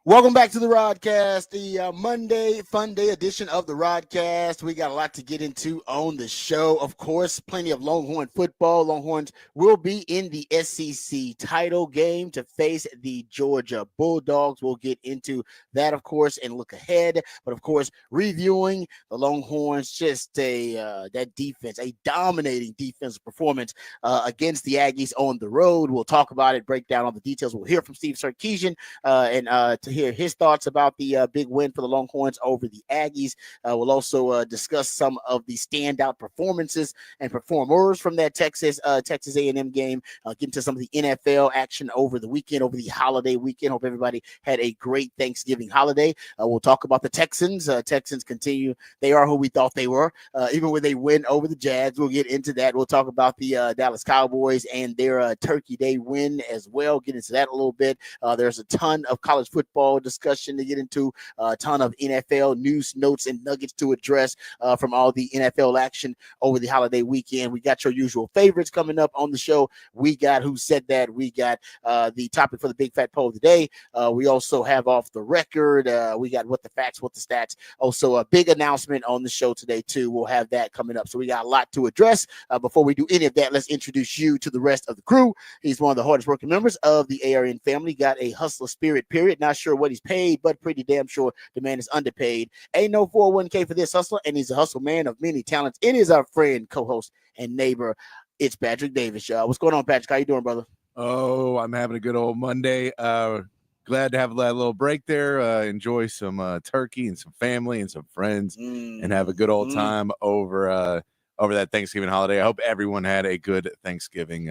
Welcome back to the Rodcast, the Monday Fun Day edition of the Rodcast. We got a lot to get into on the show. Of course, plenty of Longhorn football. Longhorns will be in the SEC title game to face the Georgia Bulldogs. We'll get into that, of course, and look ahead. But of course, reviewing the Longhorns, just that defense, a dominating defensive performance against the Aggies on the road. We'll talk about it, break down all the details. We'll hear from Steve Sarkisian and to hear his thoughts about the big win for the Longhorns over the Aggies. We'll also discuss some of the standout performances and performers from that Texas A&M game. Get into some of the NFL action over the weekend, over the holiday weekend. Hope everybody had a great Thanksgiving holiday. We'll talk about the Texans. Texans continue. They are who we thought they were, even when they win over the Jags. We'll get into that. We'll talk about the Dallas Cowboys and their Turkey Day win as well. Get into that a little bit. There's a ton of college football discussion to get into, a ton of NFL news, notes, and nuggets to address from all the NFL action over the holiday weekend. We got your usual favorites coming up on the show. We got Who Said That. We got the topic for the Big Fat Poll of the day. We also have Off the Record. We got What the Facts, What the Stats. Also, a big announcement on the show today, too. We'll have that coming up. So we got a lot to address. Before we do any of that, let's introduce you to the rest of the crew. He's one of the hardest working members of the ARN family. Got a hustler spirit, period. Not sure what he's paid, but pretty damn sure the man is underpaid. Ain't no 401k for this hustler, and he's a hustle man of many talents. It is our friend, co-host, and neighbor. It's Patrick Davis, y'all. What's going on, Patrick? How you doing, brother? Oh, I'm having a good old Monday. Glad to have that little break there. Enjoy some turkey and some family and some friends, and have a good old time over that Thanksgiving holiday. I hope everyone had a good Thanksgiving.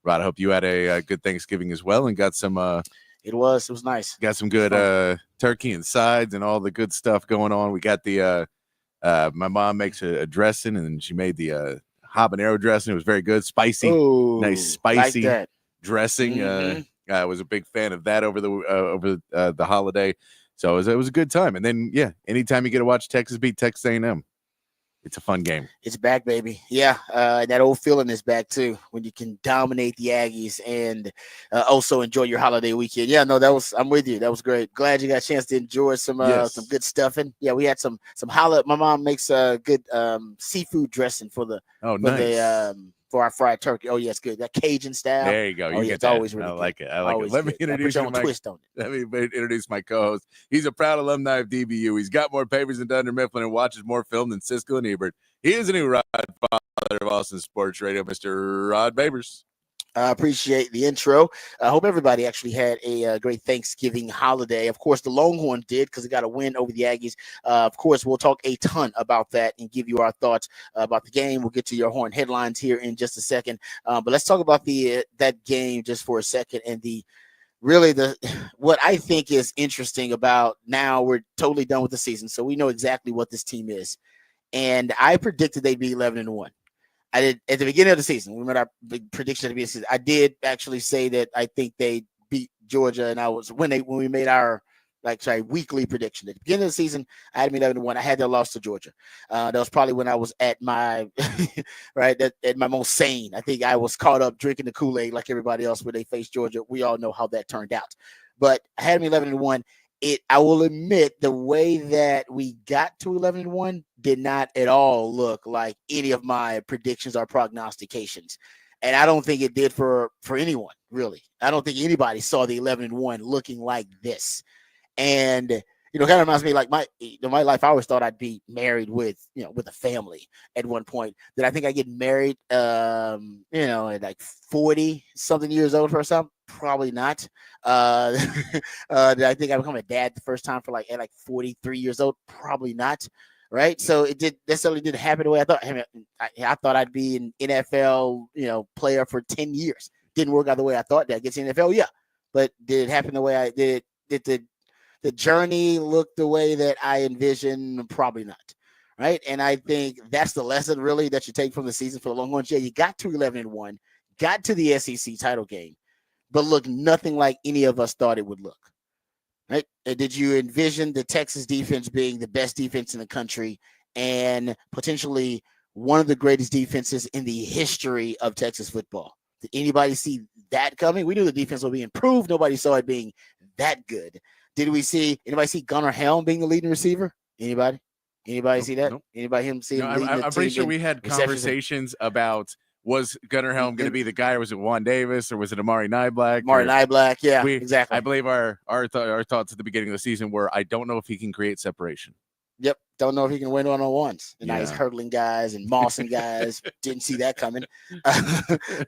Rod, I hope you had a good Thanksgiving as well, and got some. It was nice. Got some good turkey and sides and all the good stuff going on. We got the my mom makes a dressing, and she made the habanero dressing. It was very good, spicy, nice spicy like dressing. I was a big fan of that over the holiday, so it was a good time. And then anytime you get to watch Texas beat Texas A&M, it's a fun game. It's back, baby. Yeah, that old feeling is back too, when you can dominate the Aggies and also enjoy your holiday weekend. Yeah, no, I'm with you. That was great. Glad you got a chance to enjoy some good stuffing. Yeah, we had some my mom makes a good seafood dressing for our fried turkey. Oh, yeah, it's good. That Cajun style. There you go. It's always really good. I like it. Let me introduce you to twist on it. Let me introduce my co-host. He's a proud alumni of DBU. He's got more papers than Dunder Mifflin and watches more film than Siskel and Ebert. He is a new Rod father of Austin Sports Radio, Mr. Rod Babers. I appreciate the intro. I hope everybody actually had a great Thanksgiving holiday. Of course, the Longhorns did, because they got a win over the Aggies. Of course, we'll talk a ton about that and give you our thoughts about the game. We'll get to your Horn headlines here in just a second. But let's talk about that game just for a second, and what I think is interesting about now we're totally done with the season, so we know exactly what this team is. And I predicted they'd be 11-1. I did at the beginning of the season. We made our big prediction at the beginning of the season. I did actually say that I think they beat Georgia, and I was when we made our weekly prediction at the beginning of the season. I had them 11-1. I had their loss to Georgia. That was probably when I was at my at my most sane. I think I was caught up drinking the Kool-Aid like everybody else when they faced Georgia. We all know how that turned out. But I had them 11-1. I will admit, the way that we got to 11-1 did not at all look like any of my predictions or prognostications. And I don't think it did for anyone, really. I don't think anybody saw the 11-1 looking like this. And, kind of reminds me like my life. I always thought I'd be married with a family at one point. Did I think I get married, at like 40 something years old or something? Probably not. Did I think I become a dad the first time at 43 years old? Probably not. Right. So it necessarily didn't happen the way I thought. I thought I'd be an NFL, player for 10 years. Didn't work out the way I thought. Did I get to the NFL? Yeah. But did it happen the way I did? Did the journey look the way that I envisioned? Probably not. Right. And I think that's the lesson really that you take from the season for the Longhorns. Yeah, you got to 11-1, got to the SEC title game, but looked nothing like any of us thought it would look. Right? Did you envision the Texas defense being the best defense in the country and potentially one of the greatest defenses in the history of Texas football? Did anybody see that coming? We knew the defense would be improved. Nobody saw it being that good. Did we see anybody see Gunnar Helm being the leading receiver? Anybody? Anybody see that? Nope. Anybody see him leading the I'm team pretty sure in we had receptions? conversations about was Gunnar Helm going to be the guy, or was it Juan Davis, or was it Amari Niblack? Niblack, yeah, exactly. I believe our thoughts at the beginning of the season were, I don't know if he can create separation. Yep. Don't know if he can win one-on-ones. And now he's Yeah. hurdling guys and mossing guys. Didn't see that coming.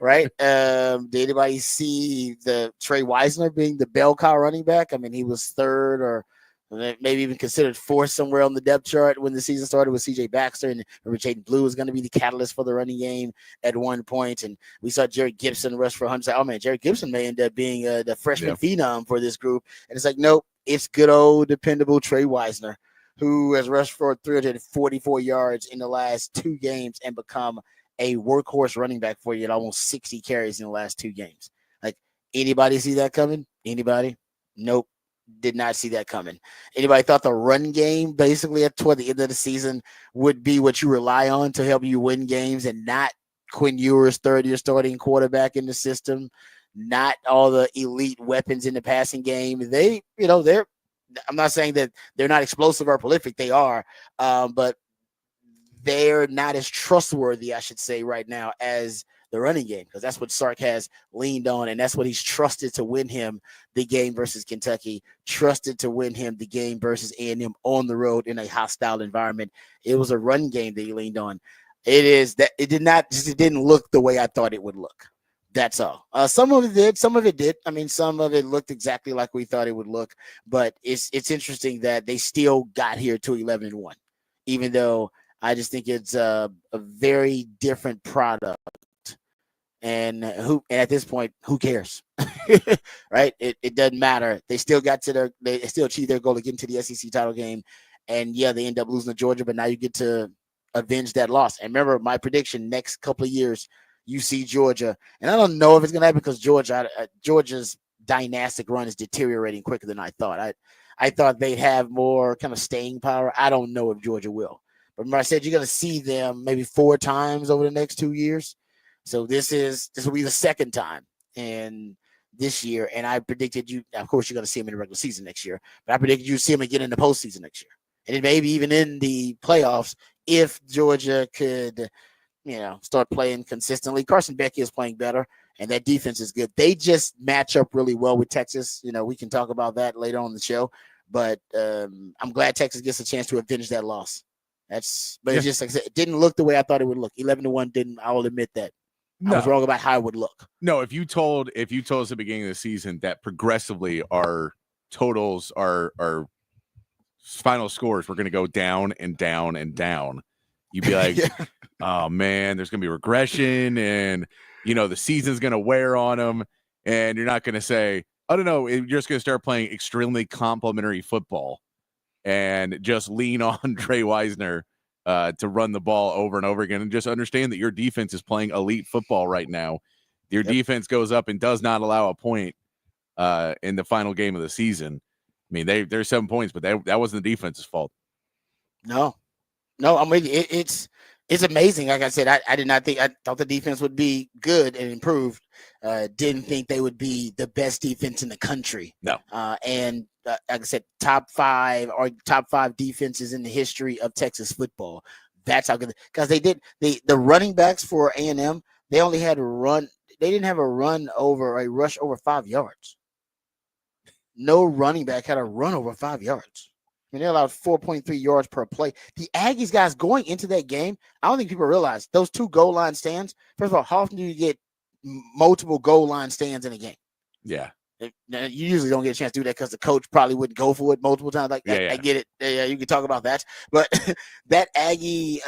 Right? Did anybody see the Trey Weisner being the bell cow running back? I mean, he was third or maybe even considered fourth somewhere on the depth chart when the season started with CJ Baxter, and Jaden Blue was going to be the catalyst for the running game at one point. And we saw Jerry Gibson rush for 100. Oh man, Jerry Gibson may end up being the freshman phenom for this group. And it's like, nope, it's good old dependable Trey Weisner, who has rushed for 344 yards in the last 2 games and become a workhorse running back for you at almost 60 carries in the last 2 games. Like, anybody see that coming? Anybody? Nope. Did not see that coming. Anybody thought the run game basically toward the end of the season would be what you rely on to help you win games, and not Quinn Ewers, third-year starting quarterback in the system, not all the elite weapons in the passing game. I'm not saying that they're not explosive or prolific. They are, but they're not as trustworthy, I should say, right now as the running game, because that's what Sark has leaned on, and that's what he's trusted to win him the game versus Kentucky, trusted to win him the game versus A&M on the road in a hostile environment. It was a run game that he leaned on. It didn't look the way I thought it would look. That's all. Some of it did. Some of it did. I mean, some of it looked exactly like we thought it would look. But it's interesting that they still got here to 11-1, even though I just think it's a very different product. And at this point, who cares? Right? It doesn't matter. They still they still achieved their goal to get into the SEC title game. And yeah, they end up losing to Georgia, but now you get to avenge that loss. And remember my prediction: next couple of years, you see Georgia, and I don't know if it's going to happen because Georgia's dynastic run is deteriorating quicker than I thought. I thought they'd have more kind of staying power. I don't know if Georgia will. But remember, I said you're going to see them maybe 4 times over the next 2 years. So this will be the second time in this year, and I predicted you. Of course, you're going to see them in the regular season next year, but I predicted you see them again in the postseason next year, and then maybe even in the playoffs if Georgia could, start playing consistently. Carson Beck is playing better, and that defense is good. They just match up really well with Texas. We can talk about that later on in the show, but I'm glad Texas gets a chance to avenge that loss. It's just like I said, it didn't look the way I thought it would look. 11-1 didn't. I will admit that. No. I was wrong about how it would look. No, if you told us at the beginning of the season that progressively our totals, our final scores were going to go down and down and down, you'd be like, oh man, there's going to be regression, and the season's going to wear on them, and you're not going to say, I don't know, you're just going to start playing extremely complementary football and just lean on Trey Weisner to run the ball over and over again, and just understand that your defense is playing elite football right now. Your defense goes up and does not allow a point in the final game of the season. I mean, there's 7 points, but that wasn't the defense's fault. No, I mean, it's amazing. Like I said, I did not think, I thought the defense would be good and improved. Didn't think they would be the best defense in the country. No. And like I said, top five defenses in the history of Texas football. That's how good, because they did the running backs for A&M. They only had a run. They didn't have a rush over 5 yards. No running back had a run over 5 yards. I mean, they allowed 4.3 yards per play. The Aggies guys going into that game, I don't think people realize those 2 goal line stands. First of all, how often do you get multiple goal line stands in a game? Yeah. You usually don't get a chance to do that because the coach probably wouldn't go for it multiple times. I get it. Yeah, you can talk about that. But that Aggie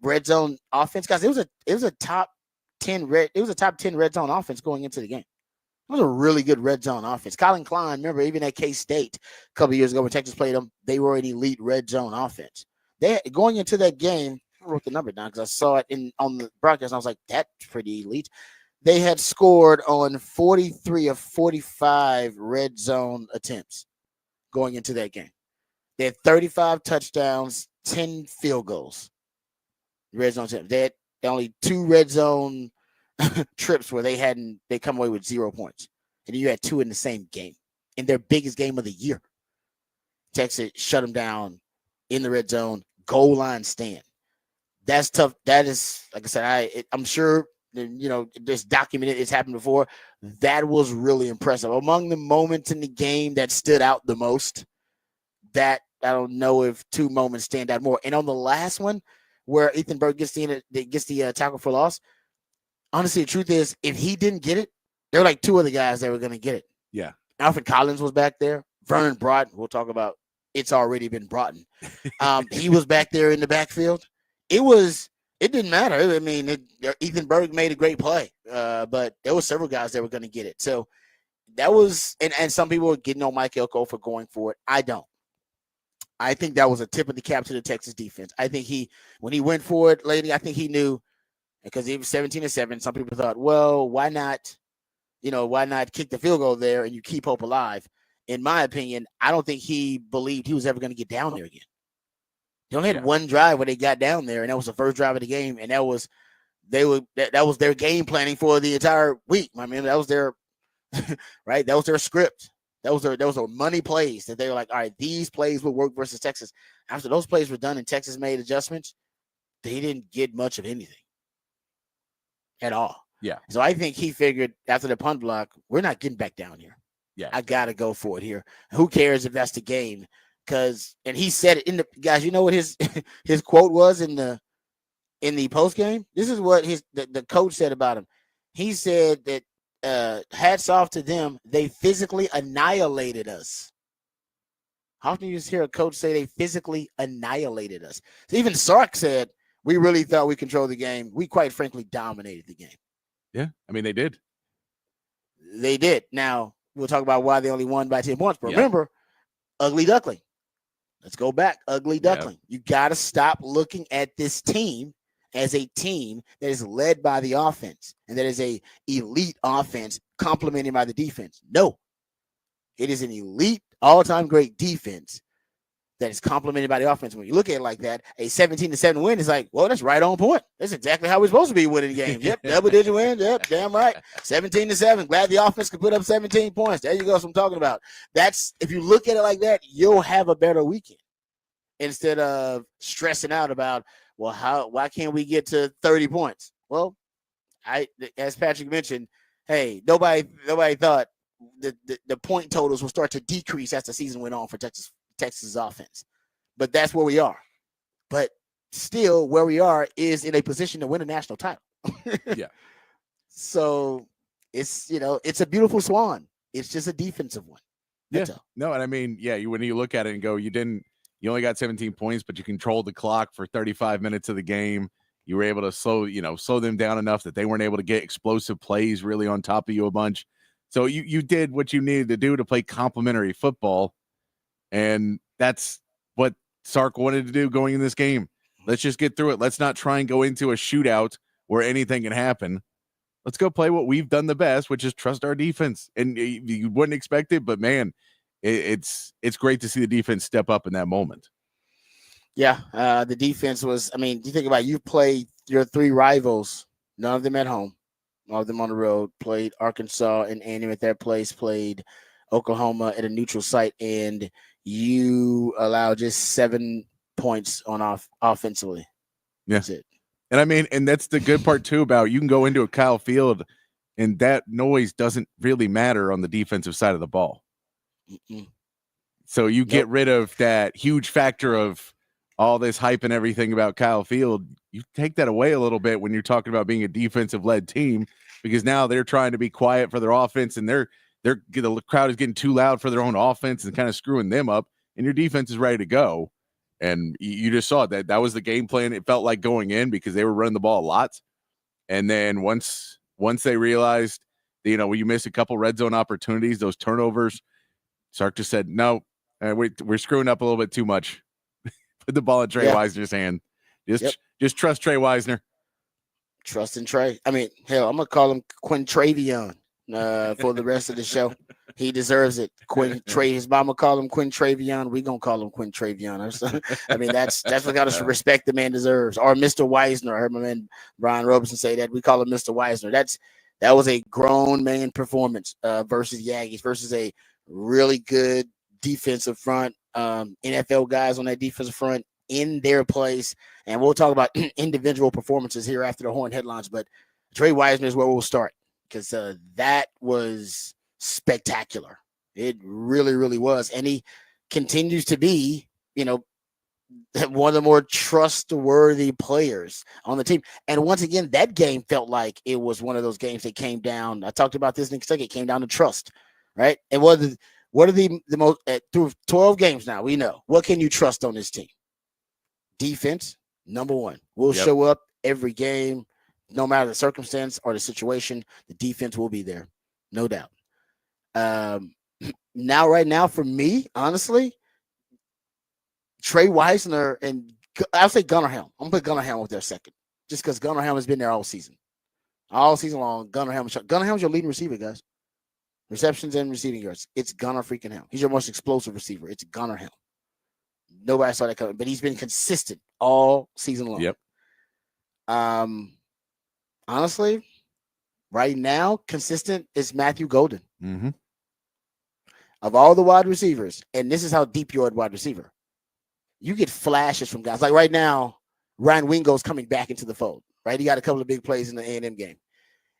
red zone offense, guys, it was a top 10 red zone offense going into the game. It was a really good red zone offense. Colin Klein, remember, even at K-State a couple of years ago when Texas played them, they were an elite red zone offense. They going into that game, I wrote the number down because I saw it on the broadcast, and I was like, that's pretty elite. They had scored on 43 of 45 red zone attempts going into that game. They had 35 touchdowns, 10 field goals. Red zone attempts. They had only 2 red zone trips where they come away with 0 points. And you had 2 in the same game, in their biggest game of the year. Texas shut them down in the red zone, goal line stand. That's tough. That is, like I said, I'm sure, this documented, it's happened before. That was really impressive. Among the moments in the game that stood out the most, that I don't know if two moments stand out more. And on the last one, where Ethan Berg gets the tackle for loss, honestly, the truth is, if he didn't get it, there were like two other guys that were going to get it. Yeah. Alfred Collins was back there. Vernon Broughton, we'll talk about. It's already been Broughton. He was back there in the backfield. It didn't matter. I mean, Ethan Berg made a great play, but there were several guys that were going to get it. So that was, and some people were getting on Mike Elko for going for it. I don't. I think that was a tip of the cap to the Texas defense. I think when he went for it, lady, I think he knew, because he was 17-7. Some people thought, well, why not kick the field goal there and you keep hope alive? In my opinion, I don't think he believed he was ever going to get down there again. They only had one drive where they got down there, and that was the first drive of the game, and that was their game planning for the entire week. I mean, that was their right. That was their script. That was their money plays that they were like, all right, these plays will work versus Texas. After those plays were done and Texas made adjustments, they didn't get much of anything at all. Yeah. So I think he figured after the punt block, we're not getting back down here. Yeah. I got to go for it here. Who cares if that's the game? And he said it guys, you know what his quote was in the post game? This is what the coach said about him. He said that hats off to them. They physically annihilated us. How often you just hear a coach say they physically annihilated us? So even Sark said, we really thought we controlled the game. We quite frankly dominated the game. Yeah, I mean, they did. They did. Now, we'll talk about why they only won by 10 points. But remember, ugly duckling. Let's go back. Ugly duckling. You got to stop looking at this team as a team that is led by the offense and that is a elite offense complemented by the defense. No, it is an elite, all-time great defense that is complemented by the offense. When you look at it like that, a 17-7 win is like, well, that's right on point. That's exactly how we're supposed to be winning games. Yep, double-digit win. Yep, damn right. 17-7. Glad the offense could put up 17 points. There you go. That's what I'm talking about. If you look at it like that, you'll have a better weekend instead of stressing out about, well, why can't we get to 30 points? Well, as Patrick mentioned, hey, nobody thought the point totals will start to decrease as the season went on for Texas offense. But that's where we are. But still, where we are is in a position to win a national title. Yeah. So it's a beautiful swan. It's just a defensive one. That's all. No, and I mean, when you look at it and go, you only got 17 points, but you controlled the clock for 35 minutes of the game. You were able to slow them down enough that they weren't able to get explosive plays really on top of you a bunch. So you did what you needed to do to play complementary football. And that's what Sark wanted to do going in this game. Let's just get through it. Let's not try and go into a shootout where anything can happen. Let's go play what we've done the best, which is trust our defense. And you wouldn't expect it, but man, it's great to see the defense step up in that moment. Yeah, the defense was, I mean, you think about it, you've played your three rivals, none of them at home, all of them on the road, played Arkansas and A&M at their place, played Oklahoma at a neutral site, and you allow just 7 points on offensively. Yeah. That's it. And I mean, and that's the good part too about you can go into a Kyle Field and that noise doesn't really matter on the defensive side of the ball. Mm-mm. So you get rid of that huge factor of all this hype and everything about Kyle Field. You take that away a little bit when you're talking about being a defensive led team, because now they're trying to be quiet for their offense and the crowd is getting too loud for their own offense and kind of screwing them up, and your defense is ready to go. And you just saw that was the game plan. It felt like going in because they were running the ball a lot. And then once they realized, when you miss a couple red zone opportunities, those turnovers, Sark just said, no, we're screwing up a little bit too much. Put the ball in Trey Weisner's hand. Just trust Trey Weisner. Trust in Trey. I mean, hell, I'm going to call him Quintravion for the rest of the show. He deserves it. His mama called him Quintravion. We gonna call him Quintravion. I mean, that's what kind of respect the man deserves. Or Mr. Weisner. I heard my man Brian Roberson say that. We call him Mr. Weisner. That was a grown man performance versus the Aggies, versus a really good defensive front. NFL guys on that defensive front in their place. And we'll talk about individual performances here after the Horn headlines. But Trey Weisner is where we'll start because that was spectacular. It really, really was. And he continues to be, one of the more trustworthy players on the team. And once again, that game felt like it was one of those games that came down. I talked about this in Kentucky. It came down to trust, right? And what are the most through 12 games now? We know what can you trust on this team? Defense, number one. We'll show up every game, no matter the circumstance or the situation. The defense will be there, no doubt. Right now, for me, honestly, Trey Weisner and I'll say Gunnar Helm. I'm gonna put Gunnar Helm up there second, just because Gunnar Helm has been there all season long. Gunnar Helm's your leading receiver, guys. Receptions and receiving yards. It's Gunnar freaking Helm. He's your most explosive receiver. It's Gunnar Helm. Nobody saw that coming, but he's been consistent all season long. Yep. Honestly, right now, consistent is Matthew Golden. Mm-hmm. Of all the wide receivers, and this is how deep you're at wide receiver. You get flashes from guys like right now. Ryan Wingo's coming back into the fold, right? He got a couple of big plays in the A&M game.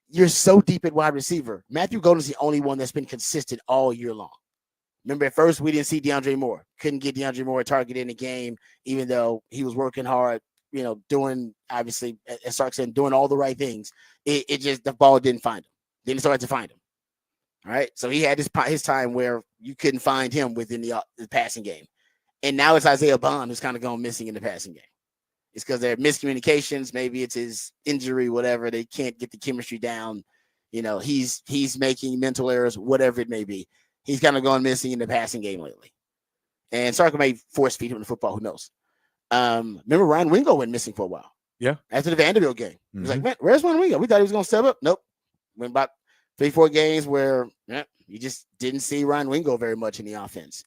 You're so deep at wide receiver. Matthew Golden's the only one that's been consistent all year long. Remember, at first we didn't see DeAndre Moore. Couldn't get DeAndre Moore a target in the game, even though he was working hard. Doing obviously, as Sark said, doing all the right things. It just the ball didn't find him. Didn't start to find him. All right, so he had his time where you couldn't find him within the passing game. And now it's Isaiah Bond who's kind of gone missing in the passing game. It's because there are miscommunications. Maybe it's his injury, whatever. They can't get the chemistry down. He's making mental errors, whatever it may be. He's kind of gone missing in the passing game lately. And Sark may force feed him the football. Who knows? Remember Ryan Wingo went missing for a while. Yeah. After the Vanderbilt game. He was like, man, where's Ryan Wingo? We thought he was going to step up. Nope. Went about 3-4 games where you just didn't see Ryan Wingo very much in the offense.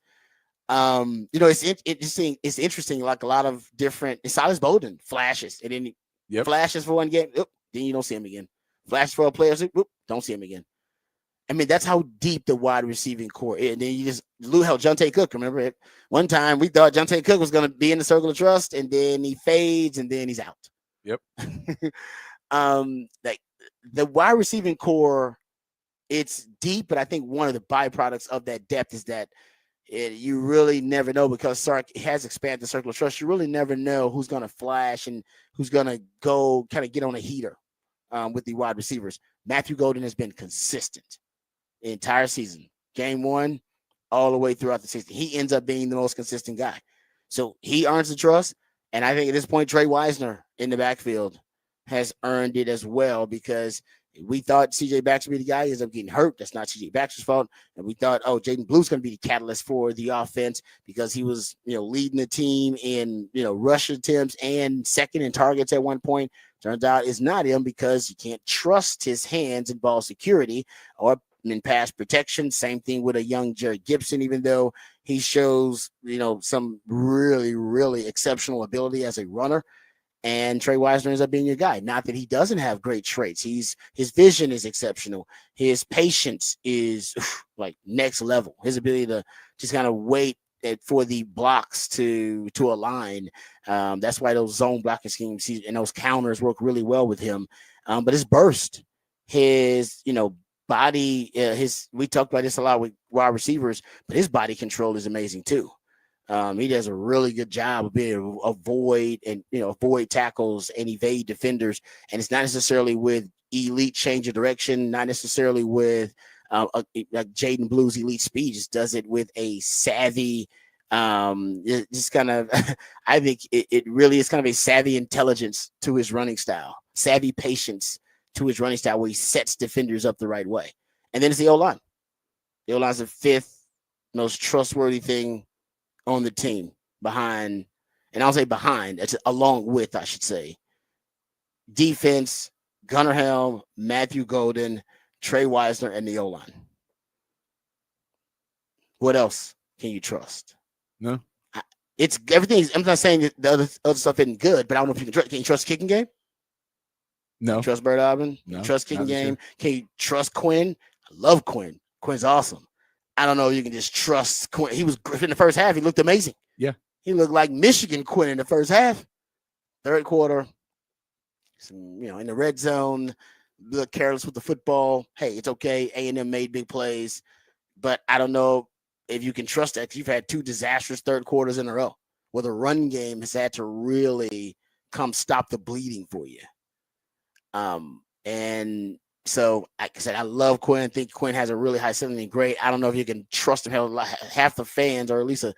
It's interesting. It's interesting. Like a lot of different. Silas Bowden flashes, and then he flashes for one game. Then you don't see him again. Flashes for a player. Don't see him again. I mean, that's how deep the wide receiving core is. And then you just Jonte Cook. Remember it? One time we thought Jonte Cook was going to be in the circle of trust, and then he fades, and then he's out. Yep. Like the wide receiving core, it's deep, but I think one of the byproducts of that depth is that you really never know, because Sark has expanded the circle of trust. You really never know who's going to flash and who's going to go kind of get on a heater with the wide receivers. Matthew Golden has been consistent the entire season. Game one, all the way throughout the season. He ends up being the most consistent guy. So he earns the trust. And I think at this point, Trey Weisner in the backfield has earned it as well, because we thought C.J. Baxter would be the guy. He ends up getting hurt. That's not C.J. Baxter's fault. And we thought, Jaden Blue's going to be the catalyst for the offense, because he was, leading the team in, rush attempts and second in targets at one point. Turns out it's not him, because you can't trust his hands in ball security or in pass protection. Same thing with a young Jerry Gibson, even though he shows, some really, really exceptional ability as a runner. And Trey Weisner ends up being your guy. Not that he doesn't have great traits. His vision is exceptional. His patience is like next level. His ability to just kind of wait for the blocks to align. That's why those zone blocking schemes and those counters work really well with him. But his burst, his body, we talked about this a lot with wide receivers, but his body control is amazing too. He does a really good job of being able to avoid tackles and evade defenders. And it's not necessarily with elite change of direction, not necessarily with like Jaden Blue's elite speed. Just does it with a savvy, just kind of, I think it really is kind of a savvy intelligence to his running style, savvy patience to his running style, where he sets defenders up the right way. And then it's the O-line. The O-line's the fifth most trustworthy thing on the team behind, and I'll say behind, it's along with, I should say, defense, Gunnar Helm, Matthew Golden, Trey Weisner, and the O-line. What else can you trust? No. It's everything. I'm not saying the other stuff isn't good, but I don't know if you can trust. Can you trust kicking game? No. Can you trust Bird Aubin? No. Trust kicking game? Can you trust Quinn? I love Quinn. Quinn's awesome. I don't know if you can just trust Quinn. He was in the first half. He looked amazing. Yeah. He looked like Michigan Quinn in the first half. Third quarter, in the red zone, look careless with the football. Hey, it's okay. A&M made big plays, but I don't know if you can trust that, because you've had 2 disastrous third quarters in a row where the run game has had to really come stop the bleeding for you. And so, like I said, I love Quinn. I think Quinn has a really high ceiling and great. I don't know if you can trust him. Half the fans, or at least a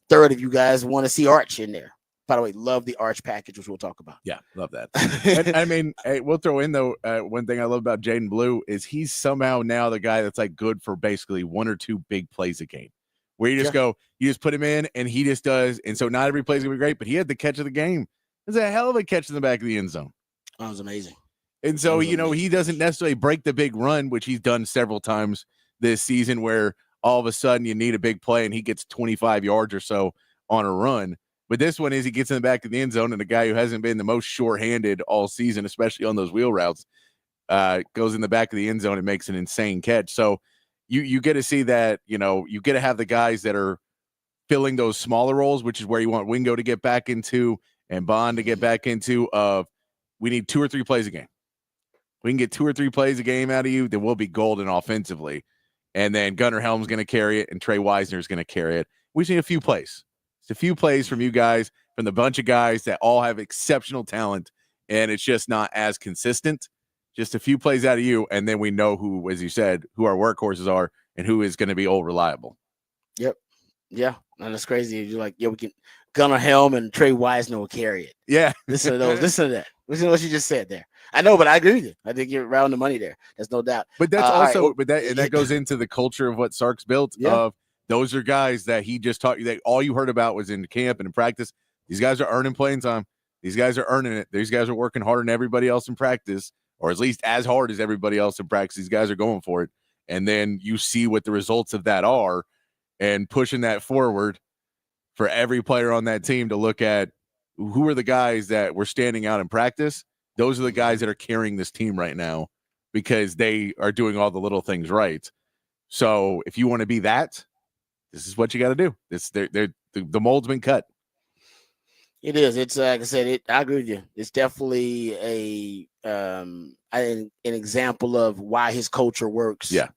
third of you guys, want to see Arch in there. By the way, love the Arch package, which we'll talk about. Yeah, love that. And, I mean, hey, we'll throw in, though, one thing I love about Jaden Blue is he's somehow now the guy that's like good for basically 1 or 2 big plays a game, where you just you just put him in and he just does. And so not every play is going to be great, but he had the catch of the game. It was a hell of a catch in the back of the end zone. That was amazing. And so, he doesn't necessarily break the big run, which he's done several times this season, where all of a sudden you need a big play and he gets 25 yards or so on a run. But this one is he gets in the back of the end zone, and a guy who hasn't been the most short-handed all season, especially on those wheel routes, goes in the back of the end zone and makes an insane catch. So you get to see that, you get to have the guys that are filling those smaller roles, which is where you want Wingo to get back into and Bond to get back into. We need 2 or 3 plays a game. We can get 2 or 3 plays a game out of you, then we'll be golden offensively. And then Gunnar Helm's going to carry it, and Trey Weisner is going to carry it. We just need a few plays. It's a few plays from you guys, from the bunch of guys that all have exceptional talent, and it's just not as consistent. Just a few plays out of you, and then we know who, as you said, who our workhorses are and who is going to be all reliable. Yep. Yeah. And that's crazy. You're like, we can Gunnar Helm and Trey Weisner will carry it. Yeah. Listen to those. Listen to that. Listen to what you just said there. I know, but I agree with you. I think you're around the money there. There's no doubt. But that's also, right, that goes into the culture of what Sark's built. Yeah. Of those are guys that he just taught you, that all you heard about was in camp and in practice. These guys are earning playing time. These guys are earning it. These guys are working harder than everybody else in practice, or at least as hard as everybody else in practice. These guys are going for it. And then you see what the results of that are, and pushing that forward for every player on that team to look at who are the guys that were standing out in practice. Those are the guys that are carrying this team right now because they are doing all the little things right. So if you want to be that, this is what you got to do. The mold's been cut. It is. It's like I said. I agree with you. It's definitely an example of why his culture works. Yeah.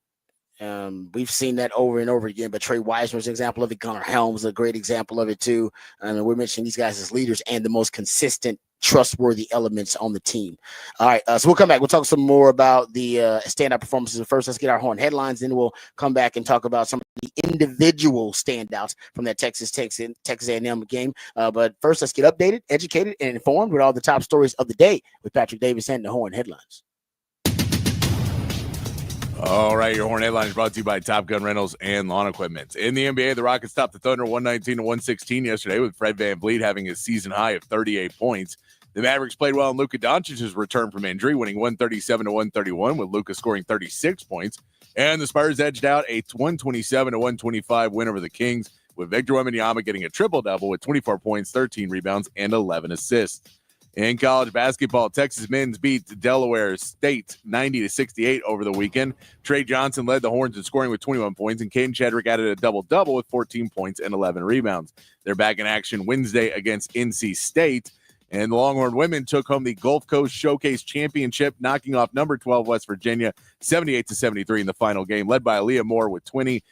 We've seen that over and over again. But Trey Weisner is an example of it. Gunnar Helm is a great example of it too. And we're mentioning these guys as leaders and the most consistent, trustworthy elements on the team. All right, so we'll come back. We'll talk some more about the standout performances. First, let's get our Horn headlines. Then we'll come back and talk about some of the individual standouts from that Texas A&M game. But first, let's get updated, educated, and informed with all the top stories of the day with Patrick Davis and the Horn headlines. All right, your Horn headlines brought to you by Top Gun Rentals and Lawn Equipment. In the NBA, the Rockets topped the Thunder 119-116 yesterday, with Fred VanVleet having his season high of 38 points. The Mavericks played well in Luka Doncic's return from injury, winning 137-131, with Luka scoring 36 points. And the Spurs edged out a 127-125 win over the Kings, with Victor Wembanyama getting a triple-double with 24 points, 13 rebounds, and 11 assists. In college basketball, Texas men's beat Delaware State 90-68 over the weekend. Trey Johnson led the Horns in scoring with 21 points, and Caden Chadrick added a double-double with 14 points and 11 rebounds. They're back in action Wednesday against NC State. And the Longhorn women took home the Gulf Coast Showcase Championship, knocking off number 12 West Virginia 78-73 in the final game, led by Aaliyah Moore with 20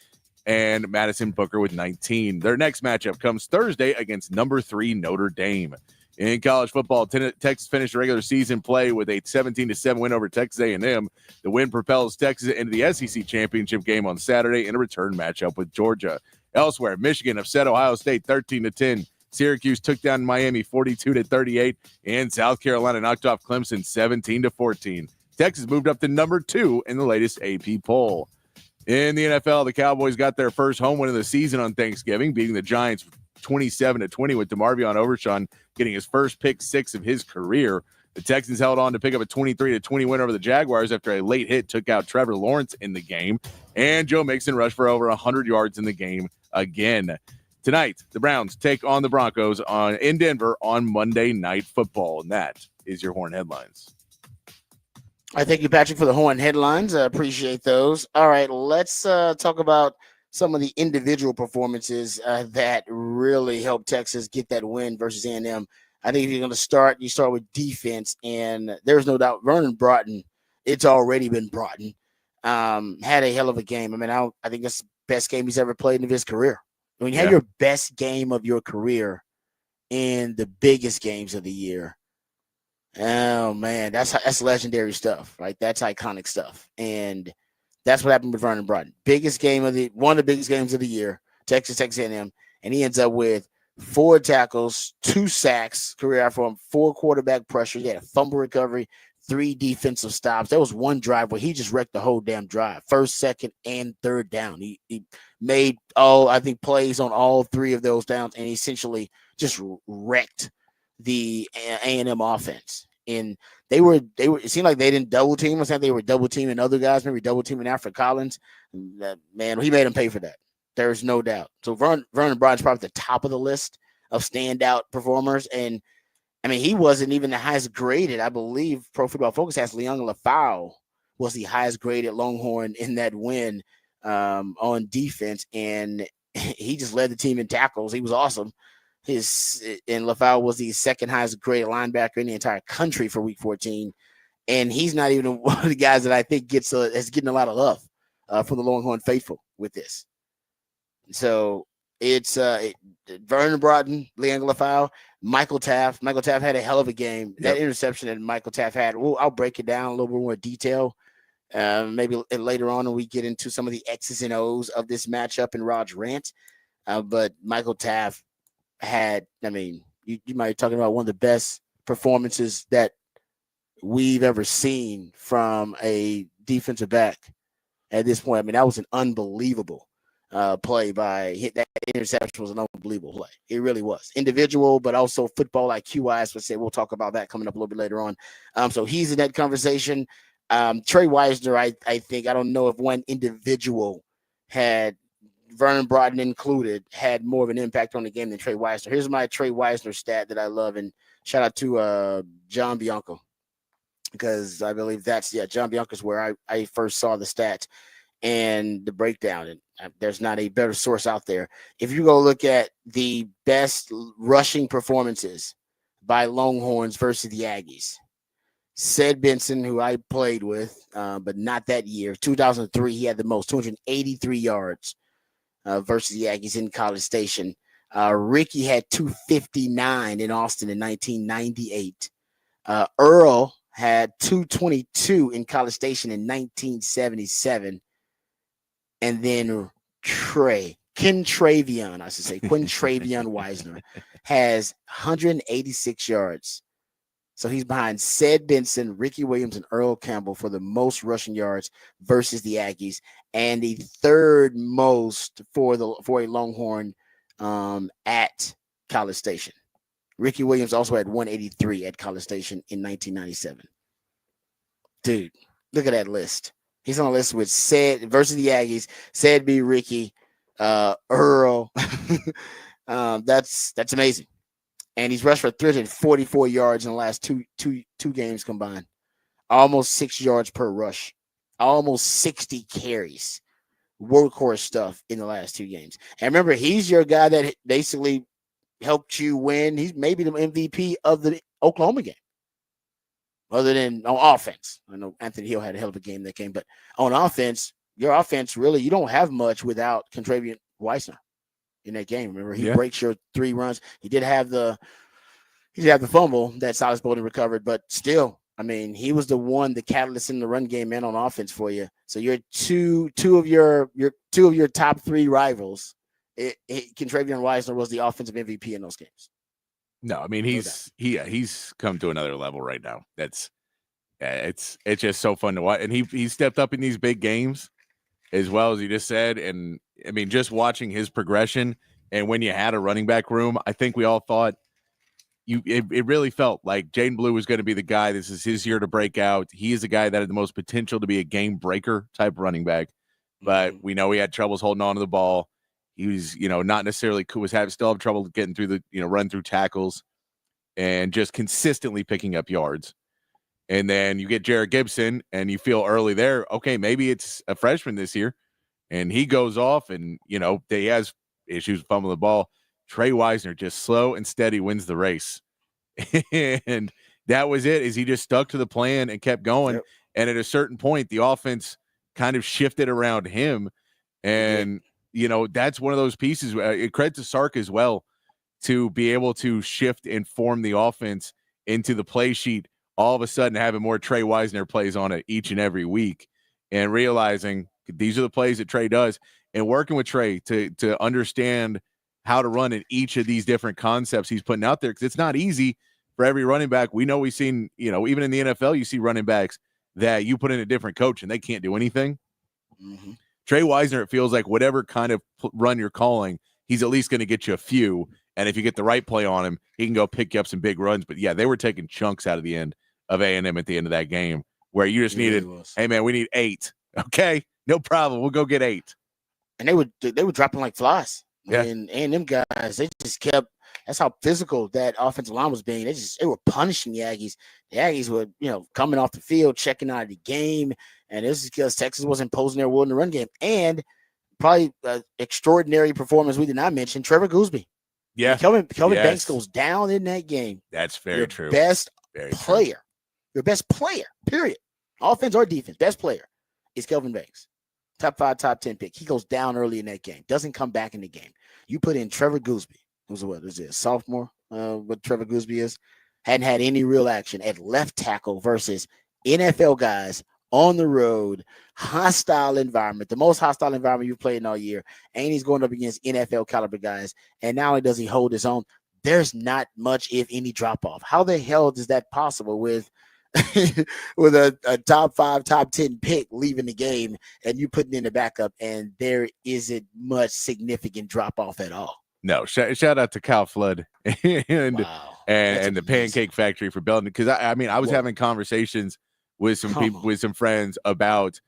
and Madison Booker with 19. Their next matchup comes Thursday against number 3 Notre Dame. In college football, Texas finished regular season play with a 17-7 win over Texas A&M. The win propels Texas into the SEC championship game on Saturday in a return matchup with Georgia. Elsewhere, Michigan upset Ohio State 13-10. Syracuse took down Miami 42-38, and South Carolina knocked off Clemson 17-14. Texas moved up to number 2 in the latest AP poll. In the NFL, the Cowboys got their first home win of the season on Thanksgiving, beating the Giants 27-20 with DeMarvion Overshawn getting his first pick 6 of his career. The Texans held on to pick up a 23-20 win over the Jaguars after a late hit took out Trevor Lawrence in the game, and Joe Mixon rushed for over 100 yards in the game again. Tonight, the Browns take on the Broncos in Denver on Monday Night Football, and that is your Horn headlines. I thank you, Patrick, for the Horn headlines. I appreciate those. All right, let's talk about some of the individual performances that really helped Texas get that win versus A&M. I think if you're going to start, you start with defense, and there's no doubt Vernon Broughton, it's already been Broughton, had a hell of a game. I mean, I think that's the best game he's ever played in his career. When you have your best game of your career in the biggest games of the year, oh man, that's legendary stuff, right? That's iconic stuff, and that's what happened with Vernon Broughton. One of the biggest games of the year, Texas A&M, and he ends up with 4 tackles, 2 sacks, career out for him, 4 quarterback pressure. He had a fumble recovery, 3 defensive stops. There was one drive where he just wrecked the whole damn drive, first, second, and third down. He made plays on all 3 of those downs, and essentially just wrecked the A&M offense. And they were. It seemed like they didn't double team. I think they were double teaming other guys, maybe double teaming Alfred Collins. Man, he made him pay for that. There's no doubt. So Vernon Broughton's probably at the top of the list of standout performers. And I mean, he wasn't even the highest graded. I believe Pro Football Focus has Leon Lafau was the highest graded Longhorn in that win on defense, and he just led the team in tackles. He was awesome. And Lafau was the second highest graded linebacker in the entire country for Week 14, and he's not even one of the guys that I think is getting a lot of love from the Longhorn faithful with this. So it's Vernon Broughton, Leon Lafau, Michael Taft. Michael Taft had a hell of a game. That interception that Michael Taft had, I'll break it down a little bit more detail. Maybe later on when we get into some of the X's and O's of this matchup in Rod's rant. But Michael Taft had, I mean, you might be talking about one of the best performances that we've ever seen from a defensive back at this point. I mean, that was an unbelievable play by that interception was an unbelievable play. It really was individual, but also football IQ wise. We'll talk about that coming up a little bit later on. So he's in that conversation. Trey Weisner, I think, I don't know if one individual had Vernon Broughton included had more of an impact on the game than Trey Weisner. Here's my Trey Weisner stat that I love, and shout out to John Bianco, because I believe John Bianco is where I first saw the stats and the breakdown, and there's not a better source out there. If you go look at the best rushing performances by Longhorns versus the Aggies, Sid Benson, who I played with, but not that year, 2003, he had the most, 283 yards versus the Aggies in College Station. Ricky had 259 in Austin in 1998. Earl had 222 in College Station in 1977. And then Quintravion Weisner has 186 yards. So he's behind Sid Benson, Ricky Williams, and Earl Campbell for the most rushing yards versus the Aggies, and the third most for a Longhorn at College Station. Ricky Williams also had 183 at College Station in 1997. Dude, look at that list. He's on a list with Sid versus the Aggies, Sid B. Ricky, Earl. That's amazing. And he's rushed for 344 yards in the last two games combined. Almost 6 yards per rush. Almost 60 carries. Workhorse stuff in the last 2 games. And remember, he's your guy that basically helped you win. He's maybe the MVP of the Oklahoma game. Other than on offense. I know Anthony Hill had a hell of a game that game, but on offense, your offense really, you don't have much without Complementary Weisner in that game. Remember, he breaks your 3 runs. He did have the fumble that Silas Bowden recovered, but still, I mean, he was the catalyst in the run game and on offense for you. So you're two of your top 3 rivals. Complementary Weisner was the offensive MVP in those games. No, I mean he's come to another level right now. It's just so fun to watch, and he stepped up in these big games as well, as you just said. And I mean, just watching his progression, and when you had a running back room, I think we all thought it really felt like Jaden Blue was going to be the guy. This is his year to break out. He is the guy that had the most potential to be a game breaker type running back, but we know he had troubles holding on to the ball. He was, not necessarily still have trouble getting through the, run through tackles and just consistently picking up yards. And then you get Jared Gibson and you feel early there, okay, maybe it's a freshman this year and he goes off, and he has issues fumbling the ball. Trey Weisner just slow and steady wins the race. And that was it, is he just stuck to the plan and kept going. Yep. And at a certain point, the offense kind of shifted around him. And, that's one of those pieces. Credit to Sark as well to be able to shift and form the offense into the play sheet, all of a sudden having more Trey Weisner plays on it each and every week and realizing these are the plays that Trey does, and working with Trey to understand how to run in each of these different concepts he's putting out there, because it's not easy for every running back. We know we've seen, even in the NFL, you see running backs that you put in a different coach and they can't do anything. Mm-hmm. Trey Weisner, it feels like whatever kind of run you're calling, he's at least going to get you a few. And if you get the right play on him, he can go pick you up some big runs. But yeah, they were taking chunks out of the end of A&M at the end of that game, where you just needed, hey man, we need 8. Okay, no problem, we'll go get 8. And they were dropping like flies. Yeah. And A&M guys, they just kept. That's how physical that offensive line was being. They were punishing the Aggies. The Aggies were, coming off the field, checking out of the game, and this is because Texas wasn't posing their will in the run game. And probably extraordinary performance we did not mention, Trevor Gooseby. Yeah, Kelvin Banks goes down in that game. That's very true. Best player, your best player, period. Offense or defense, best player is Kelvin Banks. Top 5, top 10 pick. He goes down early in that game. Doesn't come back in the game. You put in Trevor Gooseby, who's a sophomore? What Trevor Gooseby is, hadn't had any real action at left tackle versus NFL guys on the road, hostile environment, the most hostile environment you've played in all year, and he's going up against NFL caliber guys. And not only does he hold his own, there's not much, if any, drop off. How the hell is that possible with with a top 5, top 10 pick leaving the game and you putting in the backup, and there isn't much significant drop off at all? No, shout out to Kyle Flood and the Pancake Factory for building, because I was having conversations with some people, with some friends about,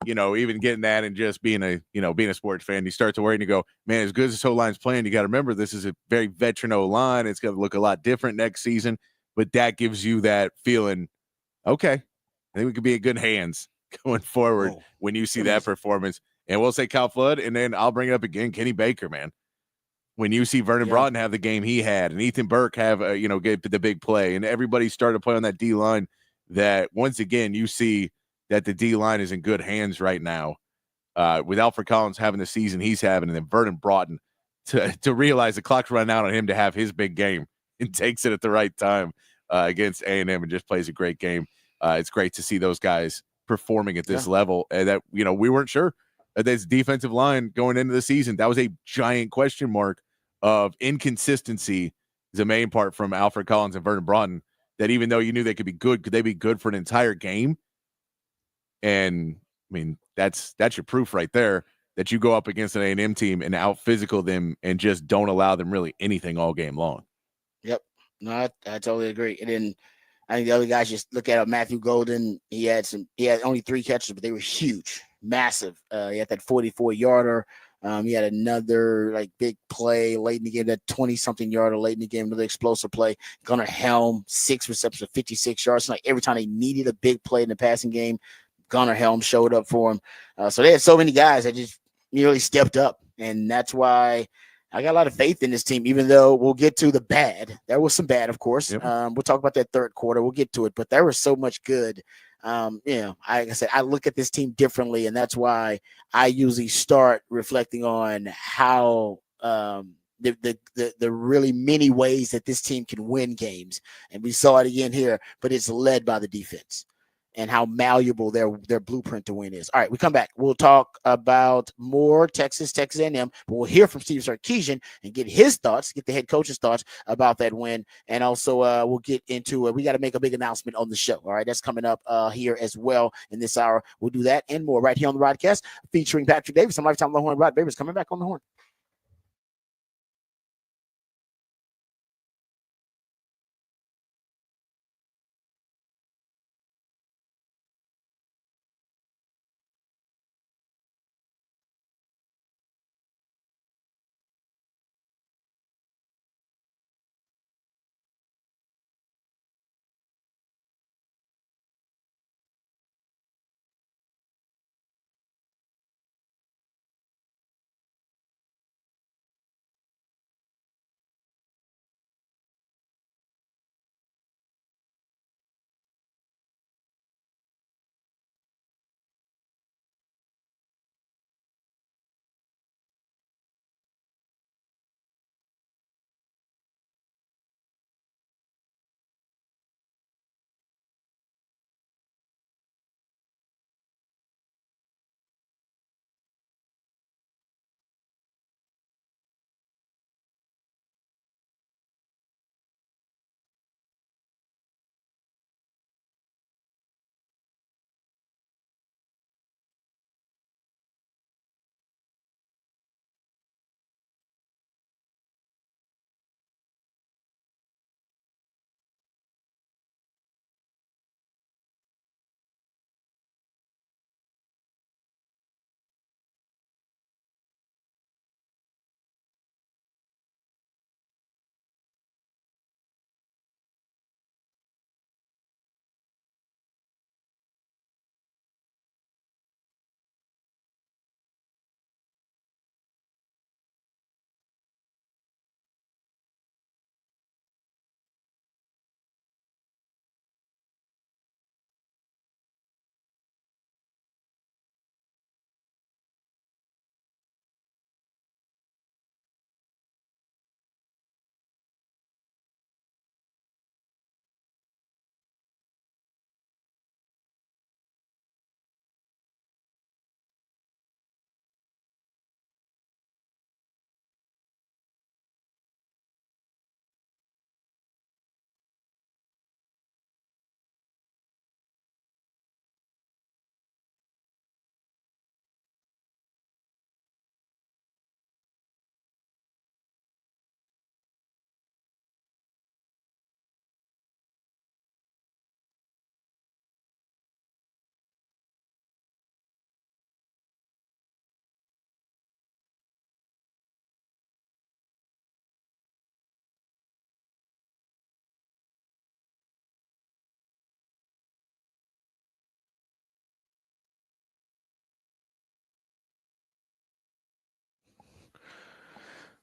even getting that and just being a sports fan. You start to worry and you go, man, as good as this O-line's playing, you got to remember this is a very veteran O-line. It's going to look a lot different next season, but that gives you that feeling. Okay, I think we could be in good hands going forward when you see that performance. And we'll say Kyle Flood, and then I'll bring it up again, Kenny Baker, man. When you see Vernon Broughton have the game he had, and Ethan Burke have, get the big play, and everybody started to play on that D-line, that once again, you see that the D-line is in good hands right now. With Alfred Collins having the season he's having, and then Vernon Broughton to realize the clock's running out on him to have his big game and takes it at the right time against A&M and just plays a great game. It's great to see those guys performing at this level, and that, we weren't sure that this defensive line going into the season, that was a giant question mark of inconsistency is the main part from Alfred Collins and Vernon Broughton, that even though you knew they could be good, could they be good for an entire game? And I mean, that's your proof right there, that you go up against an A&M team and out physical them and just don't allow them really anything all game long. Yep. No, I totally agree. And then I think the other guys, just look at Matthew Golden. He had only 3 catches, but they were huge, massive. He had that 44-yarder. He had another big play late in the game, that 20-something yarder late in the game, another explosive play. Gunnar Helm, 6 receptions, 56 yards. Like every time they needed a big play in the passing game, Gunnar Helm showed up for him. So they had so many guys that just really stepped up, and that's why I got a lot of faith in this team, even though we'll get to the bad. There was some bad, of course. Yep. We'll talk about that third quarter. We'll get to it, but there was so much good. Like I said, I look at this team differently, and that's why I usually start reflecting on how the really many ways that this team can win games. And we saw it again here, but it's led by the defense and how malleable their blueprint to win is. All right, we come back. We'll talk about more Texas A&M, but we'll hear from Steve Sarkisian and get his thoughts, get the head coach's thoughts about that win. And also we'll get into we got to make a big announcement on the show. All right, that's coming up here as well in this hour. We'll do that and more right here on the Rodcast, featuring Patrick Davis and Lifetime Longhorn Rod Babers, coming back on the horn.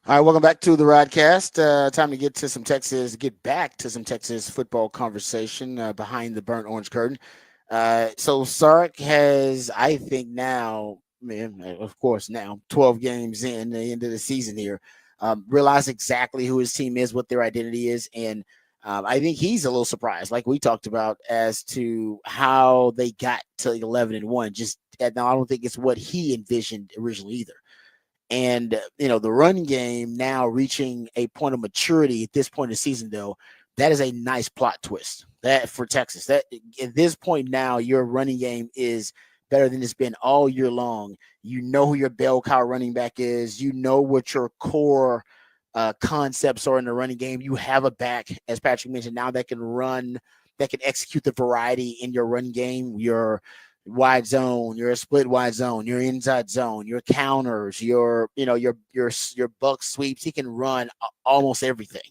All right, welcome back to the Rodcast. Time to get back to some Texas football conversation behind the burnt orange curtain. So Sark has, I think now, man, of course, now 12 games in the end of the season here, realized exactly who his team is, what their identity is, and I think he's a little surprised, like we talked about, as to how they got to 11-1. Just now, I don't think it's what he envisioned originally either. And the run game now reaching a point of maturity at this point in the season, though, that is a nice plot twist that for Texas. That at this point now, your running game is better than it's been all year long. You know who your bell cow running back is. You know what your core concepts are in the running game. You have a back, as Patrick mentioned, now that can run, that can execute the variety in your run game. Your wide zone, your split wide zone, your inside zone, your counters, your buck sweeps. He can run almost everything.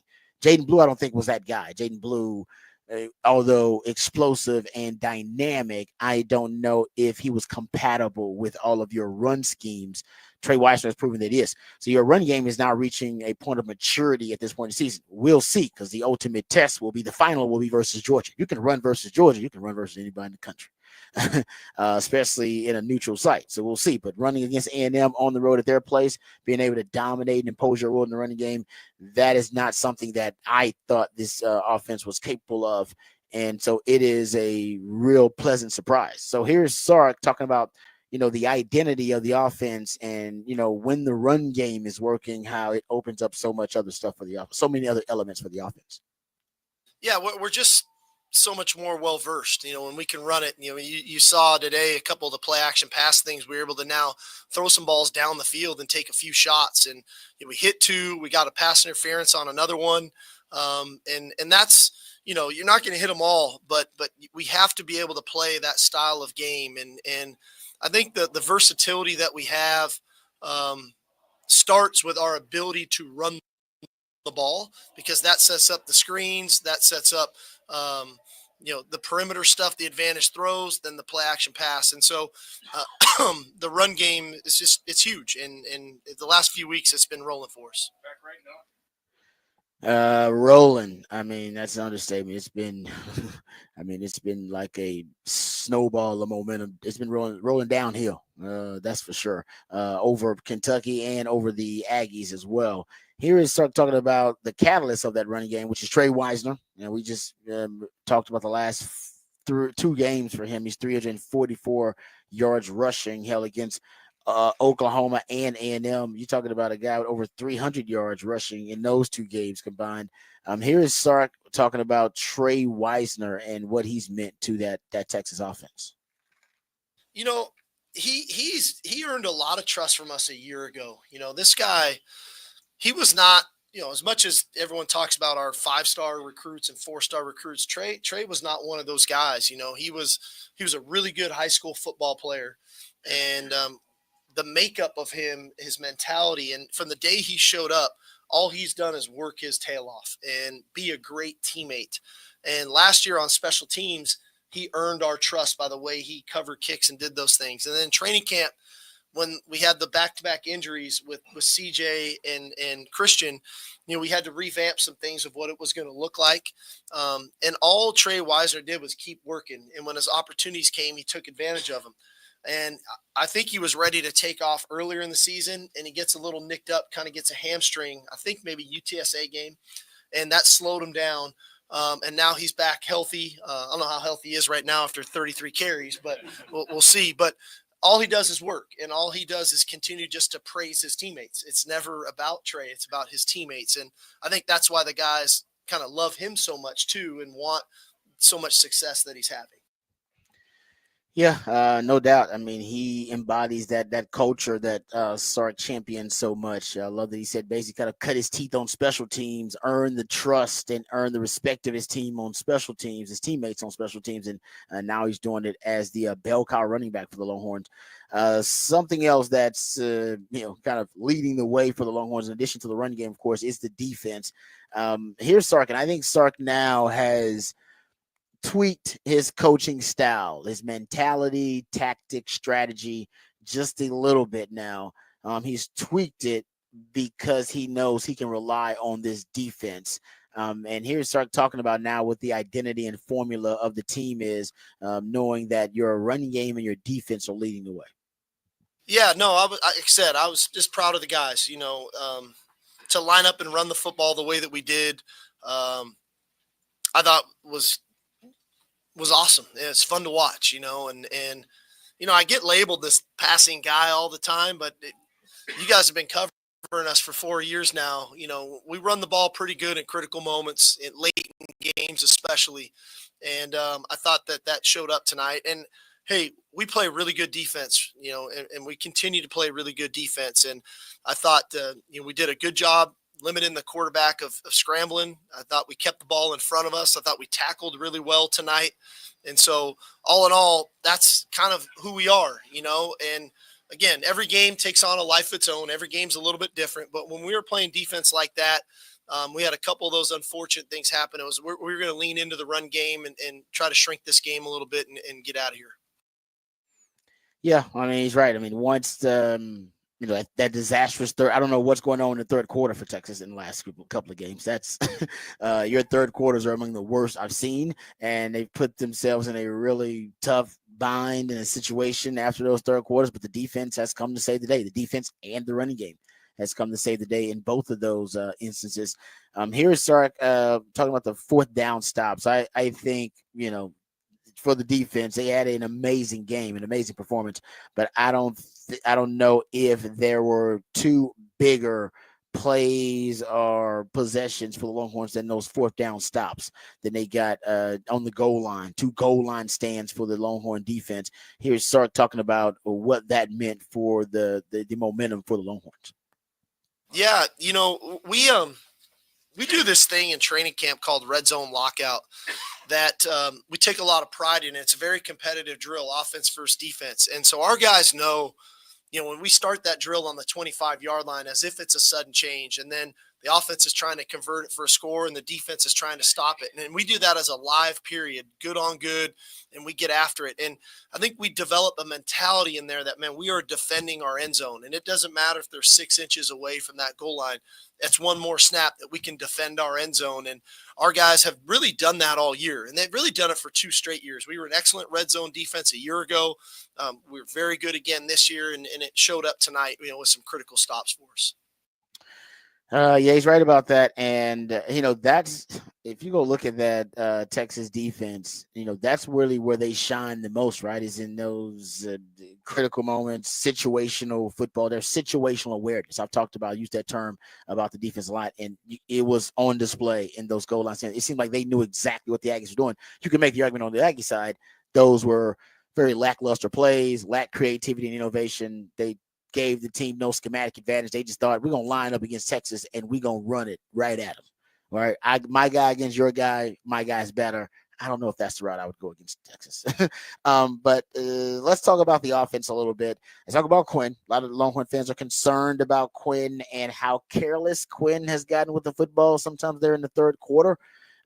Jaden Blue, I don't think was that guy. Jaden Blue, although explosive and dynamic, I don't know if he was compatible with all of your run schemes. Trey Weisner has proven that it is. So your run game is now reaching a point of maturity at this point in the season. We'll see, because the ultimate test will be the final will be versus Georgia. You can run versus Georgia. You can run versus anybody in the country. Especially in a neutral site. So we'll see. But running against A&M on the road at their place, being able to dominate and impose your role in the running game, that is not something that I thought this offense was capable of. And so it is a real pleasant surprise. So here's Sark talking about, the identity of the offense and, when the run game is working, how it opens up so much other stuff for the offense, so many other elements for the offense. Yeah, we're just so much more well versed, when we can run it. You saw today a couple of the play action pass things. We were able to now throw some balls down the field and take a few shots. And we hit two. We got a pass interference on another one. And that's, you're not going to hit them all, but we have to be able to play that style of game. And I think the versatility that we have starts with our ability to run the ball, because that sets up the screens, that sets up the perimeter stuff, the advantage throws, then the play action pass. And so the run game is it's huge. And the last few weeks it's been rolling for us. Rolling. I mean, that's an understatement. It's been, it's been like a snowball of momentum. It's been rolling downhill. That's for sure. Over Kentucky and over the Aggies as well. Here is Stark talking about the catalyst of that running game, which is Trey Weisner. We just talked about the last two games for him. He's 344 yards rushing, held against Oklahoma and A&M. You're talking about a guy with over 300 yards rushing in those two games combined. Here is Sark talking about Trey Weisner and what he's meant to that Texas offense. He earned a lot of trust from us a year ago. This guy, he was not, as much as everyone talks about our 5-star recruits and 4-star recruits, Trey was not one of those guys. He was a really good high school football player. And the makeup of him, his mentality, and from the day he showed up, all he's done is work his tail off and be a great teammate. And last year on special teams, he earned our trust by the way he covered kicks and did those things. And then training camp, when we had the back-to-back injuries with CJ and Christian, we had to revamp some things of what it was going to look like. And all Trey Weisner did was keep working. And when his opportunities came, he took advantage of them. And I think he was ready to take off earlier in the season, and he gets a little nicked up, kind of gets a hamstring, I think maybe UTSA game, and that slowed him down. And now he's back healthy. I don't know how healthy he is right now after 33 carries, but we'll see. But all he does is work, and all he does is continue just to praise his teammates. It's never about Trey. It's about his teammates. And I think that's why the guys kind of love him so much too and want so much success that he's having. Yeah, no doubt. I mean, he embodies that culture that Sark champions so much. I love that he said basically kind of cut his teeth on special teams, earn the trust and earn the respect of his team on special teams, his teammates on special teams, and now he's doing it as the bell cow running back for the Longhorns. Something else that's kind of leading the way for the Longhorns, in addition to the run game, of course, is the defense. Here's Sark, and I think Sark now has tweaked his coaching style, his mentality, tactic, strategy just a little bit now. He's tweaked it because he knows he can rely on this defense. And here's Sark talking about now what the identity and formula of the team is, knowing that your running game and your defense are leading the way. Yeah, no, like I said, I was just proud of the guys, to line up and run the football the way that we did. I thought was awesome. It's fun to watch, and I get labeled this passing guy all the time, but you guys have been covering us for 4 years now. We run the ball pretty good in critical moments, late in games especially, and I thought that showed up tonight. And hey, we play really good defense, and we continue to play really good defense. And I thought we did a good job limiting the quarterback of scrambling. I thought we kept the ball in front of us. I thought we tackled really well tonight. And so all in all, that's kind of who we are, and again, every game takes on a life of its own. Every game's a little bit different, but when we were playing defense like that, we had a couple of those unfortunate things happen. We were going to lean into the run game and try to shrink this game a little bit and get out of here. Yeah, I mean, he's right. I mean, once that disastrous third, I don't know what's going on in the third quarter for Texas in the last couple of games. That's your third quarters are among the worst I've seen, and they've put themselves in a really tough bind in a situation after those third quarters. But the defense has come to save the day. The defense and the running game has come to save the day in both of those instances. Here's Sark talking about the fourth down stops. I think, for the defense, they had an amazing game, an amazing performance, but I don't know if there were two bigger plays or possessions for the Longhorns than those fourth down stops that they got on the goal line, 2 goal line stands for the Longhorn defense. Here's Sark talking about what that meant for the momentum for the Longhorns. Yeah, we do this thing in training camp called red zone lockout that we take a lot of pride in. It's a very competitive drill, offense versus defense. And so our guys know, when we start that drill on the 25-yard line as if it's a sudden change, and then the offense is trying to convert it for a score and the defense is trying to stop it. And we do that as a live period, good on good, and we get after it. And I think we develop a mentality in there that, man, we are defending our end zone. And it doesn't matter if they're 6 inches away from that goal line. That's one more snap that we can defend our end zone. And our guys have really done that all year. And they've really done it for 2 straight years. We were an excellent red zone defense a year ago. We were very good again this year, and it showed up tonight, with some critical stops for us. Yeah, he's right about that. And, that's, if you go look at that Texas defense, that's really where they shine the most, right? Is in those critical moments, situational football. There's situational awareness. I've used that term about the defense a lot, and it was on display in those goal lines. It seemed like they knew exactly what the Aggies were doing. You can make the argument on the Aggie side. Those were very lackluster plays, lack creativity and innovation. They gave the team no schematic advantage. They just thought, we're going to line up against Texas and we're going to run it right at them. All right. My guy against your guy, my guy's better. I don't know if that's the route I would go against Texas. But let's talk about the offense a little bit. Let's talk about Quinn. A lot of the Longhorn fans are concerned about Quinn and how careless Quinn has gotten with the football. Sometimes they're in the third quarter.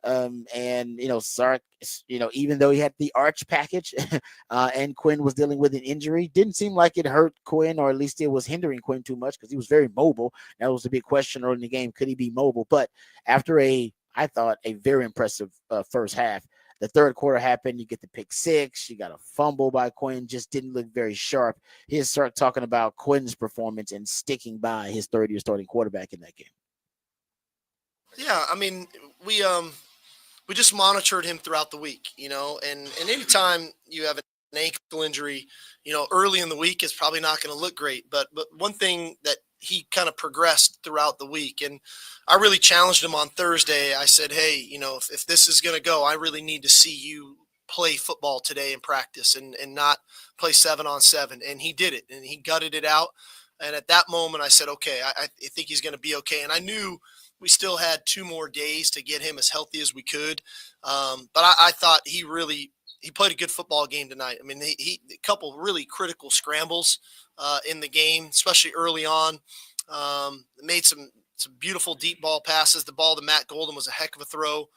And Sark, even though he had the arch package and Quinn was dealing with an injury, didn't seem like it hurt Quinn, or at least it was hindering Quinn too much because he was very mobile. That was a big question early in the game. Could he be mobile? But after I thought a very impressive first half, the third quarter happened. You get the pick 6. You got a fumble by Quinn. Just didn't look very sharp. Here's Sark talking about Quinn's performance and sticking by his third-year starting quarterback in that game. Yeah, I mean, we just monitored him throughout the week, and anytime you have an ankle injury, early in the week is probably not going to look great. But one thing that he kind of progressed throughout the week, and I really challenged him on Thursday. I said, hey, if this is going to go, I really need to see you play football today in practice and not play 7-on-7. And he did it, and he gutted it out. And at that moment, I said, okay, I think he's going to be okay. And I knew we still had 2 more days to get him as healthy as we could. But I thought he played a good football game tonight. I mean, he a couple really critical scrambles in the game, especially early on. Made some beautiful deep ball passes. The ball to Matt Golden was a heck of a throw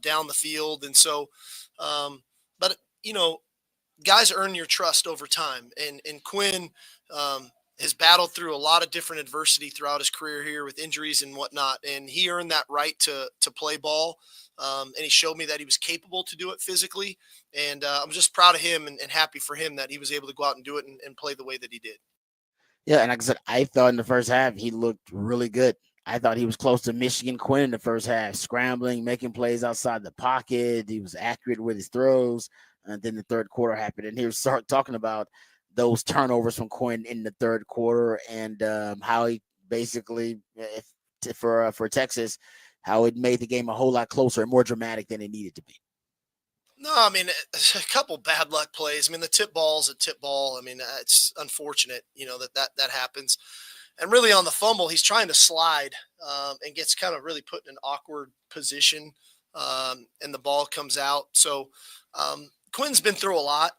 down the field. And so, but guys earn your trust over time. And Quinn, has battled through a lot of different adversity throughout his career here with injuries and whatnot. And he earned that right to play ball. And he showed me that he was capable to do it physically. And I'm just proud of him and happy for him that he was able to go out and do it and play the way that he did. Yeah, and like I said, I thought in the first half he looked really good. I thought he was close to Michigan Quinn in the first half, scrambling, making plays outside the pocket. He was accurate with his throws. And then the third quarter happened. And here's Sark talking about those turnovers from Quinn in the third quarter and how he basically, for Texas, how it made the game a whole lot closer and more dramatic than it needed to be. No, I mean, a couple bad luck plays. I mean, the tip ball is a tip ball. I mean, it's unfortunate, that happens. And really on the fumble, he's trying to slide and gets kind of really put in an awkward position, and the ball comes out. So Quinn's been through a lot.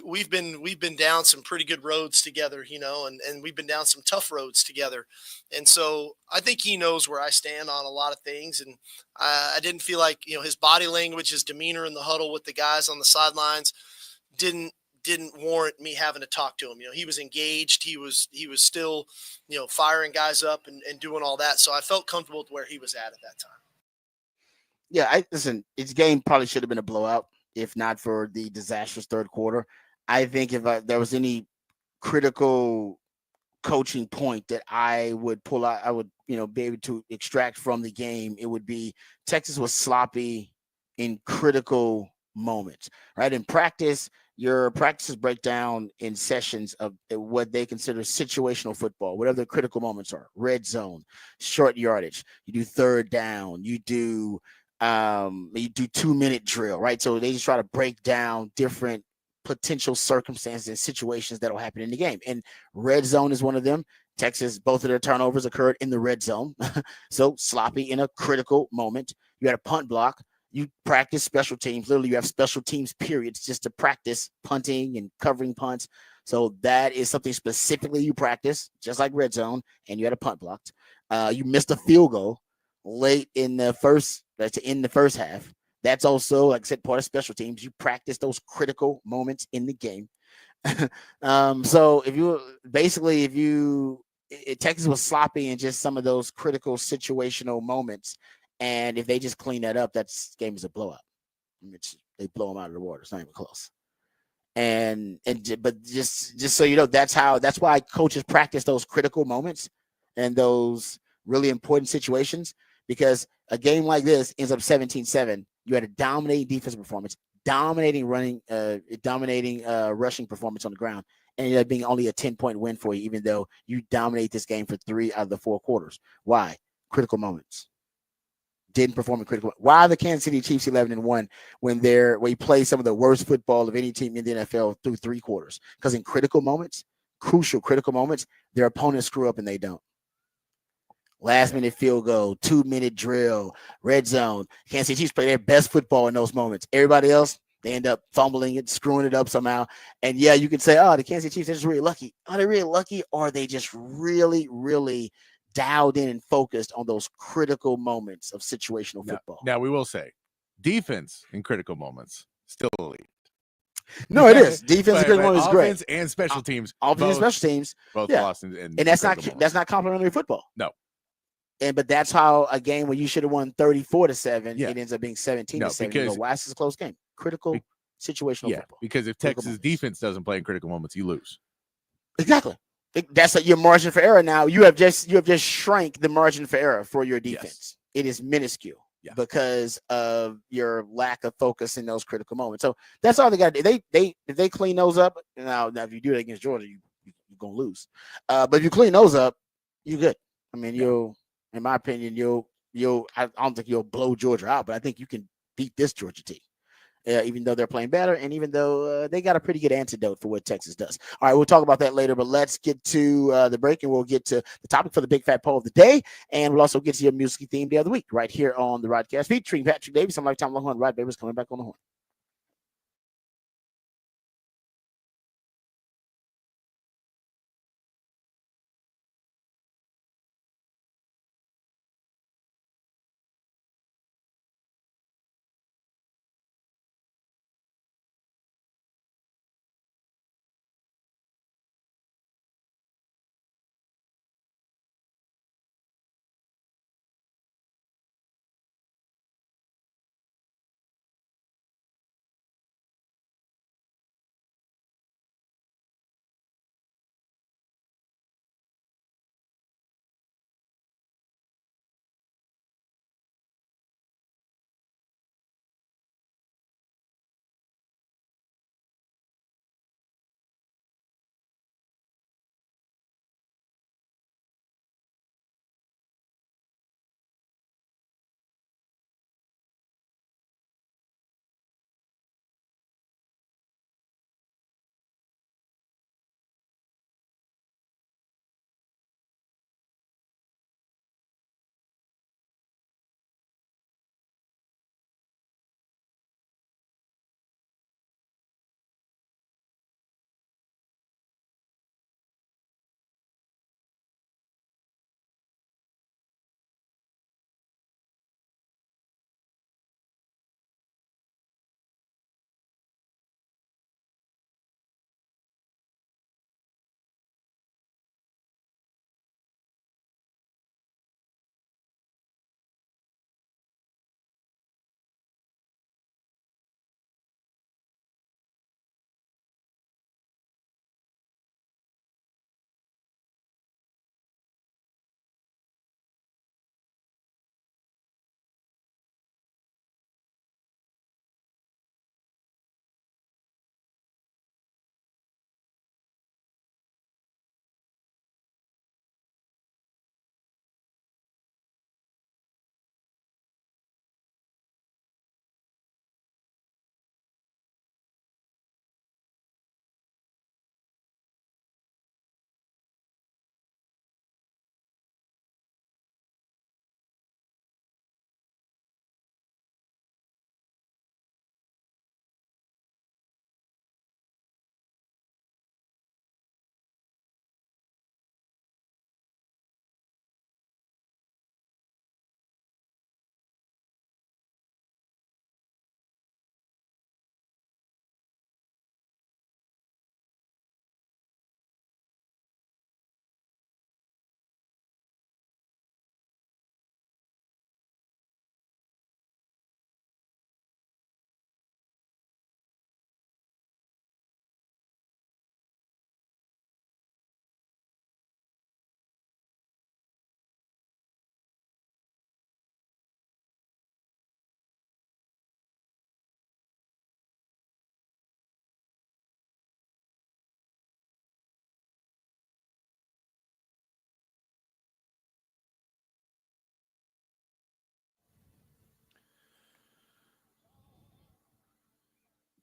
We've been down some pretty good roads together, and we've been down some tough roads together. And so I think he knows where I stand on a lot of things. And I didn't feel like, his body language, his demeanor in the huddle with the guys on the sidelines didn't warrant me having to talk to him. He was engaged. He was still, firing guys up and doing all that. So I felt comfortable with where he was at that time. Yeah, listen, his game probably should have been a blowout if not for the disastrous third quarter. I think if there was any critical coaching point that I would pull out, I would, be able to extract from the game, it would be Texas was sloppy in critical moments, right? In practice, your practices break down in sessions of what they consider situational football, whatever the critical moments are: red zone, short yardage. You do third down. You do 2-minute drill, right? So they just try to break down different potential circumstances and situations that'll happen in the game. And red zone is one of them. Texas, both of their turnovers occurred in the red zone. So sloppy in a critical moment. You had a punt block. You practice special teams. Literally, you have special teams periods just to practice punting and covering punts. So that is something specifically you practice, just like red zone, and you had a punt blocked. You missed a field goal late in the first, to end the first half. That's also, like I said, part of special teams. You practice those critical moments in the game. So Texas was sloppy in just some of those critical situational moments. And if they just clean that up, that game is a blowout. They blow them out of the water. It's not even close. But just so you know, that's why coaches practice those critical moments and those really important situations, because a game like this ends up 17-7. You had a dominating defensive performance, dominating rushing performance on the ground, and it ended up being only a 10-point win for you, even though you dominate this game for 3 out of the 4 quarters. Why? Critical moments. Didn't perform in critical. Why are the Kansas City Chiefs 11-1 when you play some of the worst football of any team in the NFL through 3 quarters? Because in critical moments, crucial critical moments, their opponents screw up and they don't. Last minute field goal, 2-minute drill, red zone. Kansas City Chiefs play their best football in those moments. Everybody else, they end up fumbling it, screwing it up somehow. And yeah, you can say, oh, the Kansas City Chiefs are just really lucky. Are they really lucky? Or are they just really, really dialed in and focused on those critical moments of situational football? Now we will say, defense in critical moments still elite. No, it is. Defense in critical moments is great. Offense and special teams. Offense and special teams. Both yeah. lost and that's not complementary football. No. But that's how a game where you should have won 34-7, it ends up being 17-7. Because why is this a close game? Critical situational football. Because if Texas defense doesn't play in critical moments, you lose. Exactly. That's your margin for error. Now you have just shrank the margin for error for your defense. Yes. It is minuscule because of your lack of focus in those critical moments. So that's all they got to do. If they clean those up, now if you do it against Georgia, you're gonna lose. But if you clean those up, you're good. I mean, in my opinion, I don't think you'll blow Georgia out, but I think you can beat this Georgia team, even though they're playing better and even though they got a pretty good antidote for what Texas does. All right, we'll talk about that later, but let's get to the break and we'll get to the topic for the Big Fat Poll of the day, and we'll also get to your music theme day of the week right here on the Rodcast featuring Patrick Davis. I'm Lifetime Longhorn Rod Babers coming back on the horn.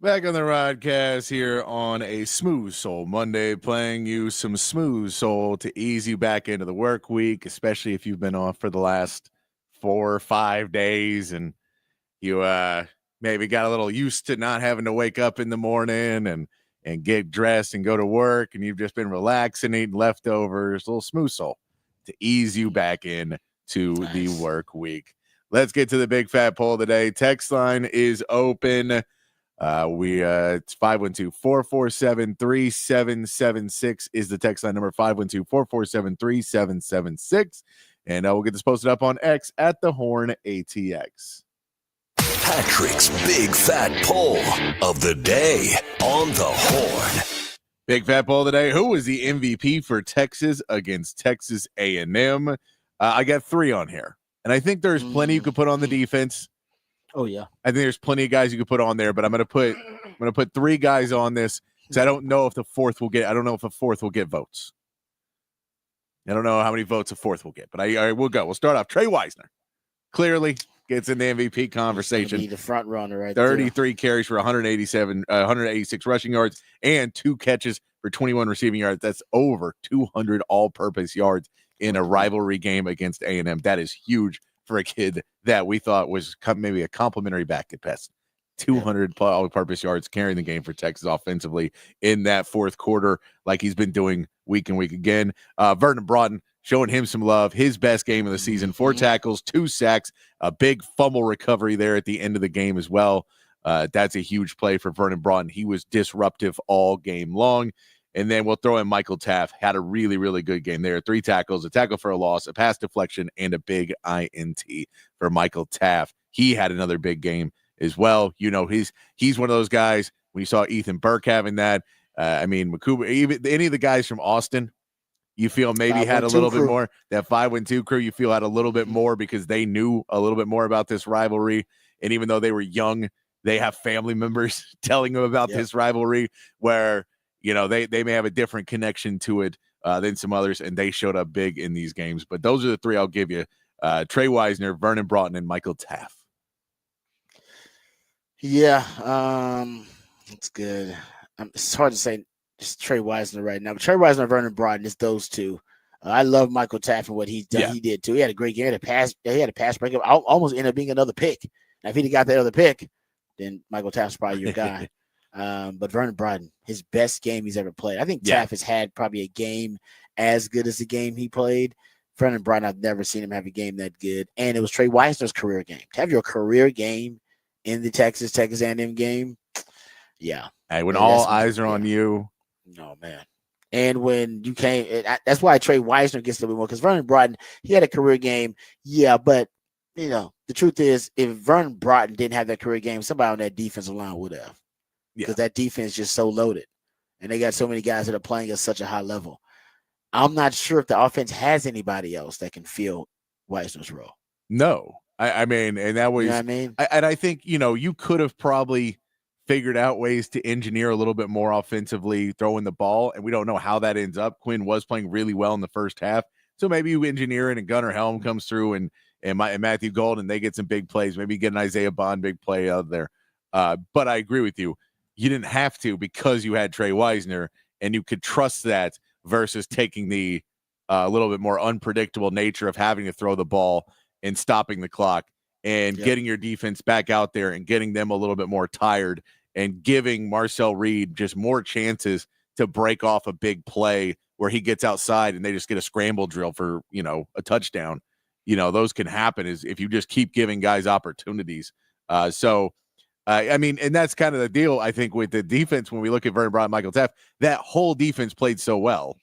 Back on the Rodcast here on a Smooth Soul Monday, playing you some Smooth Soul to ease you back into the work week, especially if you've been off for the last 4 or 5 days and you maybe got a little used to not having to wake up in the morning and get dressed and go to work, and you've just been relaxing, eating leftovers. A little Smooth Soul to ease you back in to the work week. Let's get to the big fat poll today. Text line is open. It's 512-447-3776 is the text line number, 512-447-3776. And we'll get this posted up on X at the Horn ATX. Patrick's big fat poll of the day on the Horn. Big fat poll today. Who was the MVP for Texas against Texas A&M? I got 3 on here, and I think there's plenty you could put on the defense. Oh yeah, I think there's plenty of guys you could put on there, but I'm gonna put 3 guys on this because I don't know if the fourth will get. I don't know if a fourth will get votes. I don't know how many votes a fourth will get, but I will go. We'll start off. Trey Weisner clearly gets in the MVP conversation. Be the front runner, right? 33 carries for 186 rushing yards and 2 catches for 21 receiving yards. That's over 200 all-purpose yards in a rivalry game against A&M. That is huge for a kid that we thought was maybe a complimentary back at best. 200 all-purpose yards carrying the game for Texas offensively in that fourth quarter, like he's been doing week and week again. Vernon Broughton showing him some love. His best game of the season, 4 tackles, 2 sacks, a big fumble recovery there at the end of the game as well. That's a huge play for Vernon Broughton. He was disruptive all game long. And then we'll throw in Michael Taft. Had a really, really good game there. 3 tackles, a tackle for a loss, a pass deflection, and a big INT for Michael Taft. He had another big game as well. You know, he's one of those guys. When you saw Ethan Burke having that, Makuba, even any of the guys from Austin, you feel maybe had a little bit more. That 5-2 crew, you feel had a little bit more because they knew a little bit more about this rivalry. And even though they were young, they have family members telling them about this rivalry where, you know, they may have a different connection to it than some others, and they showed up big in these games. But those are the 3 I'll give you. Trey Weisner, Vernon Broughton, and Michael Taft. Yeah, that's good. It's hard to say just Trey Weisner right now. But Trey Weisner and Vernon Broughton, it's those 2. I love Michael Taft and what he's done. Yeah. He did, too. He had a great game. He had a pass breakup. Almost ended up being another pick. Now, if he'd got that other pick, then Michael Taft's probably your guy. But Vernon Broughton, his best game he's ever played. I think Taft has had probably a game as good as the game he played. Vernon Broughton, I've never seen him have a game that good. And it was Trey Weisner's career game. To have your career game in the Texas A&M game, yeah. Hey, when all eyes are on you. No, man. And when you came, that's why Trey Weisner gets a little bit more, because Vernon Broughton, he had a career game. Yeah, but, you know, the truth is, if Vernon Broughton didn't have that career game, somebody on that defensive line would have. Because that defense is just so loaded. And they got so many guys that are playing at such a high level. I'm not sure if the offense has anybody else that can fill Weisner's role. No. I mean, and that was, you know what I mean? And I think, you know, you could have probably figured out ways to engineer a little bit more offensively throwing the ball, and we don't know how that ends up. Quinn was playing really well in the first half, so maybe you engineer it and Gunnar Helm comes through and Matthew Golden, they get some big plays. Maybe get an Isaiah Bond big play out there. But I agree with you. You didn't have to because you had Trey Weisner, and you could trust that versus taking the little bit more unpredictable nature of having to throw the ball and stopping the clock and getting your defense back out there and getting them a little bit more tired and giving Marcel Reed just more chances to break off a big play where he gets outside and they just get a scramble drill for, you know, a touchdown. You know, those can happen is if you just keep giving guys opportunities. I mean, and that's kind of the deal, I think, with the defense when we look at Vernon Broughton, Michael Taft, that whole defense played so well.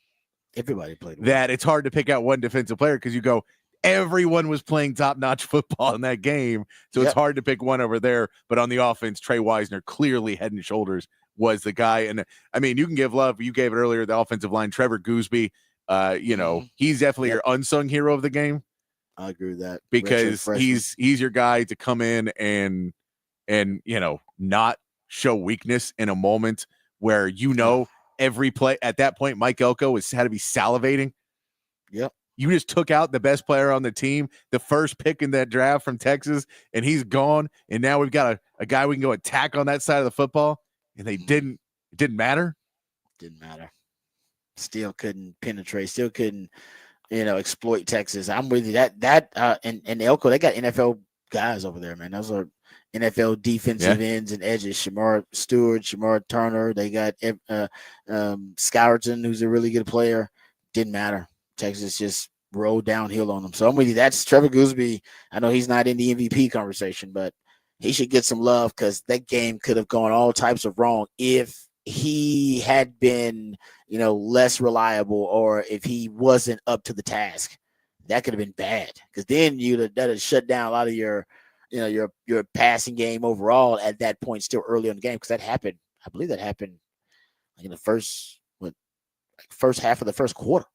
Everybody played well. That it's hard to pick out one defensive player because you go, everyone was playing top-notch football in that game, so it's hard to pick one over there. But on the offense, Trey Weisner clearly head and shoulders was the guy. And, I mean, you can give love. You gave it earlier, the offensive line, Trevor Gooseby. You know, he's definitely your unsung hero of the game. I agree with that. Because he's your guy to come in and you know, not show weakness in a moment where, you know, every play at that point, Mike Elko had to be salivating. Yep. You just took out the best player on the team, the first pick in that draft from Texas, and he's gone. And now we've got a guy we can go attack on that side of the football. and they didn't. It didn't matter. Didn't matter. Still couldn't penetrate. Still couldn't, exploit Texas. I'm with you. And Elko, they got NFL guys over there, man. Those are NFL defensive ends and edges. Shamar Stewart, Shamar Turner. They got Scourton, who's a really good player. Didn't matter. Texas just rolled downhill on them. So I'm with you. That's Trevor Gooseby. I know he's not in the MVP conversation, but he should get some love because that game could have gone all types of wrong if he had been, less reliable, or if he wasn't up to the task. That could have been bad because then that'd shut down a lot of your passing game overall at that point, still early in the game, because that happened. I believe that happened like in the first half of the first quarter,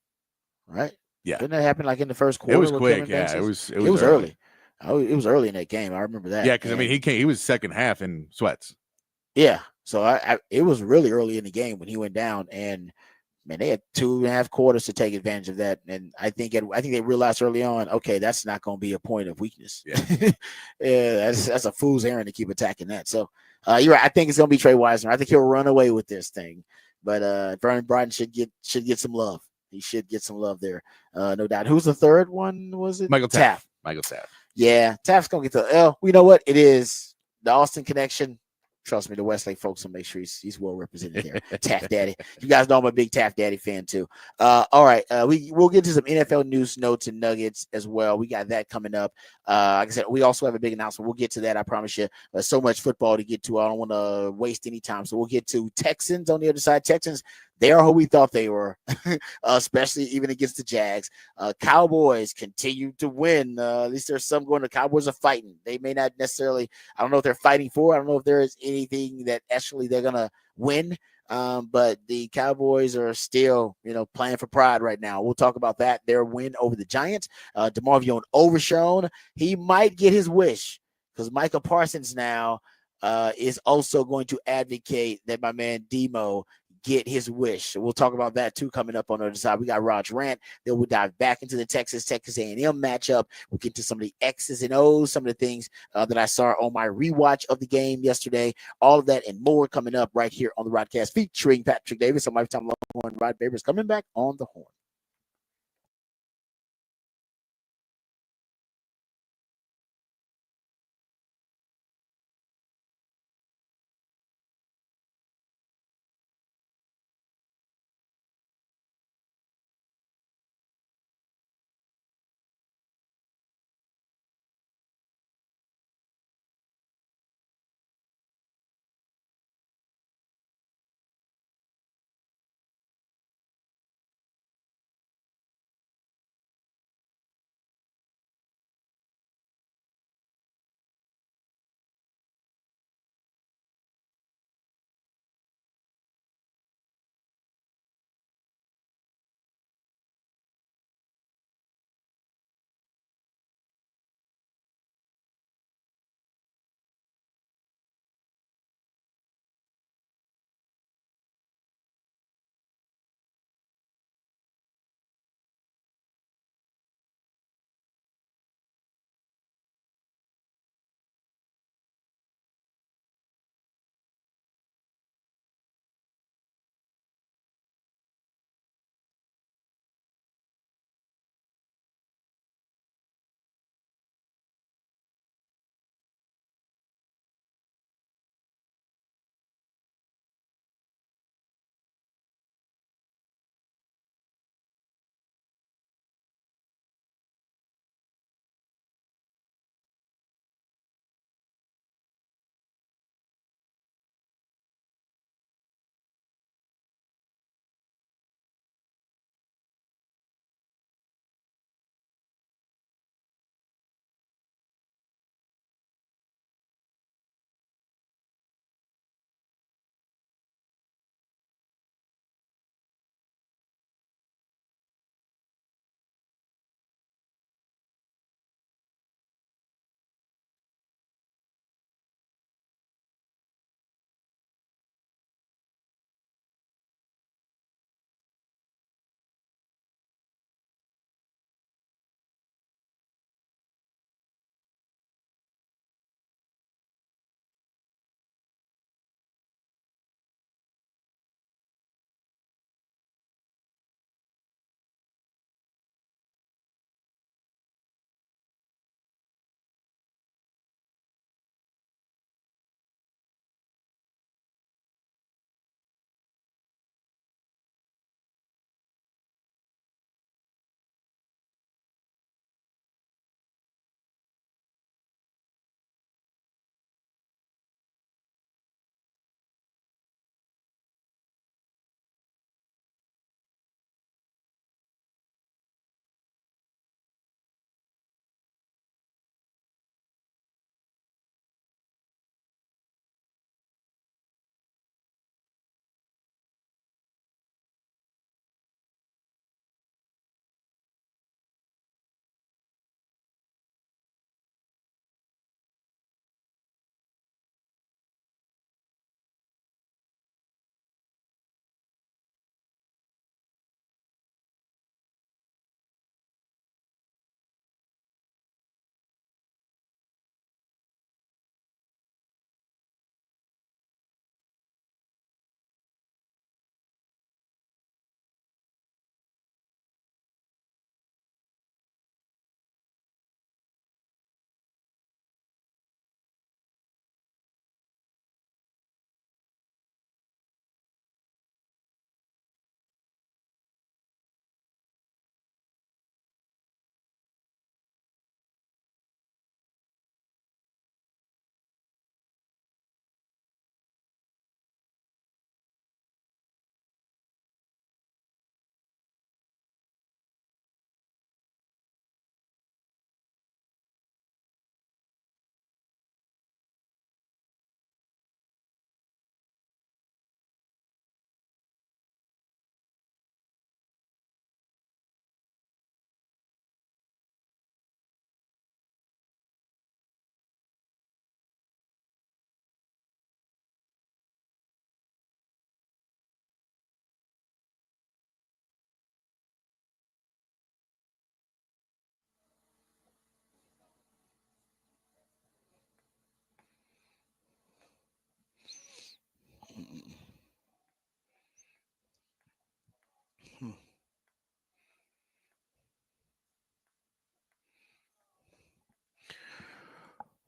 right? Yeah, didn't that happen like in the first quarter? It was quick. Yeah, it was early. Oh, it was early in that game. I remember that. Yeah, because he was second half in sweats. Yeah, so it was really early in the game when he went down, and man, they had 2.5 quarters to take advantage of that. And I think they realized early on, okay, that's not going to be a point of weakness. Yeah, yeah, that's a fool's errand to keep attacking that. So you're right. I think it's going to be Trey Weisner. I think he'll run away with this thing, but Vernon Broughton should get some love. He should get some love there, no doubt. Who's the third one? Was it Michael Taft? Michael Taft. Yeah, Taft's going to get the L. You know what? It is the Austin connection. Trust me, the Westlake folks will make sure he's well represented there. Taft Daddy. You guys know I'm a big Taft Daddy fan too. All right. We'll get to some NFL news, notes, and nuggets as well. We got that coming up. Like I said, we also have a big announcement. We'll get to that, I promise you. So much football to get to. I don't want to waste any time. So we'll get to Texans on the other side. Texans, they are who we thought they were, especially even against the Jags. Cowboys continue to win. At least there's some going. The Cowboys are fighting. They may not necessarily, I don't know if they're fighting for. I don't know if there is anything that actually they're going to win. But the Cowboys are still, playing for pride right now. We'll talk about that. Their win over the Giants. DeMarvion Overshown. He might get his wish because Micah Parsons now is also going to advocate that my man Demo get his wish. So we'll talk about that too coming up on the other side. We got Raj Rant. Then we'll dive back into the Texas A&M matchup. We'll get to some of the X's and O's, some of the things that I saw on my rewatch of the game yesterday. All of that and more coming up right here on the Rodcast featuring Patrick Davis on Lifetime Longhorn. Rod Babers coming back on the horn.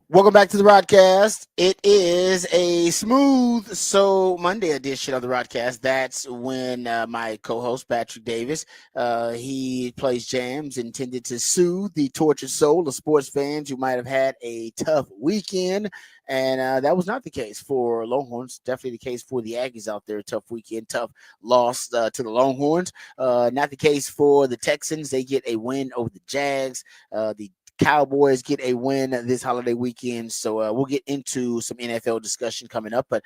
Welcome back to the Rodcast. It is a smooth Monday edition of the Rodcast. That's when my co-host Patrick Davis, he plays jams intended to soothe the tortured soul of sports fans who might have had a tough weekend. And that was not the case for Longhorns. Definitely the case for the Aggies out there. Tough weekend, tough loss to the Longhorns. Not the case for the Texans. They get a win over the Jags. The Cowboys get a win this holiday weekend. So we'll get into some NFL discussion coming up. But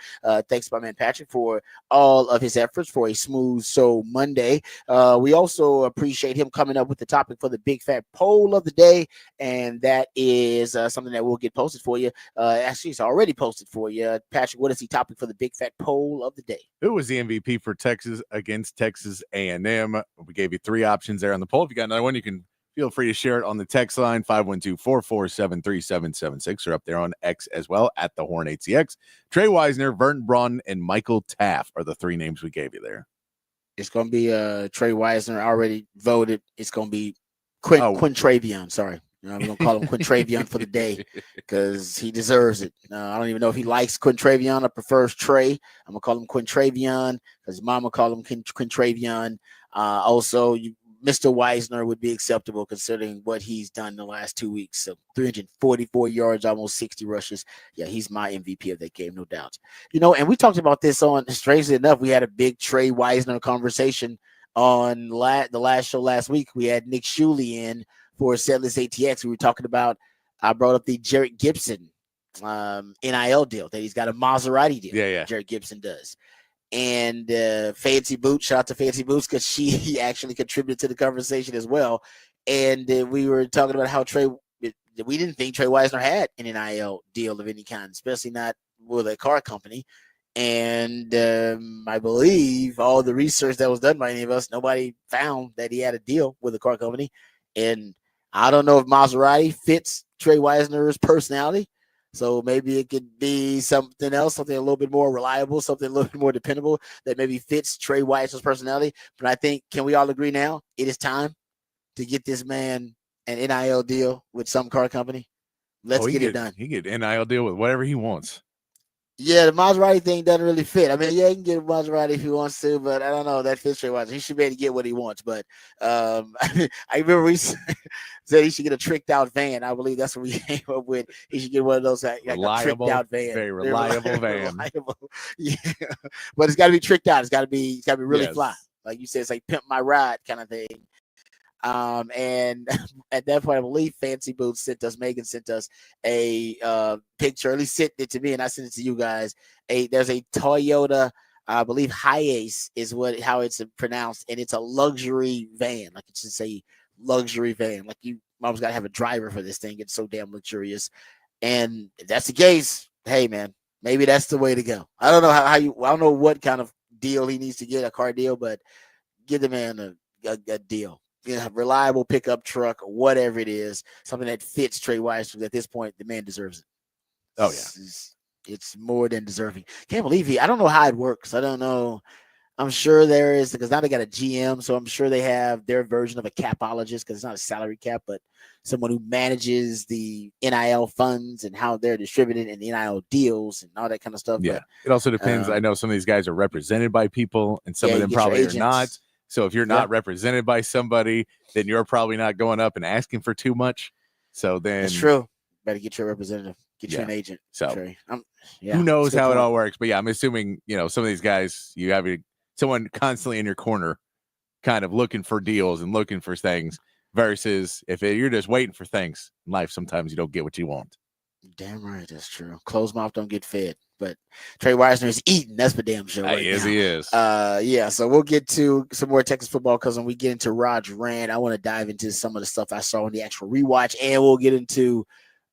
thanks, my man Patrick, for all of his efforts for a smooth Monday. We also appreciate him coming up with the topic for the big fat poll of the day. And that is something that will get posted for you. Actually, it's already posted for you. Patrick, what is the topic for the big fat poll of the day? Who was the MVP for Texas against Texas A&M? We gave you 3 options there on the poll. If you got another one, you can feel free to share it on the text line, 512-447-3776, or up there on X as well, at the Horn ATX. Trey Weisner, Vernon Braun, and Michael Taft are the 3 names we gave you there. It's going to be Trey Weisner. Already voted. It's going to be Quintravion. Sorry. We're going to call him Quintravion for the day because he deserves it. I don't even know if he likes Quintravion or prefers Trey. I'm going to call him Quintravion because Mama called him Quintravion. Also, Mr. Weisner would be acceptable considering what he's done in the last 2 weeks. So 344 yards, almost 60 rushes. Yeah, he's my MVP of that game, no doubt. And we talked about this on, strangely enough, we had a big Trey Weisner conversation on the last show last week. We had Nick Shuley in for Setlist ATX. We were talking about, I brought up the Jarrett Gibson NIL deal, that he's got a Maserati deal. Yeah. Jarrett Gibson does. And Fancy Boots, shout out to Fancy Boots because she actually contributed to the conversation as well. And we were talking about how we didn't think Trey Weisner had an NIL deal of any kind, especially not with a car company. And I believe all the research that was done by any of us, nobody found that he had a deal with a car company. And I don't know if Maserati fits Trey Weisner's personality. So maybe it could be something else, something a little bit more reliable, something a little bit more dependable that maybe fits Trey Weisner's personality. But I think, can we all agree now? It is time to get this man an NIL deal with some car company. Let's get it done. He can get an NIL deal with whatever he wants. Yeah, the Maserati thing doesn't really fit. I mean, yeah, he can get a Maserati if he wants to, but I don't know. That fits Trey Weisner. He should be able to get what he wants. But I remember we said he should get a tricked out van. I believe that's what we came up with. He should get one of those reliable, tricked out van. Very reliable van. Reliable. Yeah, but it's got to be tricked out. It's got to be really fly. Like you said, it's like pimp my ride kind of thing. And at that point, I believe Fancy Boots Megan sent us a picture, at least sent it to me, and I sent it to you guys. There's a Toyota, I believe Hiace is how it's pronounced, and it's a luxury van. Like it's just a luxury van. Like you almost got to have a driver for this thing. It's so damn luxurious. And if that's the case, hey man, maybe that's the way to go. I don't know I don't know what kind of deal he needs to get, a car deal, but give the man a deal. Reliable pickup truck, whatever it is, something that fits Trey Weisner. At this point, the man deserves it. Oh yeah, it's more than deserving. Can't believe I don't know how it works. I don't know. I'm sure there is, because now they got a GM, so I'm sure they have their version of a capologist, because it's not a salary cap, but someone who manages the NIL funds and how they're distributed and the NIL deals and all that kind of stuff. Yeah, but, it also depends. I know some of these guys are represented by people, and some of them probably are not. So if you're not represented by somebody, then you're probably not going up and asking for too much. So then that's true. Better get your representative, get you an agent. So who knows how it all works? But yeah, I'm assuming, some of these guys, you have someone constantly in your corner kind of looking for deals and looking for things, versus if you're just waiting for things in life, sometimes you don't get what you want. Damn right, that's true. Closed mouth don't get fed. But Trey Weisner is eating. That's for damn sure. Right now. He is. So we'll get to some more Texas football, because when we get into Rod's rant, I want to dive into some of the stuff I saw in the actual rewatch, and we'll get into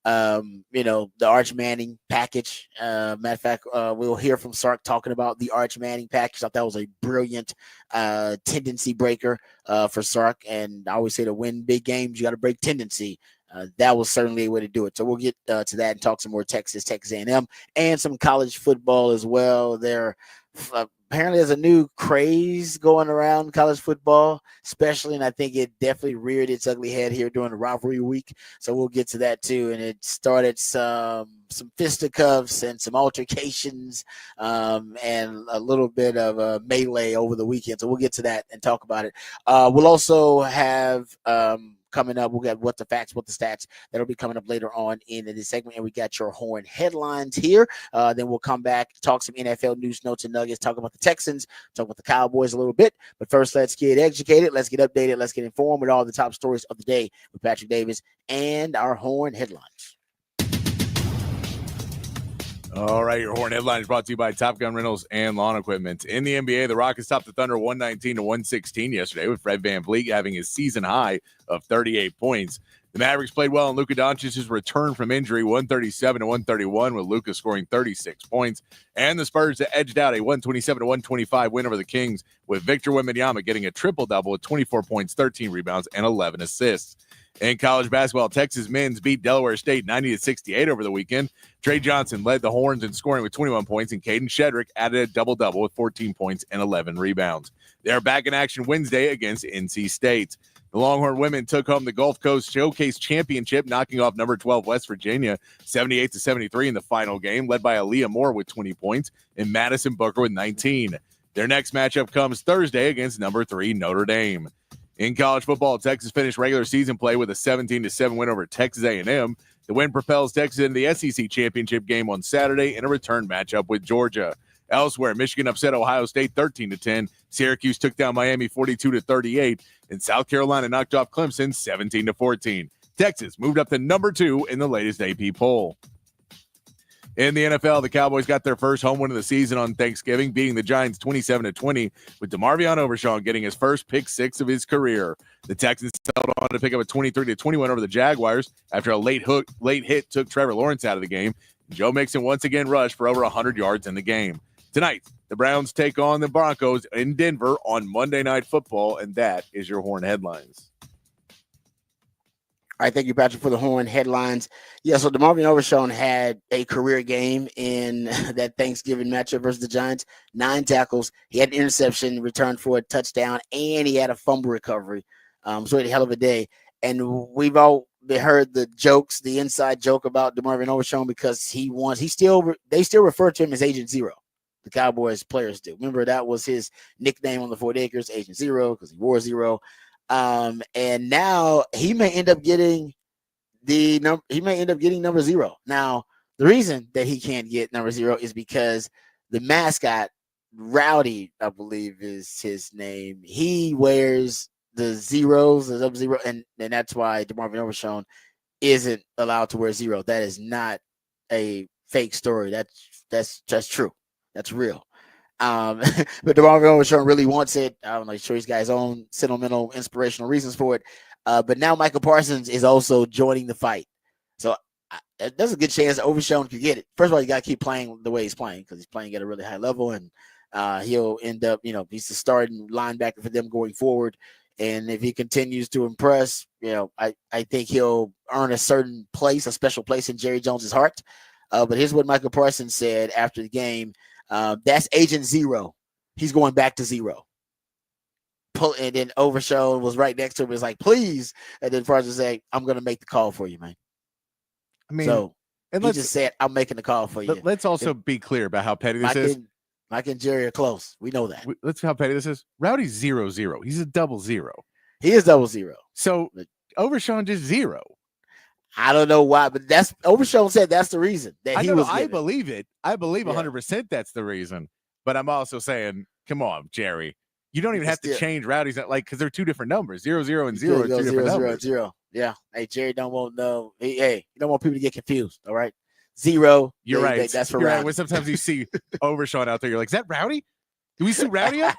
the Arch Manning package. Matter of fact, we'll hear from Sark talking about the Arch Manning package. I thought that was a brilliant tendency breaker for Sark. And I always say, to win big games, you got to break tendency. That was certainly a way to do it. So we'll get to that and talk some more Texas A&M, and some college football as well. Their apparently there's a new craze going around college football, especially, and I think it definitely reared its ugly head here during the rivalry week. So we'll get to that too. And it started some fisticuffs and some altercations, and a little bit of a melee over the weekend. So we'll get to that and talk about it. We'll also have coming up, we'll get what the facts, what the stats. That'll be coming up later on in this segment. And we got your Horn headlines here. Then we'll come back, talk some NFL news, notes, and nuggets, talk about the Texans, talk about the Cowboys a little bit. But first, let's get educated. Let's get updated. Let's get informed with all the top stories of the day with Patrick Davis and our Horn headlines. All right, your Horn headline is brought to you by Top Gun Rentals and Lawn Equipment. In the NBA, the Rockets topped the Thunder 119-116 yesterday, with Fred VanVleet having his season high of 38 points. The Mavericks played well in Luka Doncic's return from injury, 137-131, with Luka scoring 36 points. And the Spurs edged out a 127-125 win over the Kings, with Victor Wembanyama getting a triple-double with 24 points, 13 rebounds, and 11 assists. In college basketball, Texas men's beat Delaware State 90-68 over the weekend. Trey Johnson led the Horns in scoring with 21 points, and Caden Shedrick added a double-double with 14 points and 11 rebounds. They are back in action Wednesday against NC State. The Longhorn women took home the Gulf Coast Showcase Championship, knocking off number 12 West Virginia 78-73 in the final game, led by Aaliyah Moore with 20 points and Madison Booker with 19. Their next matchup comes Thursday against number 3 Notre Dame. In college football, Texas finished regular season play with a 17-7 win over Texas A&M. The win propels Texas into the SEC championship game on Saturday in a return matchup with Georgia. Elsewhere, Michigan upset Ohio State 13-10. Syracuse took down Miami 42-38, and South Carolina knocked off Clemson 17-14. Texas moved up to number 2 in the latest AP poll. In the NFL, the Cowboys got their first home win of the season on Thanksgiving, beating the Giants 27-20, with DeMarvion Overshawn getting his first pick 6 of his career. The Texans held on to pick up a 23-21 over the Jaguars after a late hit took Trevor Lawrence out of the game. Joe Mixon once again rushed for over 100 yards in the game. Tonight, the Browns take on the Broncos in Denver on Monday Night Football, and that is your Horn headlines. All right, thank you, Patrick, for the Horn headlines. Yeah, so DeMarvion Overshawn had a career game in that Thanksgiving matchup versus the Giants. 9 tackles. He had an interception, returned for a touchdown, and he had a fumble recovery. So he had a hell of a day. And we've all heard the jokes, the inside joke about DeMarvion Overshawn because they still refer to him as Agent Zero. The Cowboys players do. Remember, that was his nickname on the 40 Acres, Agent Zero, because he wore 0. And now he may end up getting number 0. Now, the reason that he can't get number 0 is because the mascot, Rowdy, I believe is his name. He wears the zeros, the Sub-Zero, and that's why DeMarvion Overshawn isn't allowed to wear 0. That is not a fake story. That's true. That's real. But DeMarvion Overshawn really wants it. I don't know. Sure, he's got his own sentimental, inspirational reasons for it. But now Michael Parsons is also joining the fight. So there's a good chance Overshawn could get it. First of all, you got to keep playing the way he's playing because he's playing at a really high level, and he'll end up, he's the starting linebacker for them going forward. And if he continues to impress, I think he'll earn a certain place, a special place in Jerry Jones's heart. But here's what Michael Parsons said after the game. That's Agent Zero. He's going back to 0. And then Overshawn was right next to him. It was like, please. And then Parsons said, I'm going to make the call for you, man. I mean, so he just said, I'm making the call for you. Let's also be clear about how petty this is. Mike and Jerry are close. We know that. Let's see how petty this is. Rowdy's 0-0. He's a 0-0. He is 0-0. So Overshawn just 0. I don't know why, but Overshawn said that's the reason that he was. I believe it. I believe 100% that's the reason. But I'm also saying, come on, Jerry. You don't even have to change Rowdy's because they're 2 different numbers. 0-0 and 0 are 2 different numbers. 0. Yeah. Hey, Jerry don't want you don't want people to get confused. All right. 0. You're right. That's for You're Rowdy. right. When sometimes you see Overshawn out there, you're like, is that Rowdy? Do we see Rowdy up?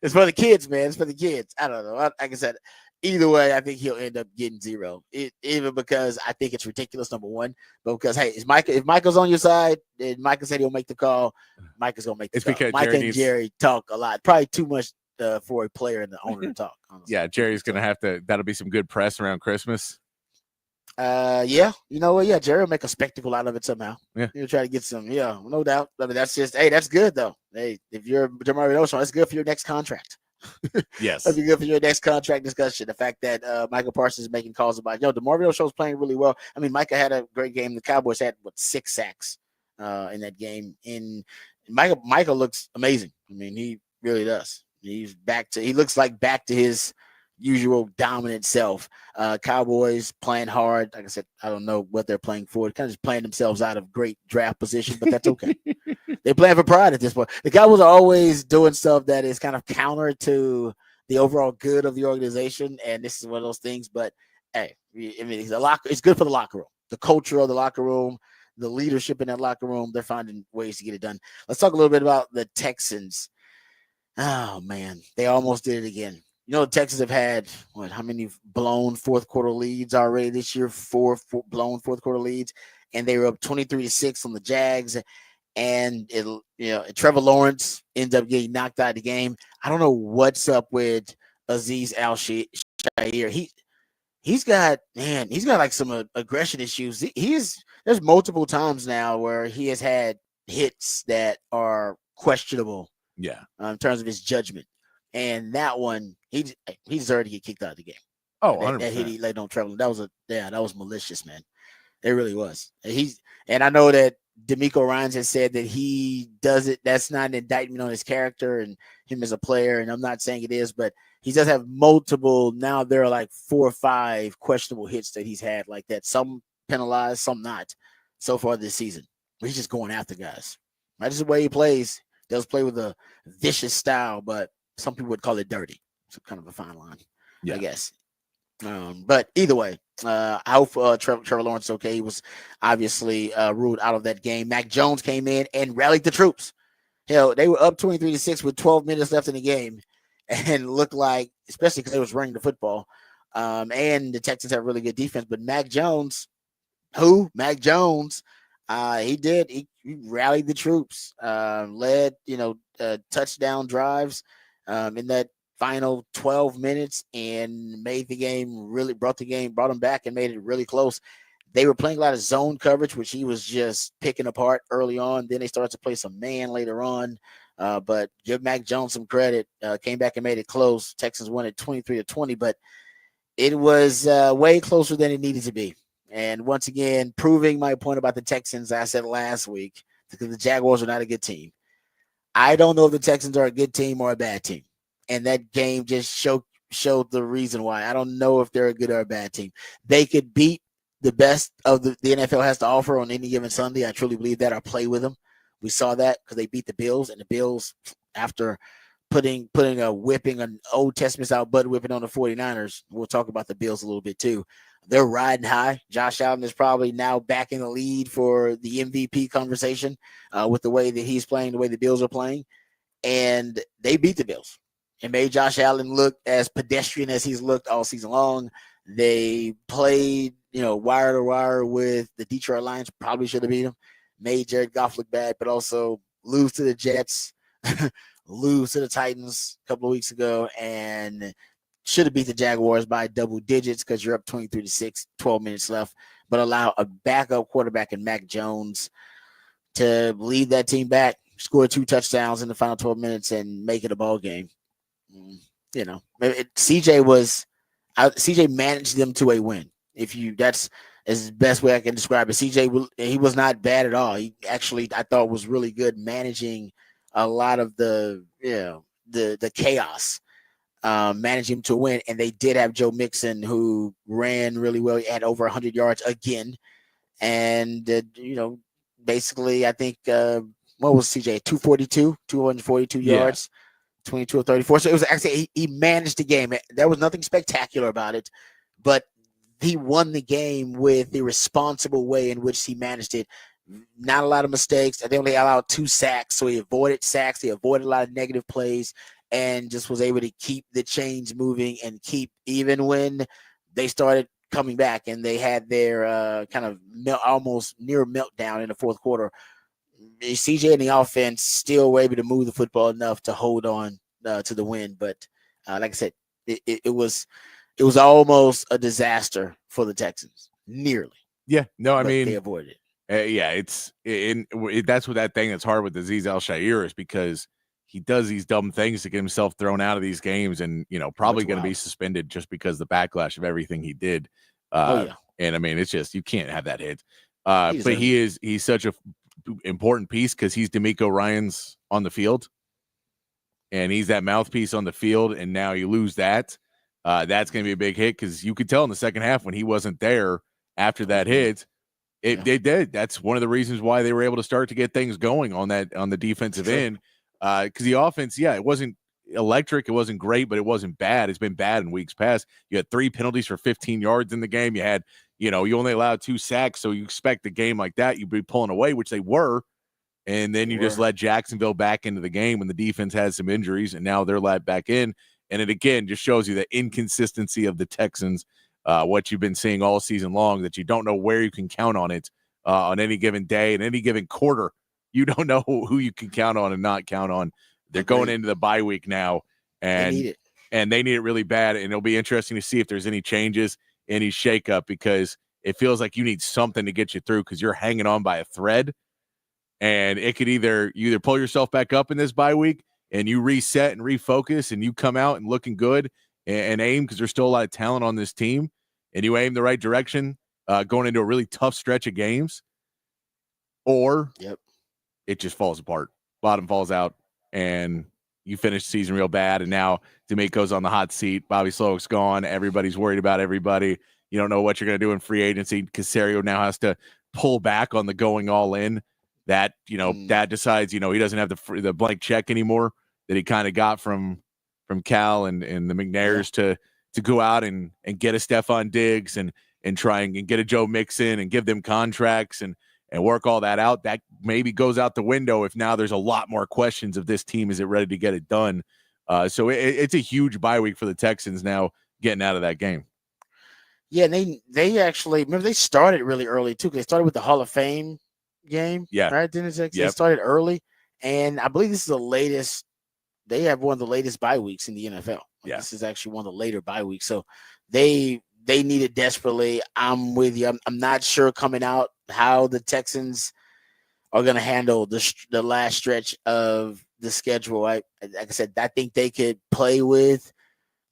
It's for the kids, man. It's for the kids. I don't know. Like I said, either way, I think he'll end up getting 0. Even because I think it's ridiculous, number one. But because, hey, if Michael's on your side, and Michael said he'll make the call, Michael's going to make the call. Because Mike and Jerry talk a lot. Probably too much for a player and the owner to talk. Honestly. Yeah, Jerry's going to have to – that'll be some good press around Christmas. Yeah, you know what? Yeah, Jerry will make a spectacle out of it somehow. Yeah. He'll try to get some. Yeah, no doubt. I mean, that's just, hey, that's good though. Hey, if you're Jamari Ocean, that's good for your next contract. Yes. That'd be good for your next contract discussion. The fact that Michael Parsons is making calls about, DeMarvin Show's playing really well. I mean, Micah had a great game. The Cowboys had 6 sacks in that game. And Michael looks amazing. I mean, he really does. He looks like back to his usual dominant self. Cowboys playing hard. Like I said, I don't know what they're playing for. They're kind of just playing themselves out of great draft position, but that's okay. They're playing for pride at this point. The Cowboys are always doing stuff that is kind of counter to the overall good of the organization, and this is one of those things. But hey, I mean, it's good for the locker room, the culture of the locker room, the leadership in that locker room. They're finding ways to get it done. Let's talk a little bit about the Texans. Oh man, they almost did it again. The Texans have had how many blown fourth quarter leads already this year? Four blown fourth quarter leads, and they were up 23-6 on the Jags. And Trevor Lawrence ends up getting knocked out of the game. I don't know what's up with Azeez Al-Shaair. He's got like some aggression issues. There's multiple times now where he has had hits that are questionable. Yeah. In terms of his judgment, and that one he deserved to get kicked out of the game. Oh, that hit he laid on Trevor. That was malicious, man. It really was. And I know that D'Amico Ryans has said that he does it. That's not an indictment on his character and him as a player. And I'm not saying it is, but he does have multiple. Now there are like 4 or 5 questionable hits that he's had like that. Some penalized, some not so far this season. He's just going after guys. That's just the way he plays. He does play with a vicious style, but some people would call it dirty. It's kind of a fine line, I guess. But either way, I hope Trevor Lawrence is okay. He was obviously ruled out of that game. Mac Jones came in and rallied the troops. Hell, they were up 23-6 with 12 minutes left in the game, and looked like, especially because they was running the football, and the Texans have really good defense. But Mac Jones, he rallied the troops, led touchdown drives in that final 12 minutes, and made the game brought them back and made it really close. They were playing a lot of zone coverage, which he was just picking apart early on. Then they started to play some man later on. But give Mac Jones some credit. Came back and made it close. Texans won it 23-20, but it was way closer than it needed to be. And once again, proving my point about the Texans, I said last week, because the Jaguars are not a good team. I don't know if the Texans are a good team or a bad team. And that game just showed the reason why. I don't know if they're a good or a bad team. They could beat the best of the NFL has to offer on any given Sunday. I truly believe that. I play with them. We saw that because they beat the Bills, and the Bills, after putting a whipping, an Old Testament style butt whipping on the 49ers. We'll talk about the Bills a little bit too. They're riding high. Josh Allen is probably now back in the lead for the MVP conversation with the way that he's playing, the way the Bills are playing. And they beat the Bills and made Josh Allen look as pedestrian as he's looked all season long. They played, wire to wire with the Detroit Lions. Probably should have beat them. Made Jared Goff look bad, but also lose to the Jets, lose to the Titans a couple of weeks ago, and should have beat the Jaguars by double digits because you're up 23-6, 12 minutes left, but allow a backup quarterback in Mac Jones to lead that team back, score 2 touchdowns in the final 12 minutes, and make it a ball game. CJ managed them to a win. That's as best way I can describe it. CJ, he was not bad at all. He actually, I thought, was really good managing a lot of the chaos, managing him to win. And they did have Joe Mixon, who ran really well. He had over 100 yards again. And, basically, I think, what was CJ? 242 yards, 22 or 34. So it was actually, he managed the game. There was nothing spectacular about it, but he won the game with the responsible way in which he managed it. Not a lot of mistakes. They only allowed 2 sacks, so he avoided sacks. He avoided a lot of negative plays and just was able to keep the chains moving and even when they started coming back and they had their kind of almost near meltdown in the fourth quarter. CJ and the offense still were able to move the football enough to hold on to the win. But like I said, it was almost a disaster for the Texans. nearly. Yeah, no, I But they mean, avoided it. that's what that thing that's hard with Azeez Al-Shaair is because he does these dumb things to get himself thrown out of these games, and probably going to be suspended just because the backlash of everything he did. And I mean, it's just you can't have that hit. But he's such a important piece because he's D'Amico Ryans on the field, and he's that mouthpiece on the field. And now you lose that. That's going to be a big hit because you could tell in the second half when he wasn't there after that hit. They did. That's one of the reasons why they were able to start to get things going on the defensive end. Because the offense, it wasn't electric. It wasn't great, but it wasn't bad. It's been bad in weeks past. You had 3 penalties for 15 yards in the game. You had, you only allowed 2 sacks. So you expect a game like that, you'd be pulling away, which they were. And then you just let Jacksonville back into the game when the defense had some injuries, and now they're let back in. And it, again, just shows you the inconsistency of the Texans, what you've been seeing all season long, that you don't know where you can count on it on any given day, in any given quarter. You don't know who you can count on and not count on. They're going into the bye week now, and they need it really bad. And it'll be interesting to see if there's any changes, any shakeup, because it feels like you need something to get you through because you're hanging on by a thread. And it could you either pull yourself back up in this bye week and you reset and refocus and you come out and looking good and aim, because there's still a lot of talent on this team, and you aim the right direction going into a really tough stretch of games, or it just falls apart. Bottom falls out, and you finish the season real bad, and now D'Amico's on the hot seat. Bobby Slowick's gone. Everybody's worried about everybody. You don't know what you're going to do in free agency. Caserio now has to pull back on the going all in. That, Dad decides, he doesn't have the blank check anymore that he kind of got from Cal and the McNairs to go out and get a Stephon Diggs and try and get a Joe Mixon and give them contracts and work all that out. That maybe goes out the window if now there's a lot more questions of this team. Is it ready to get it done? So it's a huge bye week for the Texans now getting out of that game. Yeah, and they actually, remember, they started really early too. They started with the Hall of Fame game. Yeah. Right? They started early, and I believe this is the latest. They have one of the latest bye weeks in the NFL. This is actually one of the later bye weeks. So they need it desperately. I'm with you. I'm not sure coming out how the Texans are going to handle the last stretch of the schedule. Like I said, I think they could play with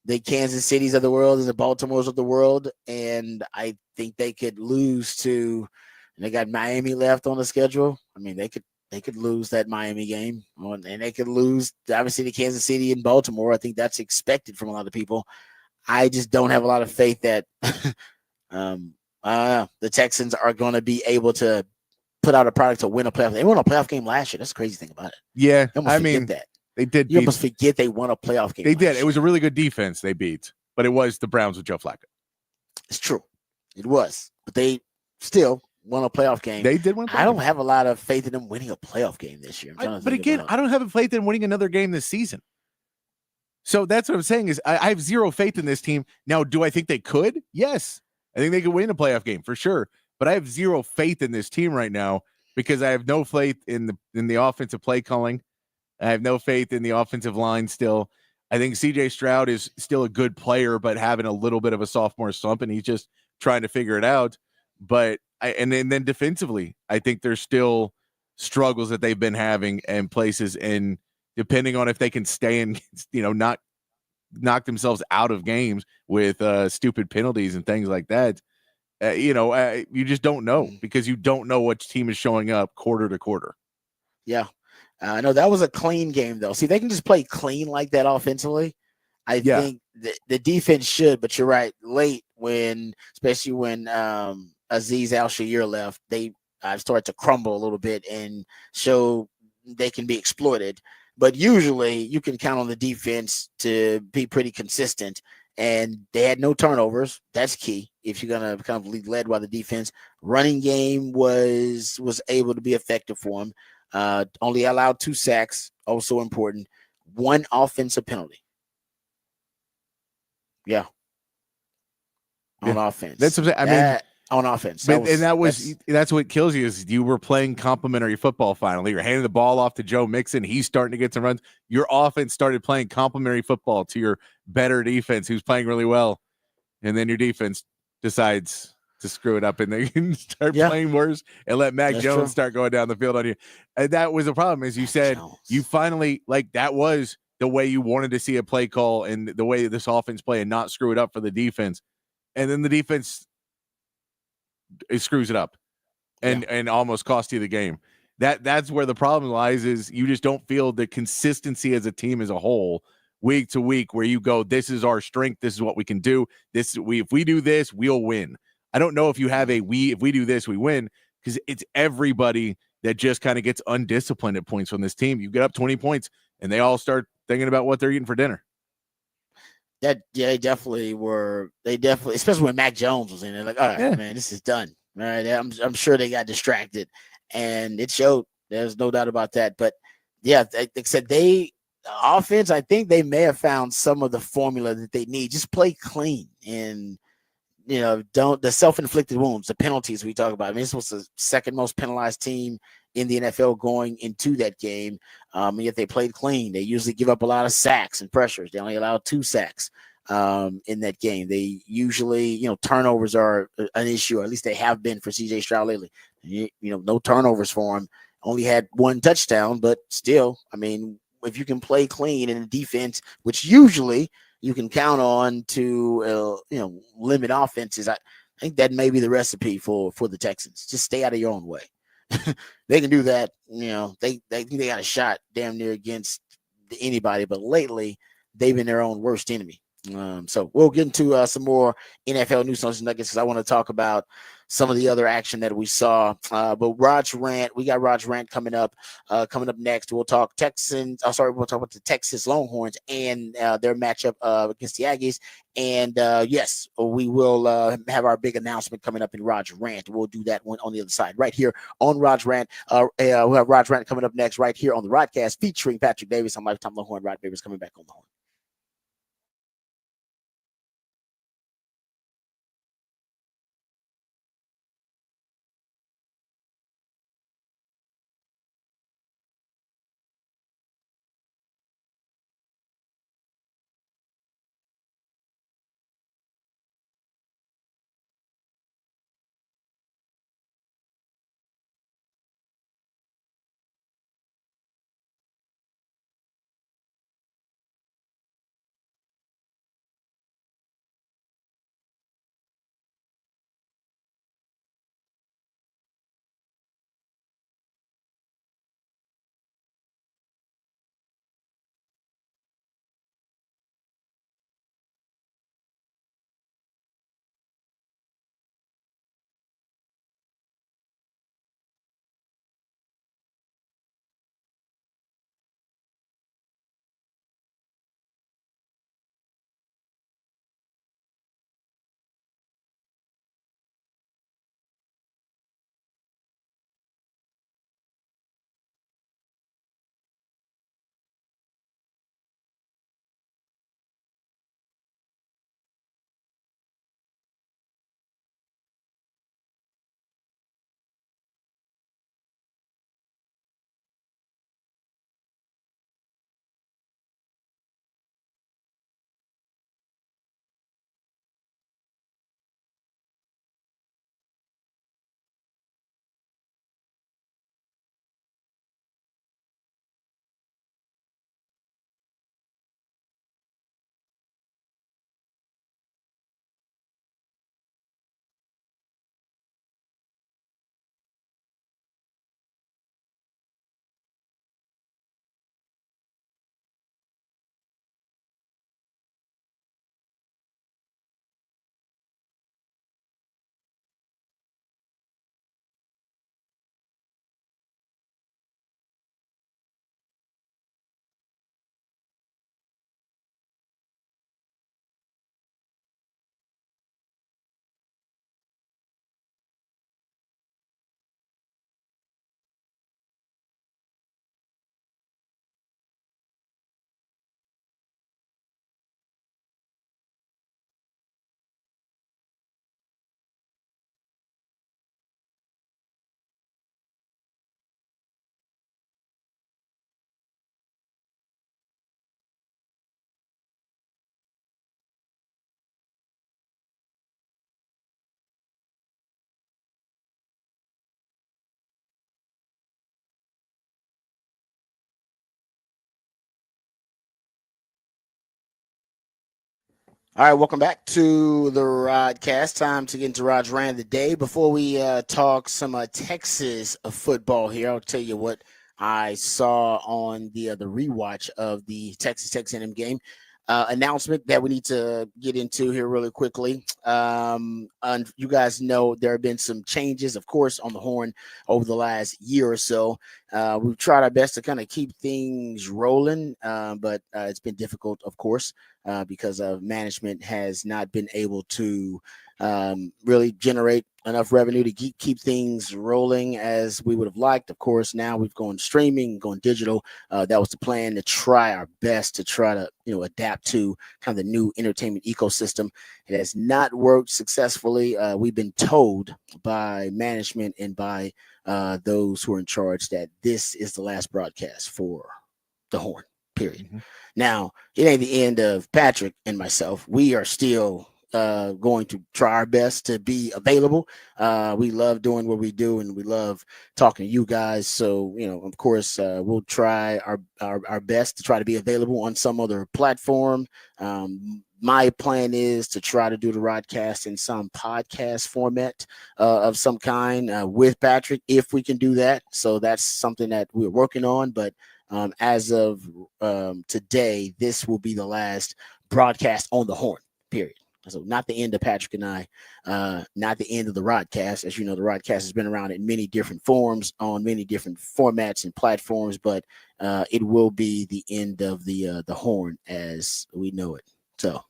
the Kansas Cities of the world and the Baltimores of the world, and I think they could lose to. And they got Miami left on the schedule. I mean, they could lose that Miami game, and they could lose obviously the Kansas City and Baltimore. I think that's expected from a lot of people. I just don't have a lot of faith that the Texans are going to be able to put out a product to win a playoff. They won a playoff game last year. That's the crazy thing about it. Yeah, that. They did. You almost forget they won a playoff game. They did. It was a really good defense they beat, but it was the Browns with Joe Flacco. It's true. It was, but they still won a playoff game. They did win. I don't have a lot of faith in them winning a playoff game this year. But again, I don't have faith in winning another game this season. So that's what I'm saying is I have zero faith in this team. Now, do I think they could? Yes. I think they could win a playoff game for sure. But I have zero faith in this team right now because I have no faith in the offensive play calling. I have no faith in the offensive line still. I think CJ Stroud is still a good player, but having a little bit of a sophomore slump, and he's just trying to figure it out. But and then defensively, I think there's still struggles that they've been having and places, and depending on if they can stay and not knock themselves out of games with stupid penalties and things like that, you just don't know because you don't know which team is showing up quarter to quarter. Yeah. I know that was a clean game, though. See, they can just play clean like that offensively. I think the defense should, but you're right. Late especially when Azeez Al-Shaair left, they started to crumble a little bit and show they can be exploited. But usually you can count on the defense to be pretty consistent, and they had no turnovers. That's key if you're going to kind of led by the defense. Running game was able to be effective for them. Only allowed 2 sacks, also important. 1 offensive penalty. Yeah. On offense. That's what I mean. On offense. That's what kills you is you were playing complementary football finally. You're handing the ball off to Joe Mixon. He's starting to get some runs. Your offense started playing complementary football to your better defense who's playing really well. And then your defense decides to screw it up, and they can start playing worse and let Mac Jones start going down the field on you. And that was a problem, as you said. You finally, like, that was the way you wanted to see a play call and the way this offense play and not screw it up for the defense. And then the defense screws it up and almost cost you the game. That's where the problem lies, is you just don't feel the consistency as a team as a whole week to week, where you go, this is our strength, this is what we can do, if we do this, we'll win. I don't know if you have if we do this, we win, because it's everybody that just kind of gets undisciplined at points from this team. You get up 20 points and they all start thinking about what they're eating for dinner. They definitely were. They definitely, especially when Mac Jones was in there, like, all right, man, this is done. All right, I'm sure they got distracted, and it showed. There's no doubt about that. But yeah, except offense, I think they may have found some of the formula that they need. Just play clean, and don't the self-inflicted wounds, the penalties we talk about. I mean, this was the second most penalized team in the NFL going into that game. Yet they played clean. They usually give up a lot of sacks and pressures. They only allowed 2 sacks in that game. They usually, turnovers are an issue, or at least they have been for CJ Stroud lately. No turnovers for him. Only had 1 touchdown, but still, I mean, if you can play clean in the defense, which usually you can count on to, limit offenses, I think that may be the recipe for the Texans. Just stay out of your own way. They can do that. They think they got a shot damn near against anybody, but lately they've been their own worst enemy. So we'll get into some more NFL news on Nuggets, because I want to talk about some of the other action that we saw. But Rod's rant, we got Rod's rant coming up next. We'll talk Texans. We'll talk about the Texas Longhorns and their matchup against the Aggies. And yes, we will have our big announcement coming up in Rod's rant. We'll do that one on the other side, right here on Rod's rant. We'll have Rod's rant coming up next, right here on the Rodcast, featuring Patrick Davis. I'm Lifetime Longhorn. Rod Davis coming back on the horn. All right, welcome back to the Rodcast. Time to get into Rod's Rant of the Day. Before we talk some Texas football here, I'll tell you what I saw on the rewatch of the Texas A&M game. Announcement that we need to get into here really quickly. And you guys know there have been some changes, of course, on the Horn over the last year or so. We've tried our best to kind of keep things rolling, but it's been difficult, of course. Because of management has not been able to really generate enough revenue to keep things rolling as we would have liked. Of course, now we've gone streaming, gone digital. That was the plan, to try our best to try to adapt to kind of the new entertainment ecosystem. It has not worked successfully. We've been told by management and by those who are in charge that this is the last broadcast for the Horn. Period. Mm-hmm. Now, it ain't the end of Patrick and myself. We are still going to try our best to be available. We love doing what we do, and we love talking to you guys. So, of course, we'll try our best to try to be available on some other platform. My plan is to try to do the Rodcast in some podcast format of some kind with Patrick, if we can do that. So that's something that we're working on, but as of today, this will be the last broadcast on the Horn, period. So not the end of Patrick and I, not the end of the Rodcast. As you know, the Rodcast has been around in many different forms, on many different formats and platforms, but it will be the end of the Horn as we know it. So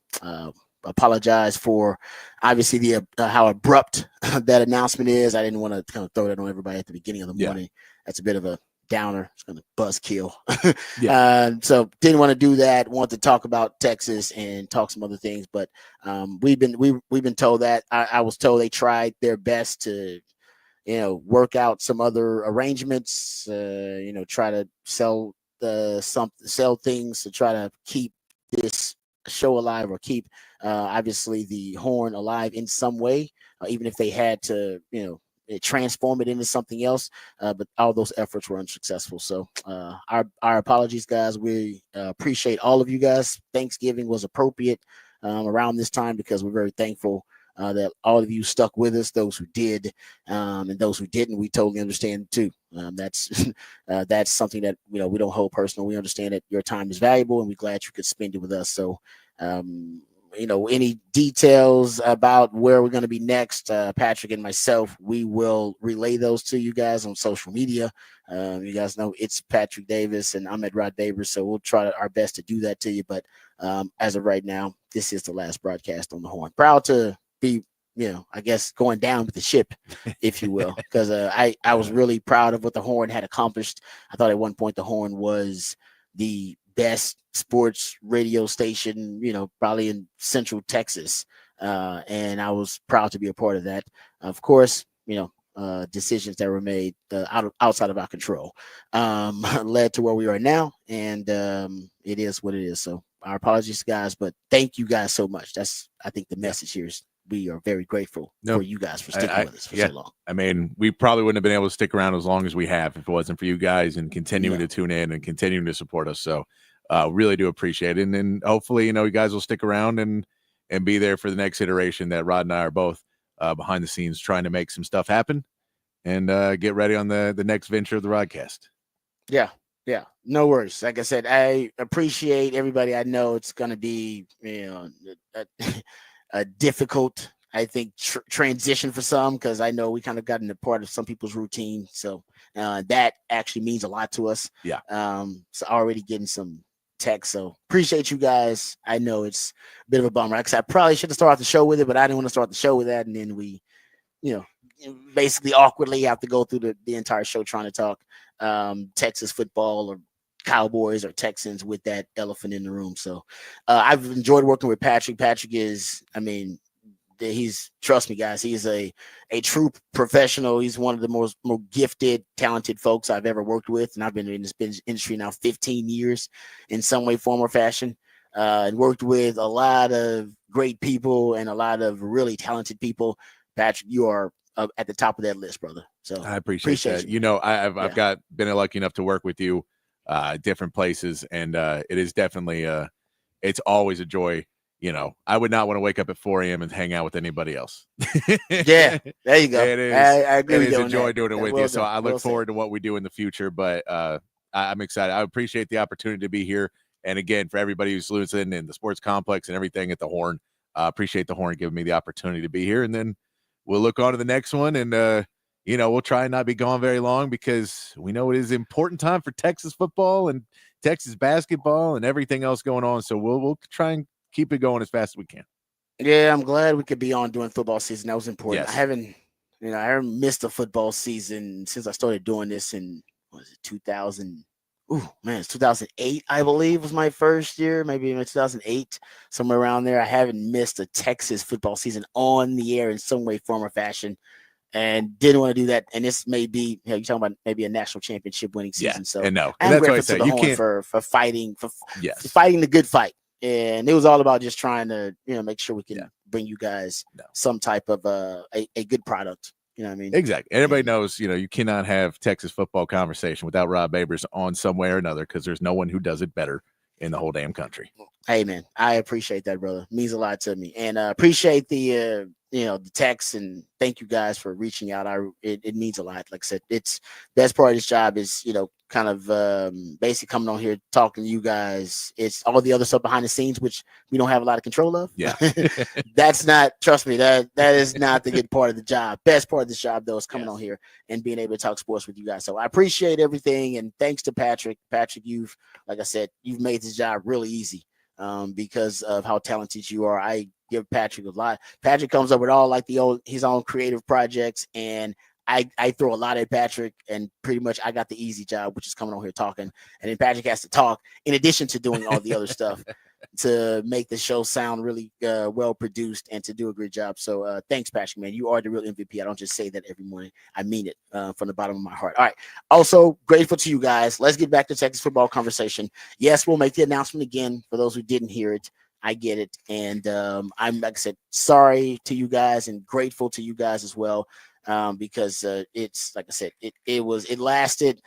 apologize for obviously the how abrupt that announcement is. I didn't want to kind of throw that on everybody at the beginning of the morning. That's a bit of a downer. It's going to buzzkill. So didn't want to do that. Want to talk about Texas and talk some other things, but we've been told that I was told they tried their best to work out some other arrangements. Try to sell things to try to keep this show alive, or keep obviously the Horn alive in some way, even if they had to transform it into something else, but all those efforts were unsuccessful. So our apologies, guys. We appreciate all of you guys. Thanksgiving was appropriate around this time, because we're very thankful that all of you stuck with us. Those who did, and those who didn't, we totally understand too. That's something that we don't hold personal. We understand that your time is valuable, and we're glad you could spend it with us. So any details about where we're going to be next, Patrick and myself, we will relay those to you guys on social media. You guys know it's Patrick Davis and I'm at Rod Babers, so we'll try our best to do that to you. But as of right now, this is the last broadcast on the Horn. Proud to be, I guess, going down with the ship, if you will, because I was really proud of what the Horn had accomplished. I thought at one point the Horn was the best sports radio station, probably in Central Texas. And I was proud to be a part of that. Of course, decisions that were made outside of our control led to where we are now. And it is what it is. So our apologies, guys, but thank you guys so much. That's, I think, the message here is we are very grateful for you guys for sticking with us for so long. I mean, we probably wouldn't have been able to stick around as long as we have if it wasn't for you guys and continuing to tune in and continuing to support us. So really do appreciate it. And hopefully, you guys will stick around and be there for the next iteration that Rod and I are both behind the scenes trying to make some stuff happen and get ready on the next venture of the Rodcast. Yeah. No worries. Like I said, I appreciate everybody. I know it's going to be, a difficult, I think, transition for some, because I know we kind of gotten a part of some people's routine. So that actually means a lot to us. Yeah. So already getting some text. So appreciate you guys. I know it's a bit of a bummer. Like I said, I probably should have started the show with it, but I didn't want to start the show with that. And then we, basically awkwardly have to go through the entire show trying to talk Texas football or Cowboys or Texans with that elephant in the room. So I've enjoyed working with Patrick. Patrick is, trust me, guys, he's a true professional. He's one of the more gifted, talented folks I've ever worked with. And I've been in this industry now 15 years in some way, form, or fashion. And worked with a lot of great people and a lot of really talented people. Patrick, you are at the top of that list, brother. So I appreciate that. You. I've been lucky enough to work with you different places, and it is definitely it's always a joy I would not want to wake up at 4 a.m. and hang out with anybody else. Yeah, there you go. It is. I agree with it is you a on joy that. doing it with Well you. So done. I look forward to what we do in the future. But I'm excited. I appreciate the opportunity to be here. And again, for everybody who's listening in the sports complex and everything at the Horn, appreciate the Horn giving me the opportunity to be here. And then we'll look on to the next one. And we'll try and not be gone very long because we know it is an important time for Texas football and Texas basketball and everything else going on. So we'll try and keep it going as fast as we can. Yeah, I'm glad we could be on during football season. That was important. Yes. I haven't missed a football season since I started doing this in 2000. It's 2008, I believe, was my first year, maybe in 2008, somewhere around there. I haven't missed a Texas football season on the air in some way, form, or fashion, and didn't want to do that. And this may be, you're talking about maybe a national championship winning season. So and no, I'm that's grateful why I to say the you Horn can't for fighting yes. fighting the good fight. And it was all about just trying to, make sure we can bring you guys some type of a good product. You know what I mean? Exactly. Everybody knows, you cannot have Texas football conversation without Rob Babers on some way or another because there's no one who does it better in the whole damn country. Hey, man, I appreciate that, brother. It means a lot to me. And appreciate the text, and thank you guys for reaching out. It means a lot. Like I said, it's best part of this job is, kind of basically coming on here talking to you guys. It's all the other stuff behind the scenes, which we don't have a lot of control of. Yeah. That's not, trust me, that is not the good part of the job. Best part of this job, though, is coming on here and being able to talk sports with you guys. So I appreciate everything. And thanks to Patrick. Patrick, like I said, you've made this job really easy. Because of how talented you are. I give Patrick a lot. Patrick comes up with all like his own creative projects, and I throw a lot at Patrick, and pretty much I got the easy job, which is coming on here talking, and then Patrick has to talk in addition to doing all the other stuff to make the show sound really well produced and to do a great job. So thanks, Patrick, man. You are the real MVP. I don't just say that every morning. I mean it from the bottom of my heart. All right. Also, grateful to you guys. Let's get back to Texas football conversation. Yes, we'll make the announcement again for those who didn't hear it. I get it. And I'm, like I said, sorry to you guys and grateful to you guys as well because it's, like I said, it lasted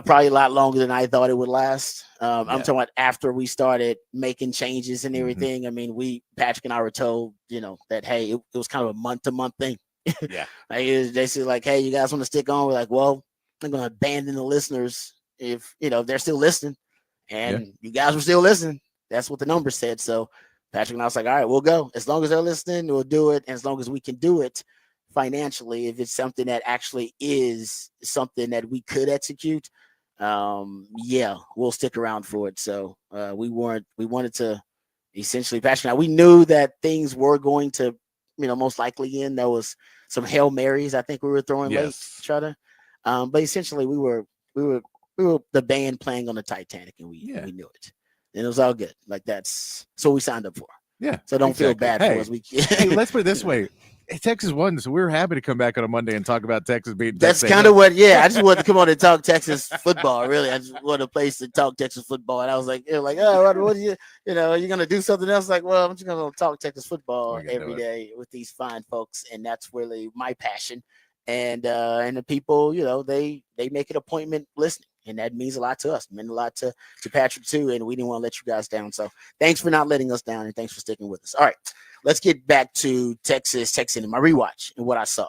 probably a lot longer than I thought it would last. I'm talking about after we started making changes and everything. Mm-hmm. I mean, Patrick and I were told, that, hey, it was kind of a month-to-month thing. Yeah. Like, they said, like, hey, you guys want to stick on? We're like, well, I'm going to abandon the listeners if they're still listening. And you guys were still listening. That's what the numbers said. So Patrick and I was like, all right, we'll go. As long as they're listening, we'll do it. And as long as we can do it financially, if it's something that actually is something that we could execute, we'll stick around for it. So we wanted to essentially, Patrick and I, we knew that things were going to, most likely end. There was some Hail Marys I think we were throwing late to try to, but essentially we were the band playing on the Titanic, and we knew it. And it was all good. Like, that's what we signed up for. Yeah. So don't feel bad for us. Hey, let's put it this way. Texas won, so we were happy to come back on a Monday and talk about Texas beating Texas. That's kind of what, I just wanted to come on and talk Texas football, really. I just wanted a place to talk Texas football. And I was like, oh, what are you, are you going to do something else? Like, well, I'm just going to talk Texas football every day with these fine folks. And that's really my passion. And the people, they make an appointment listening. And that means a lot to us. It meant a lot to Patrick, too. And we didn't want to let you guys down. So thanks for not letting us down. And thanks for sticking with us. All right, let's get back to Texas and my rewatch and what I saw.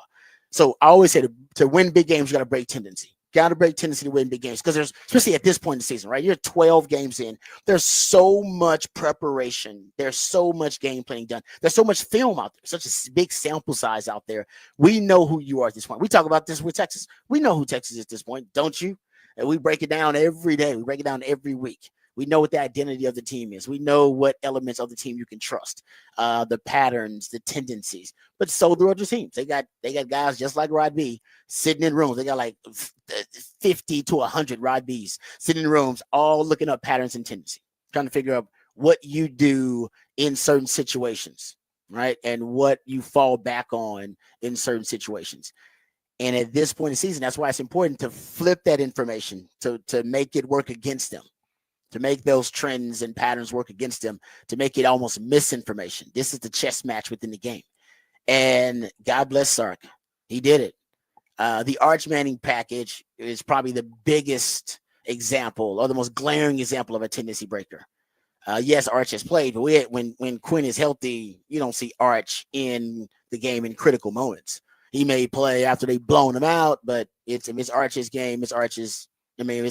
So I always say to win big games, you got to break tendency. Got to break tendency to win big games because there's, especially at this point in the season, right? You're 12 games in. There's so much preparation. There's so much game planning done. There's so much film out there, such a big sample size out there. We know who you are at this point. We talk about this with Texas. We know who Texas is at this point, don't you? And we break it down every day. We break it down every week. We know what the identity of the team is. We know what elements of the team you can trust, the patterns, the tendencies. But so do other teams. They got guys just like Rod B sitting in rooms. They got like 50 to 100 Rod Bs sitting in rooms, all looking up patterns and tendencies, trying to figure out what you do in certain situations, right? And what you fall back on in certain situations. And at this point in the season, that's why it's important to flip that information to make it work against them, to make those trends and patterns work against them, to make it almost misinformation. This is the chess match within the game. And God bless Sark. He did it. The Arch Manning package is probably the biggest example or the most glaring example of a tendency breaker. Yes, Arch has played, but when Quinn is healthy, you don't see Arch in the game in critical moments. He may play after they've blown him out, but it's Arch's game. It's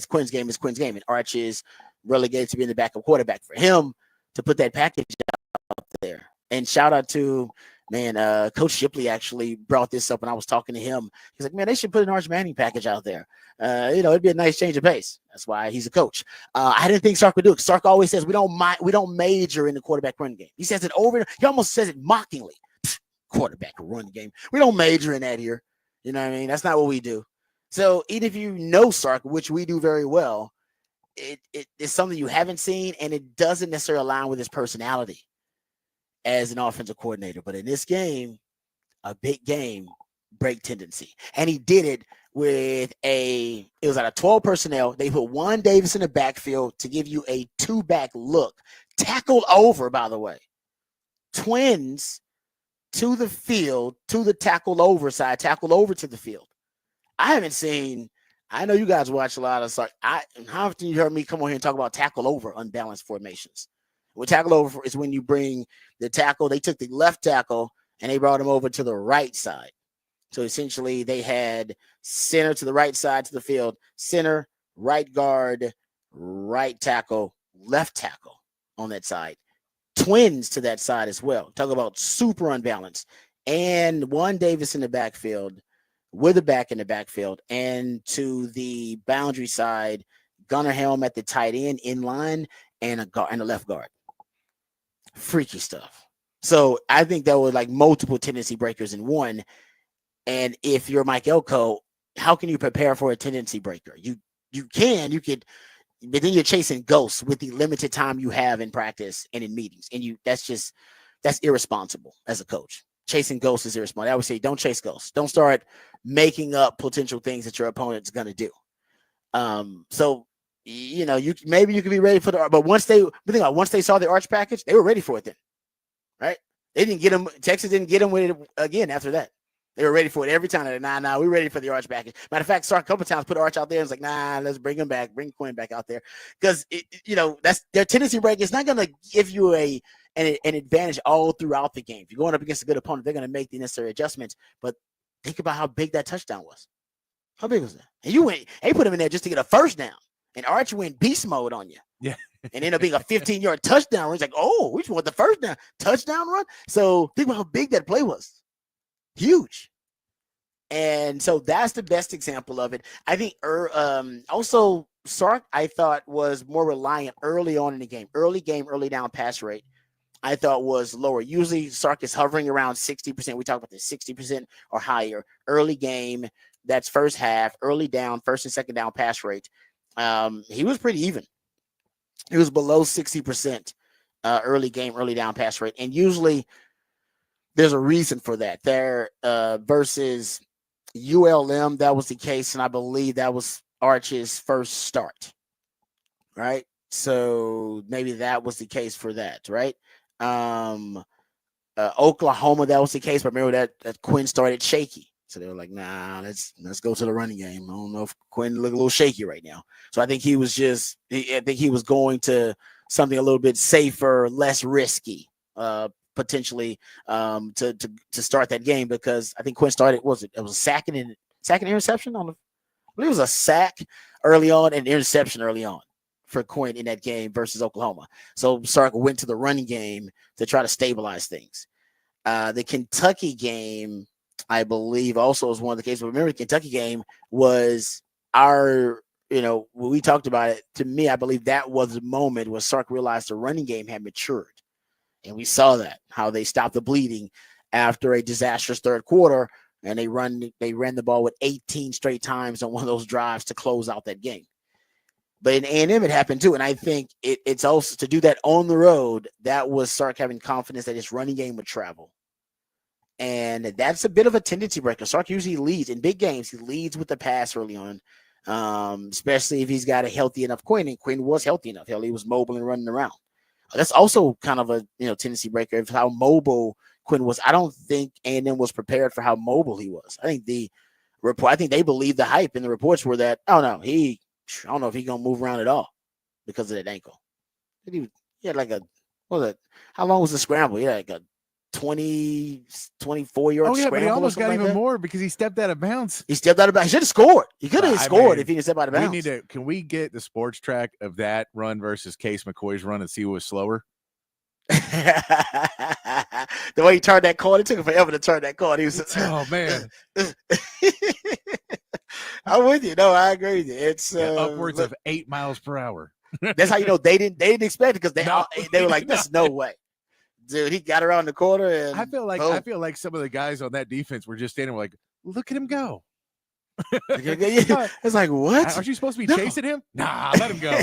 Quinn's game. It's Quinn's game. And Arch is relegated to being the backup quarterback. For him to put that package out there. And shout out to Coach Shipley actually brought this up when I was talking to him. He's like, man, they should put an Arch Manning package out there. It'd be a nice change of pace. That's why he's a coach. I didn't think Sark would do it. Sark always says we don't major in the quarterback run game. He says it over. He almost says it mockingly. Quarterback run game. We don't major in that here. You know what I mean? That's not what we do. So even if you know Sark, which we do very well, it is something you haven't seen, and it doesn't necessarily align with his personality as an offensive coordinator. But in this game, a big game break tendency. And he did it with it was at a 12 personnel. They put one Davis in the backfield to give you a 2-back look. Tackled over, by the way. Twins to the field, to the tackled over side, tackled over to the field. I know you guys watch a lot of Sark. How often you heard me come on here and talk about tackle over unbalanced formations? What tackle over is when you bring the tackle. They took the left tackle and they brought him over to the right side. So essentially they had center to the right side to the field, center, right guard, right tackle, left tackle on that side. Twins to that side as well. Talk about super unbalanced. And one Davis in the backfield with a back in the backfield, and to the boundary side, Gunnar Helm at the tight end in line, and a left guard. Freaky stuff. So I think there were like multiple tendency breakers in one. And if you're Mike Elko, how can you prepare for a tendency breaker? You could, but then you're chasing ghosts with the limited time you have in practice and in meetings. And that's irresponsible as a coach. Chasing ghosts is irresponsible. I would say don't chase ghosts. Don't start making up potential things that your opponent's going to do. So, you can be ready for but once they saw the Arch package, they were ready for it then, right? They didn't get them. Texas didn't get them with it again after that. They were ready for it every time. They're like, nah, we're ready for the Arch package. Matter of fact, Sark a couple times put Arch out there and was like, nah, let's bring him back, bring Quinn back out there. Because, that's their tendency break. It's not going to give you an advantage all throughout the game. If you're going up against a good opponent, they're going to make the necessary adjustments. But think about how big that touchdown was. How big was that? And they put him in there just to get a first down. And Arch went beast mode on you. Yeah. And ended up being a 15-yard touchdown run. He's like, oh, we just want the first down touchdown run. So think about how big that play was. Huge. And so that's the best example of it. I think also Sark, I thought, was more reliant early on in the game. Early down pass rate, I thought was lower. Usually Sark is hovering around 60%. We talk about this 60% or higher. Early game, that's first half, early down, first and second down pass rate. He was pretty even. He was below 60% early game, early down pass rate. And usually there's a reason for that. There versus ULM, that was the case, and I believe that was Arch's first start, right? So maybe that was the case for that, right? Oklahoma, that was the case, but remember that Quinn started shaky. So they were like, nah, let's go to the running game. I don't know if Quinn look a little shaky right now. So I think he was going to something a little bit safer, less risky, potentially to start that game, because I think Quinn started, it was a sack and interception I believe it was a sack early on and interception early on for Quinn in that game versus Oklahoma. So Sark went to the running game to try to stabilize things. The Kentucky game, I believe, also was one of the cases. But remember, the Kentucky game was when we talked about it, to me, I believe that was the moment where Sark realized the running game had matured. And we saw that, how they stopped the bleeding after a disastrous third quarter, and they ran the ball with 18 straight times on one of those drives to close out that game. But in A&M, it happened too. And I think it's also to do that on the road, that was Sark having confidence that his running game would travel. And that's a bit of a tendency breaker. Sark usually leads in big games. He leads with the pass early on, especially if he's got a healthy enough Quinn. And Quinn was healthy enough. Hell, he was mobile and running around. That's also kind of a tendency breaker of how mobile Quinn was. I don't think A&M was prepared for how mobile he was. I think they believed the hype, and the reports were that, I don't know if he's gonna move around at all because of that ankle. He had like a what was it? How long was the scramble? He had like a 24-yard Oh yeah, but he scramble or almost something got like even that. more because he stepped out of bounds. He stepped out of bounds. He should have scored. He could have I scored mean, if he didn't step out of We bounds. need to. Can we get the sports track of that run versus Case McCoy's run and see who was slower? The way he turned that corner, it took him forever to turn that corner. He was, Oh man, I'm with you. No, I agree with you. It's upwards of 8 miles per hour. that's how you know they didn't expect it because No, they were like, did "There's not. no way, dude." He got around the corner and I feel boom. like some of the guys on that defense were just standing like, look at him go. It's like, what? Aren't you supposed to be No. chasing him? Nah, let him go.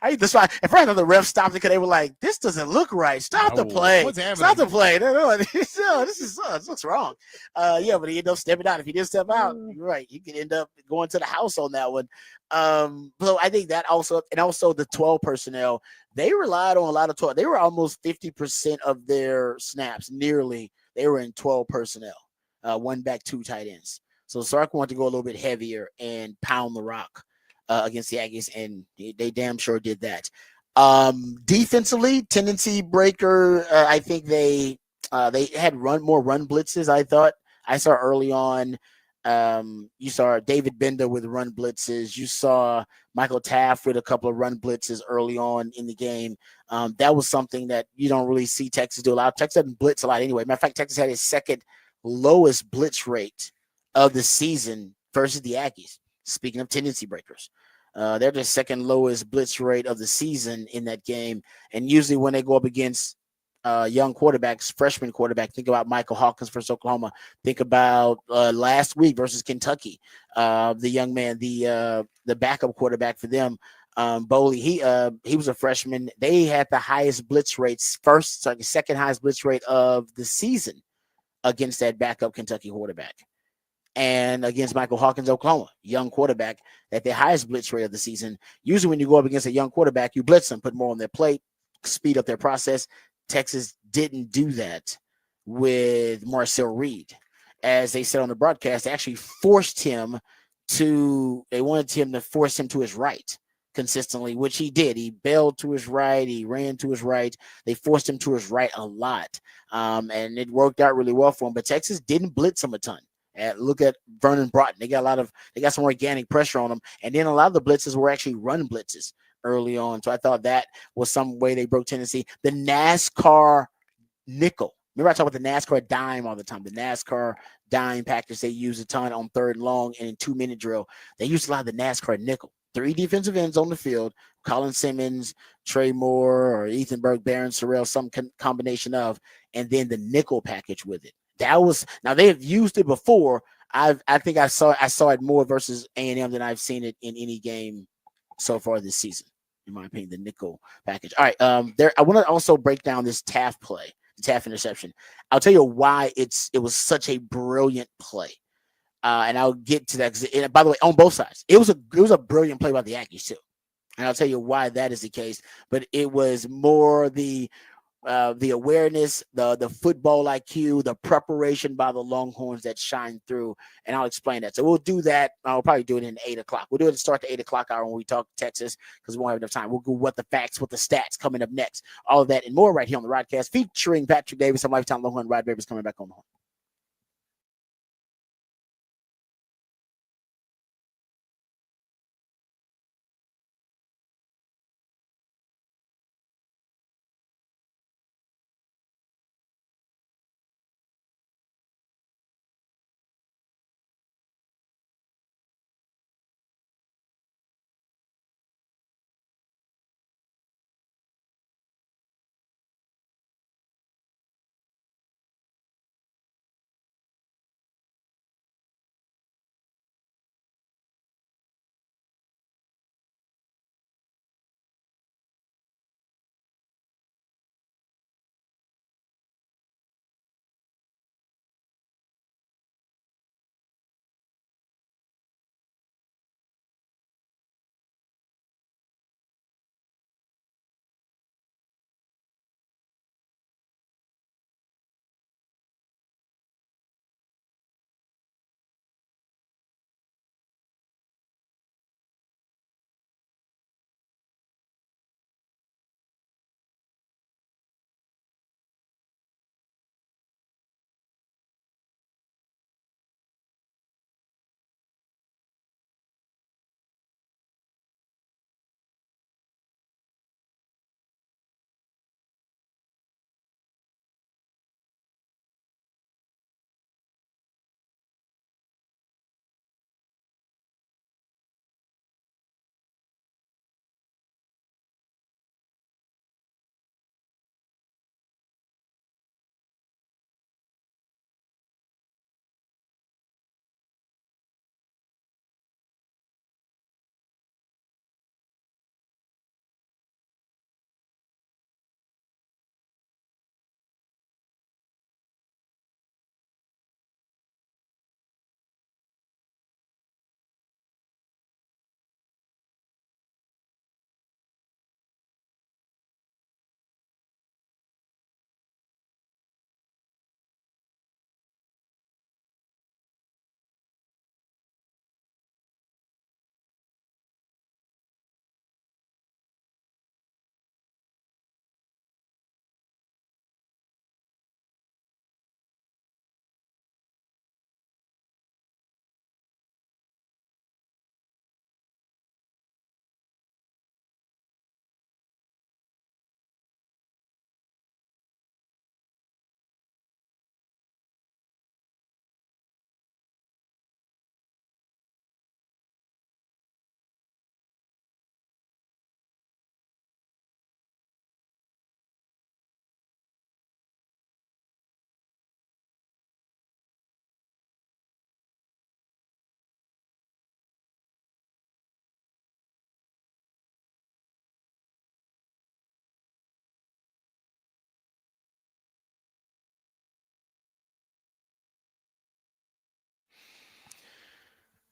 That's why at first I thought the ref stopped it because they were like, "This doesn't look right. Stop the No, play. what's happening?" Stop the play." No, this looks wrong. Yeah, but he ended up stepping out. If he didn't step out, you're right. He could end up going to the house on that one. So I think that also, and also the 12 personnel, they relied on a lot of 12. They were almost 50% of their snaps, nearly. They were in 12 personnel, one back, two tight ends. So Sark wanted to go a little bit heavier and pound the rock against the Aggies, and they damn sure did that. Defensively, tendency breaker. I think they had more run blitzes. I saw early on. You saw David Bender with run blitzes. You saw Michael Taft with a couple of run blitzes early on in the game. That was something that you don't really see Texas do a lot. Texas doesn't blitz a lot anyway. Matter of fact, Texas had its second lowest blitz rate of the season versus the Aggies. Speaking of tendency breakers, they're the second lowest blitz rate of the season in that game. And usually when they go up against young quarterbacks, freshman quarterback, think about Michael Hawkins versus Oklahoma. Think about last week versus Kentucky. The young man, the backup quarterback for them, Boley. He was a freshman. They had the highest blitz rates, second highest blitz rate of the season against that backup Kentucky quarterback. And against Michael Hawkins, Oklahoma, young quarterback, at the highest blitz rate of the season. Usually when you go up against a young quarterback, you blitz them, put more on their plate, speed up their process. Texas didn't do that with Marcel Reed. As they said on the broadcast, they actually they wanted him to force him to his right consistently, which he did. He bailed to his right. He ran to his right. They forced him to his right a lot. And it worked out really well for him. But Texas didn't blitz him a ton. Look at Vernon Broughton. They got some organic pressure on them. And then a lot of the blitzes were actually run blitzes early on. So I thought that was some way they broke Tennessee. The NASCAR nickel. Remember I talk about the NASCAR dime all the time. The NASCAR dime package they use a ton on third and long and in 2-minute drill. They use a lot of the NASCAR nickel. 3 defensive ends on the field. Colin Simmons, Trey Moore, or Ethan Burke, Barron Sorrell, some combination of, and then the nickel package with it. Now they have used it before. I think I saw it more versus A&M than I've seen it in any game so far this season, in my opinion. The nickel package. All right, I want to also break down this Taft play, the Taft interception. I'll tell you why it was such a brilliant play, and I'll get to that. And by the way, on both sides, it was a brilliant play by the Aggies too, and I'll tell you why that is the case. But it was more the awareness, the football IQ, the preparation by the Longhorns that shine through, and I'll explain that. So we'll do that. I'll probably do it in 8 o'clock. We'll do it to start the 8 o'clock hour when we talk Texas because we won't have enough time. We'll go what the stats coming up next, all of that and more right here on the Rodcast featuring Patrick Davis and lifetime Longhorn Rod Davis coming back on the horn.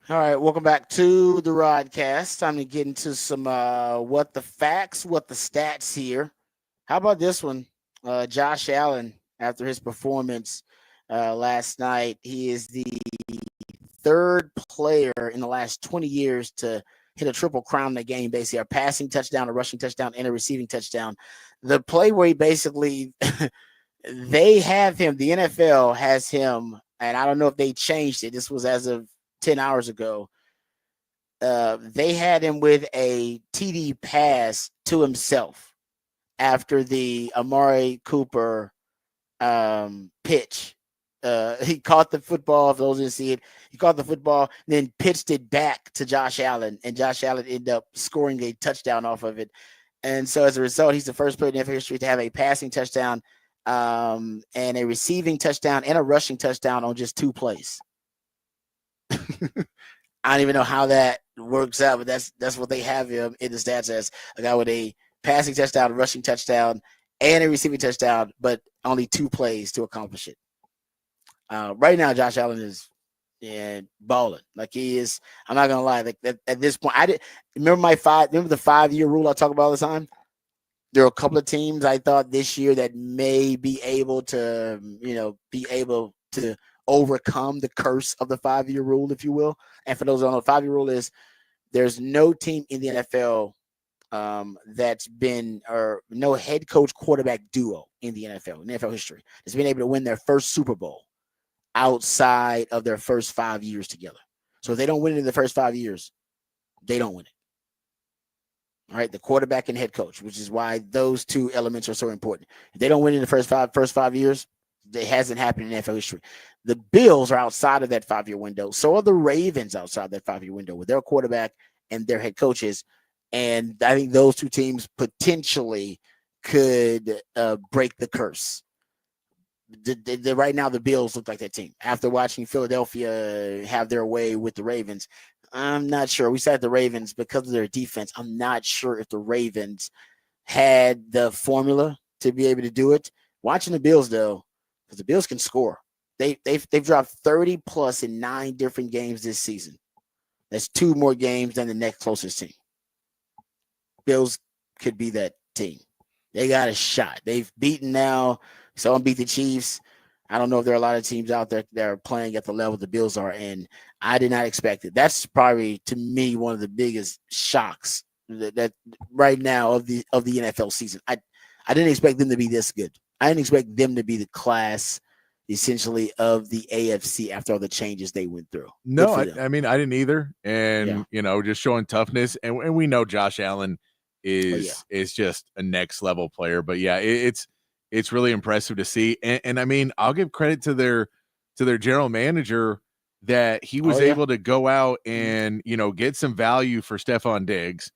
All right, welcome back to the Rodcast. Time to get into some what the facts, what the stats here. How about this one? Josh Allen, after his performance last night, he is the third player in the last 20 years to hit a triple crown in the game, basically a passing touchdown, a rushing touchdown, and a receiving touchdown. The play where he basically they have him, the NFL has him, and I don't know if they changed it. This was as of 10 hours ago. They had him with a TD pass to himself after the Amari Cooper pitch. He caught the football. For those who didn't see it, he caught the football, then pitched it back to Josh Allen, and Josh Allen ended up scoring a touchdown off of it. And so as a result, he's the first player in NFL history to have a passing touchdown, and a receiving touchdown and a rushing touchdown on just 2 plays. I don't even know how that works out, but that's what they have him in the stats as, a guy with a passing touchdown, a rushing touchdown, and a receiving touchdown, but only 2 plays to accomplish it. Right now, Josh Allen is balling. Like, he is. I'm not gonna lie. Like, at this point, I did remember the 5-year rule I talk about all the time. There are a couple of teams I thought this year that may be able to, overcome the curse of the 5-year rule, if you will. And for those who don't know, the 5-year rule is there's no team in the NFL that's been, or no head coach quarterback duo in the NFL history that's been able to win their first Super Bowl outside of their first 5 years together. So if they don't win it in the first 5 years, they don't win it. All right, the quarterback and head coach, which is why those 2 elements are so important. If they don't win in the first five years, it hasn't happened in NFL history. The Bills are outside of that 5-year window. So are the Ravens outside that 5-year window with their quarterback and their head coaches. And I think those 2 teams potentially could break the curse. Right now, the Bills look like that team. After watching Philadelphia have their way with the Ravens, I'm not sure. We said the Ravens because of their defense. I'm not sure if the Ravens had the formula to be able to do it. Watching the Bills, though, because the Bills can score. They've dropped 30 plus in 9 different games this season. That's 2 more games than the next closest team. Bills could be that team. They got a shot. They've beaten now. Someone beat the Chiefs. I don't know if there are a lot of teams out there that are playing at the level the Bills are, and I did not expect it. That's probably, to me, one of the biggest shocks that right now of the NFL season. I didn't expect them to be this good. I didn't expect them to be the class, essentially, of the AFC after all the changes they went through. No, I mean, I didn't either. And, just showing toughness. And we know Josh Allen is just a next level player. But, yeah, it's really impressive to see. And I mean, I'll give credit to their general manager that he was able to go out and, get some value for Stephon Diggs,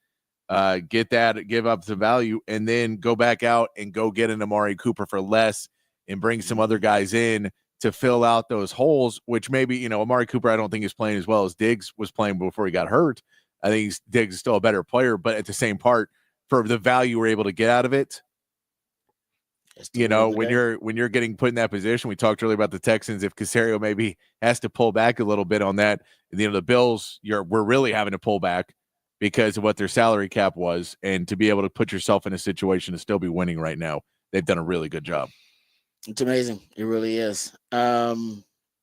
give up some value, and then go back out and go get an Amari Cooper for less and bring some other guys in to fill out those holes, which maybe, Amari Cooper, I don't think is playing as well as Diggs was playing before he got hurt. I think Diggs is still a better player, but at the same part, for the value we're able to get out of it, when you're getting put in that position, we talked earlier about the Texans. If Caserio maybe has to pull back a little bit on that, the Bills, we're really having to pull back because of what their salary cap was, and to be able to put yourself in a situation to still be winning right now, they've done a really good job. It's amazing. It really is. All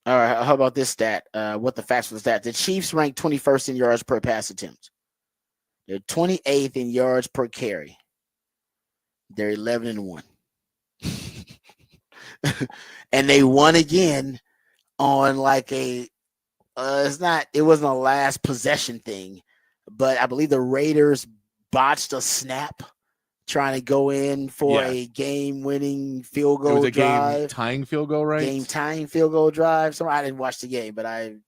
right. How about this stat? What the facts for the stat? The Chiefs ranked 21st in yards per pass attempt. They're 28th in yards per carry. They're 11-1. And they won again on like it wasn't a last possession thing, but I believe the Raiders botched a snap trying to go in for a game-winning field goal drive. Game-tying field goal, right? Game-tying field goal drive. So I didn't watch the game, but I've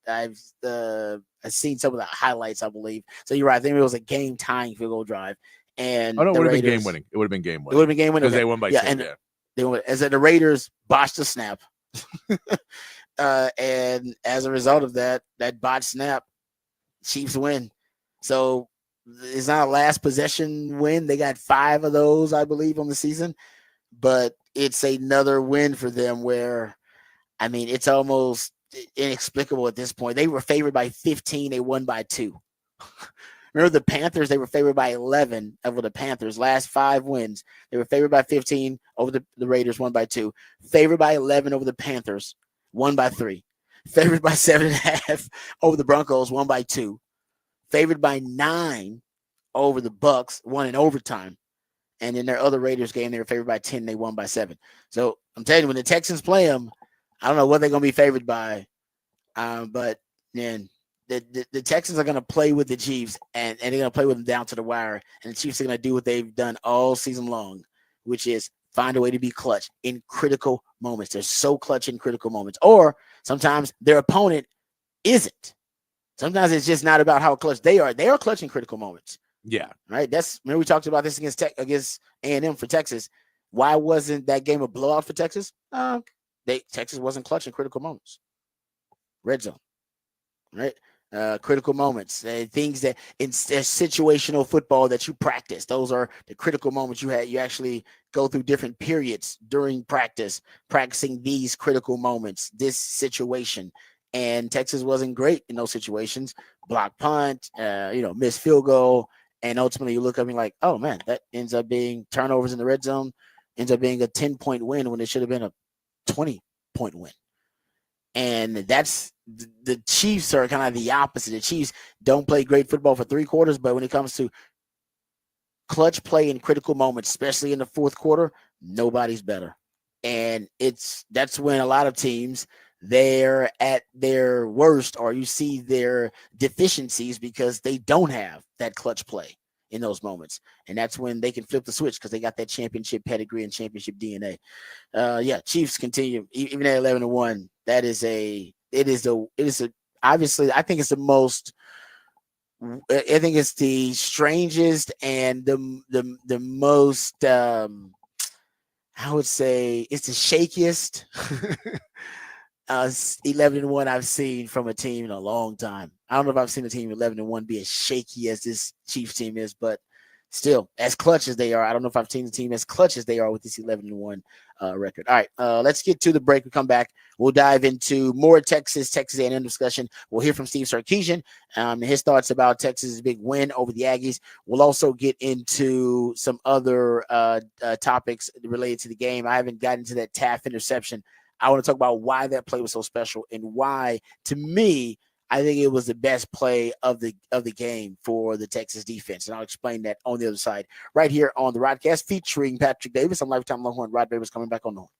seen some of the highlights, I believe. So you're right. I think it was a game-tying field goal drive. And it would have been game-winning. It would have been game-winning. It would have been game-winning because they won by 2. They won. As the Raiders botched the snap, and as a result of that botched snap, Chiefs win. So it's not a last possession win. They got 5 of those, I believe, on the season, but it's another win for them where, I mean, it's almost inexplicable at this point. They were favored by 15. They won by 2. Remember the Panthers? They were favored by 11 over the Panthers. Last 5 wins. They were favored by 15 over the Raiders, won by 2. Favored by 11 over the Panthers, won by 3. Favored by 7.5 over the Broncos, won by 2. Favored by 9 over the Bucks, won in overtime. And in their other Raiders game, they were favored by 10. They won by 7. So I'm telling you, when the Texans play them, I don't know what they're going to be favored by. But man, the Texans are going to play with the Chiefs, and they're going to play with them down to the wire. And the Chiefs are going to do what they've done all season long, which is find a way to be clutch in critical moments. They're so clutch in critical moments. Or sometimes their opponent isn't. Sometimes it's just not about how clutch they are. They are clutch in critical moments. Yeah. Right. Remember we talked about this against A&M for Texas. Why wasn't that game a blowout for Texas? Texas wasn't clutch in critical moments. Red zone. Right. Critical moments, things that in situational football that you practice. Those are the critical moments you actually go through different periods during practicing these critical moments, this situation. And Texas wasn't great in those situations. Block punt, missed field goal. And ultimately you look up and you're like, oh man, that ends up being turnovers in the red zone, ends up being a 10-point win when it should have been a 20-point win. And that's the Chiefs are kind of the opposite. The Chiefs don't play great football for 3 quarters, but when it comes to clutch play in critical moments, especially in the fourth quarter, nobody's better. And that's when a lot of teams, they're at their worst, or you see their deficiencies because they don't have that clutch play in those moments. And that's when they can flip the switch because they got that championship pedigree and championship DNA. Chiefs continue even at 11-1. It is obviously I think it's the most. I think it's the strangest and the most. I would say it's the shakiest 11-1 I've seen from a team in a long time. I don't know if I've seen a team 11-1 be as shaky as this Chiefs team is, but still as clutch as they are. I don't know if I've seen the team as clutch as they are with this 11-1 record. All right, let's get to the break. We come back. We'll dive into more Texas A&M discussion. We'll hear from Steve Sarkisian, his thoughts about Texas' big win over the Aggies. We'll also get into some other topics related to the game. I haven't gotten to that Taft interception. I want to talk about why that play was so special and why, to me, I think it was the best play of the game for the Texas defense. And I'll explain that on the other side right here on the Rodcast featuring Patrick Davis. I'm Lifetime Longhorn. Rod Davis coming back on the horn.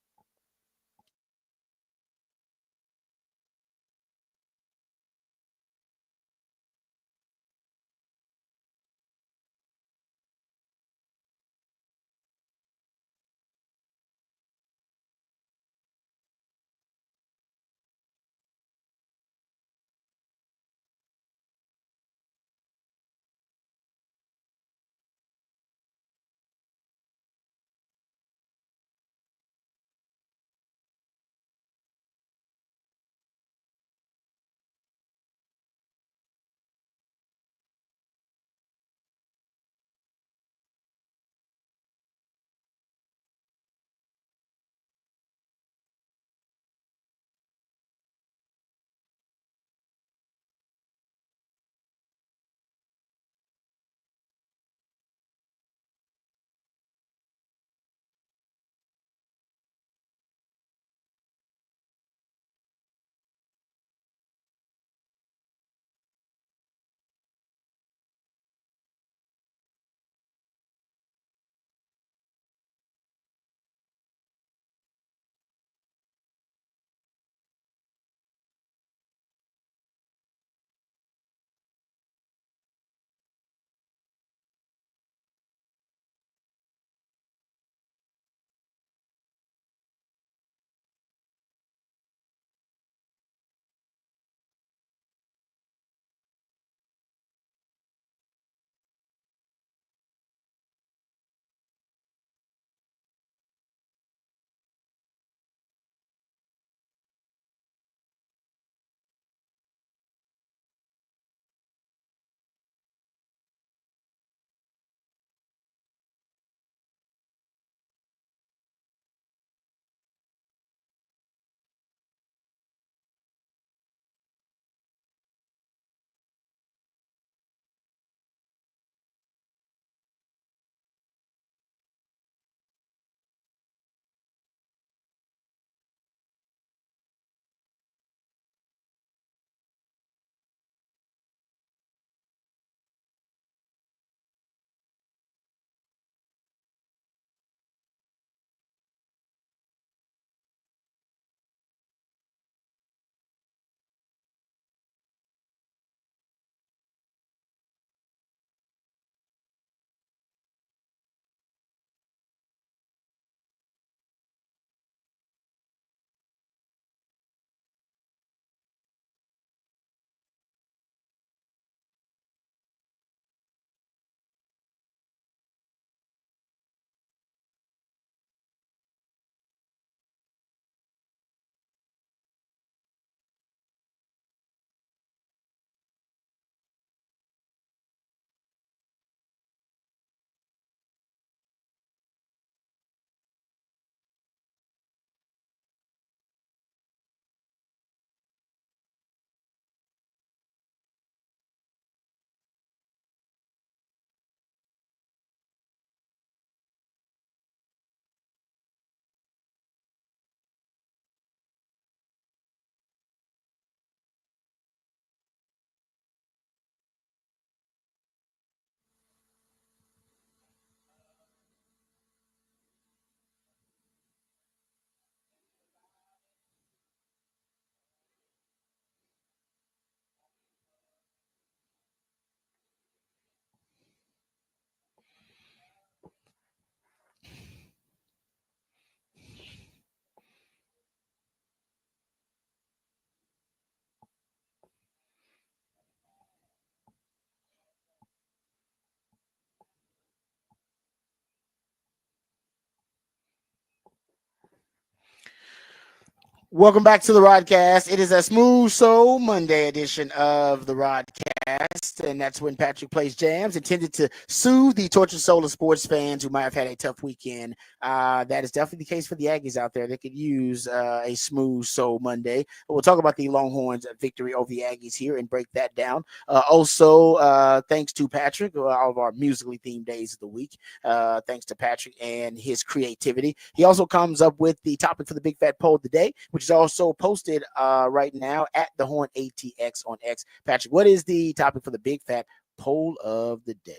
Welcome back to the Rodcast. It is a Smooth Soul Monday edition of the Rodcast, and that's when Patrick plays jams intended to soothe the tortured soul of sports fans who might have had a tough weekend. That is definitely the case for the Aggies out there. They could use a Smooth Soul Monday. But we'll talk about the Longhorns' victory over the Aggies here and break that down. Also, thanks to Patrick, all of our musically themed days of the week. Thanks to Patrick and his creativity. He also comes up with the topic for the Big Fat Poll of the day, which is also posted right now at the Horn ATX on X. Patrick, what is the topic for the Big Fat Poll of the day?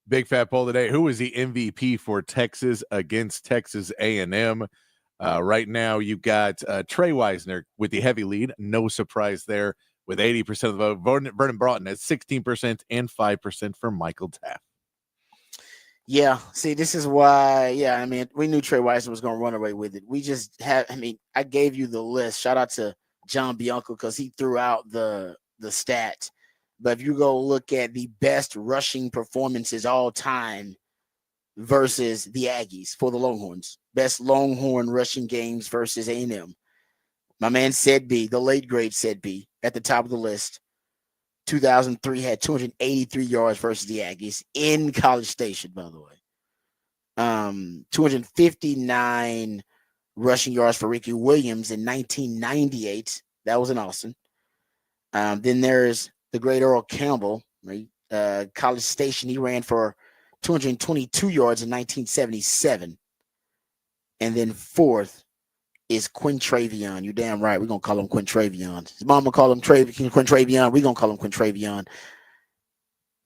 Big Fat Poll today. Who is the MVP for Texas against Texas A&M? Right now, you've got Trey Weisner with the heavy lead. No surprise there with 80% of the vote. Vernon Broughton at 16% and 5% for Michael Taft. Yeah, see, this is why, I mean, we knew Trey Weisner was going to run away with it. We just have, I mean, I gave you the list. Shout out to John Bianco because he threw out the stat. But if you go look at the best rushing performances all time versus the Aggies for the Longhorns, best Longhorn rushing games versus A&M, my man Said B, the late great Said B, at the top of the list. 2003 had 283 yards versus the Aggies in College Station, by the way. 259 rushing yards for Ricky Williams in 1998. That was in Austin. Then there's the great Earl Campbell, right? College Station. He ran for 222 yards in 1977. And then fourth is Quintravion. You're damn right. We're going to call him Quintravion. His mama call him Quintravion. We're going to call him Quintravion.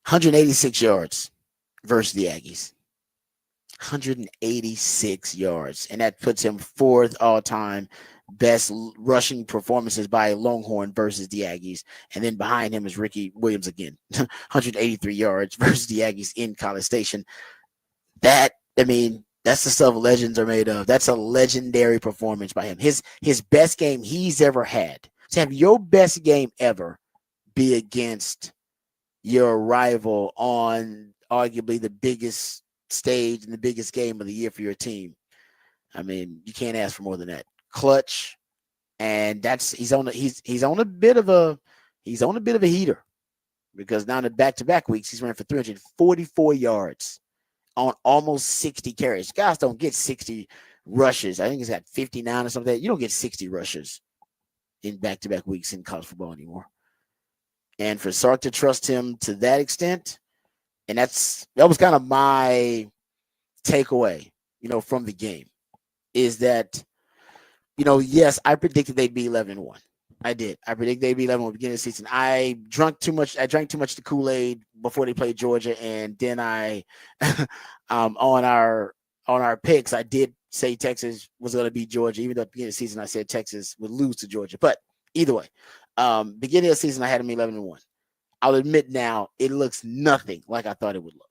186 yards versus the Aggies. 186 yards. And that puts him fourth all-time best rushing performances by a Longhorn versus the Aggies. And then behind him is Ricky Williams again. 183 yards versus the Aggies in College Station. That, I mean, that's the stuff legends are made of. That's a legendary performance by him. His best game he's ever had. To have your best game ever be against your rival on arguably the biggest stage and the biggest game of the year for your team. I mean, you can't ask for more than that. Clutch, and that's he's on a bit of a heater because now in the back-to-back weeks he's running for 344 yards on almost 60 carries. Guys don't get 60 rushes. I think he's got 59 or something. You don't get 60 rushes in back-to-back weeks in college football anymore. And for Sark to trust him to that extent, and that was kind of my takeaway, from the game, is that, yes, I predicted they'd be 11-1. I did. I predicted they'd be 11 at the beginning of the season. I drank too much of the Kool-Aid before they played Georgia, and then I, on our picks, I did say Texas was going to beat Georgia, even though at the beginning of the season I said Texas would lose to Georgia. But either way, beginning of the season I had them 11-1. I'll admit now it looks nothing like I thought it would look.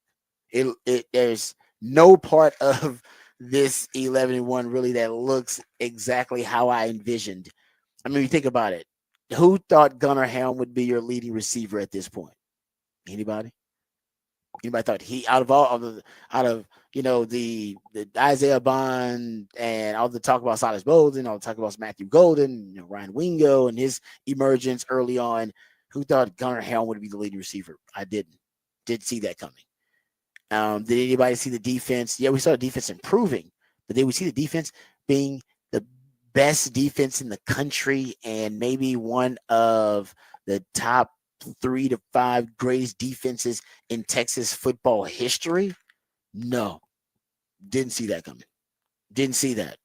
There's no part of this 11-1 really that looks exactly how I envisioned. I mean, you think about it. Who thought Gunnar Helm would be your leading receiver at this point? Anybody? Anybody thought he out of the Isaiah Bond and all the talk about Silas Bolden, all the talk about Matthew Golden, Ryan Wingo and his emergence early on. Who thought Gunnar Helm would be the leading receiver? I didn't see that coming. Did anybody see the defense? Yeah, we saw the defense improving, but did we see the defense being the best defense in the country and maybe one of the top 3 to 5 greatest defenses in Texas football history? No, didn't see that coming. Didn't see that.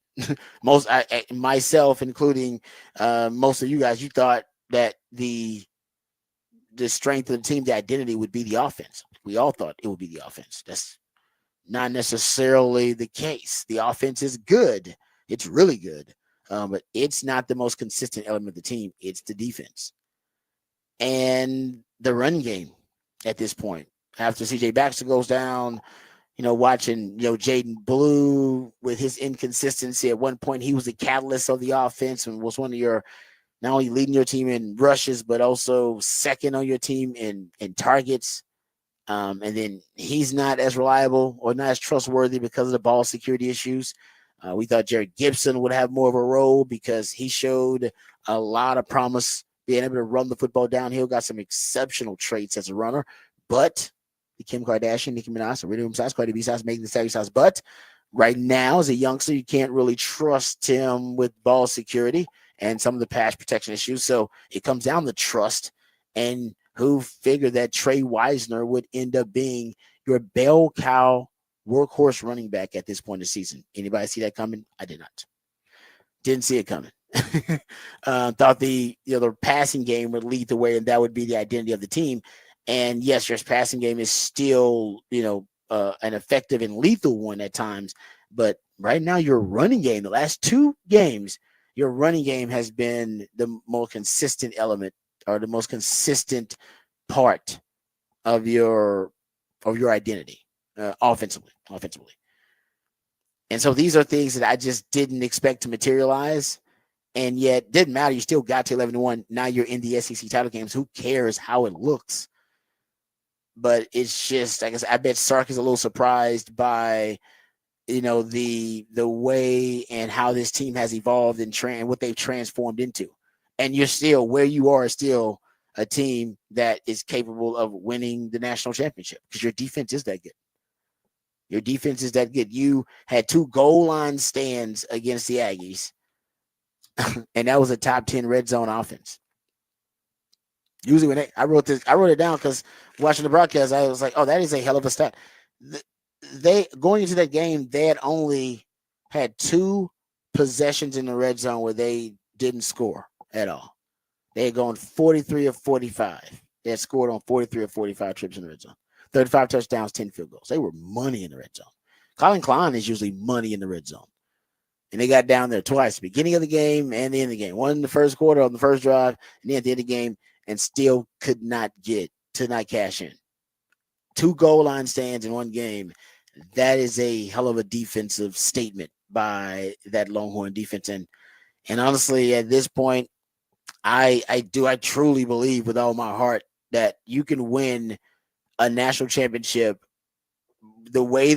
Myself, including most of you guys, you thought that the strength of the team, the identity would be the offense. We all thought it would be the offense. That's not necessarily the case. The offense is good. It's really good. But it's not the most consistent element of the team. It's the defense. And the run game at this point. After CJ Baxter goes down, watching, Jaden Blue with his inconsistency. At one point, he was the catalyst of the offense and was one of your, not only leading your team in rushes, but also second on your team in targets. And then he's not as reliable or not as trustworthy because of the ball security issues. We thought Jared Gibson would have more of a role because he showed a lot of promise being able to run the football downhill, got some exceptional traits as a runner, but the Kim Kardashian, Nicki Minaj, Serena Williams size, Cardi B size, Megan Thee Stallion size, but right now as a youngster, you can't really trust him with ball security and some of the pass protection issues. So it comes down to trust, and who figured that Trey Weisner would end up being your bell cow workhorse running back at this point in the season. Anybody see that coming? I did not. Didn't see it coming. Thought the passing game would lead the way, and that would be the identity of the team. And yes, your passing game is still, an effective and lethal one at times. But right now, your running game, the last 2 games, your running game has been the most consistent element or the most consistent part of your identity offensively. And so these are things that I just didn't expect to materialize. And yet, didn't matter. You still got to 11-1. Now you're in the SEC title games. Who cares how it looks? But it's just, I guess, I bet Sark is a little surprised by, the way and how this team has evolved and what they've transformed into. And you're still where you are, still a team that is capable of winning the national championship because your defense is that good. Your defense is that good. You had 2 goal line stands against the Aggies, and that was a top 10 red zone offense. Usually when I wrote it down because watching the broadcast, I was like, oh, that is a hell of a stat. They going into that game, they had only had 2 possessions in the red zone where they didn't score at all. They had gone 43 of 45. They had scored on 43 of 45 trips in the red zone. 35 touchdowns, 10 field goals. They were money in the red zone. Colin Klein is usually money in the red zone. And they got down there twice, beginning of the game and the end of the game. One in the first quarter on the first drive, and then at the end of the game, and still could not cash in. 2 goal line stands in one game. That is a hell of a defensive statement by that Longhorn defense. And honestly, at this point, I truly believe with all my heart that you can win a national championship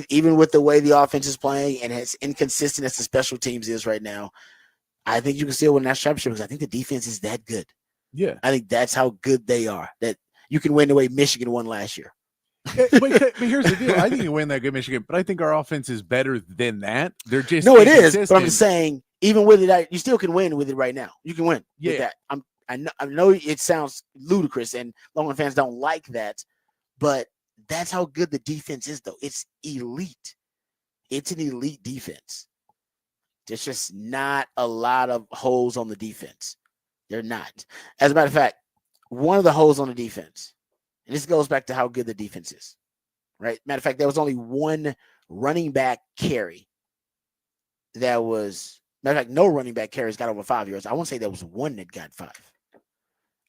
even with the way the offense is playing and as inconsistent as the special teams is right now. I think you can still win a national championship because I think the defense is that good. Yeah. I think that's how good they are, that you can win the way Michigan won last year. But here's the deal. I think you win that good Michigan, but I think our offense is better than that. They're just no, it is. But I'm just saying, even with it, you still can win with it right now. You can win with that. I know it sounds ludicrous, and Longhorn fans don't like that, but that's how good the defense is, though. It's elite. It's an elite defense. There's just not a lot of holes on the defense. They're not. As a matter of fact, one of the holes on the defense, and this goes back to how good the defense is, right? Matter of fact, there was only 1 running back carry that was, matter of fact, no running back carries got over 5 yards. I want to say there was 1 that got 5.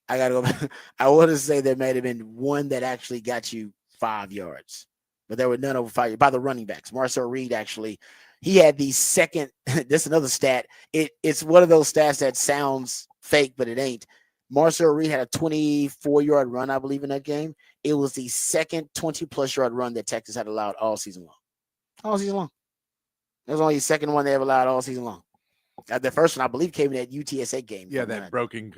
I got to go back. I want to say there might have been 1 that actually got you 5 yards, but there were none over 5 yards by the running backs. Marcel Reed, actually, he had the second, this is another stat. It's one of those stats that sounds fake, but it ain't. Marcel Reed had a 24-yard run, I believe, in that game. It was the second 20-plus yard run that Texas had allowed all season long. All season long. It was only the second one they ever allowed all season long. The first one, I believe, came in that UTSA game. Yeah, that broken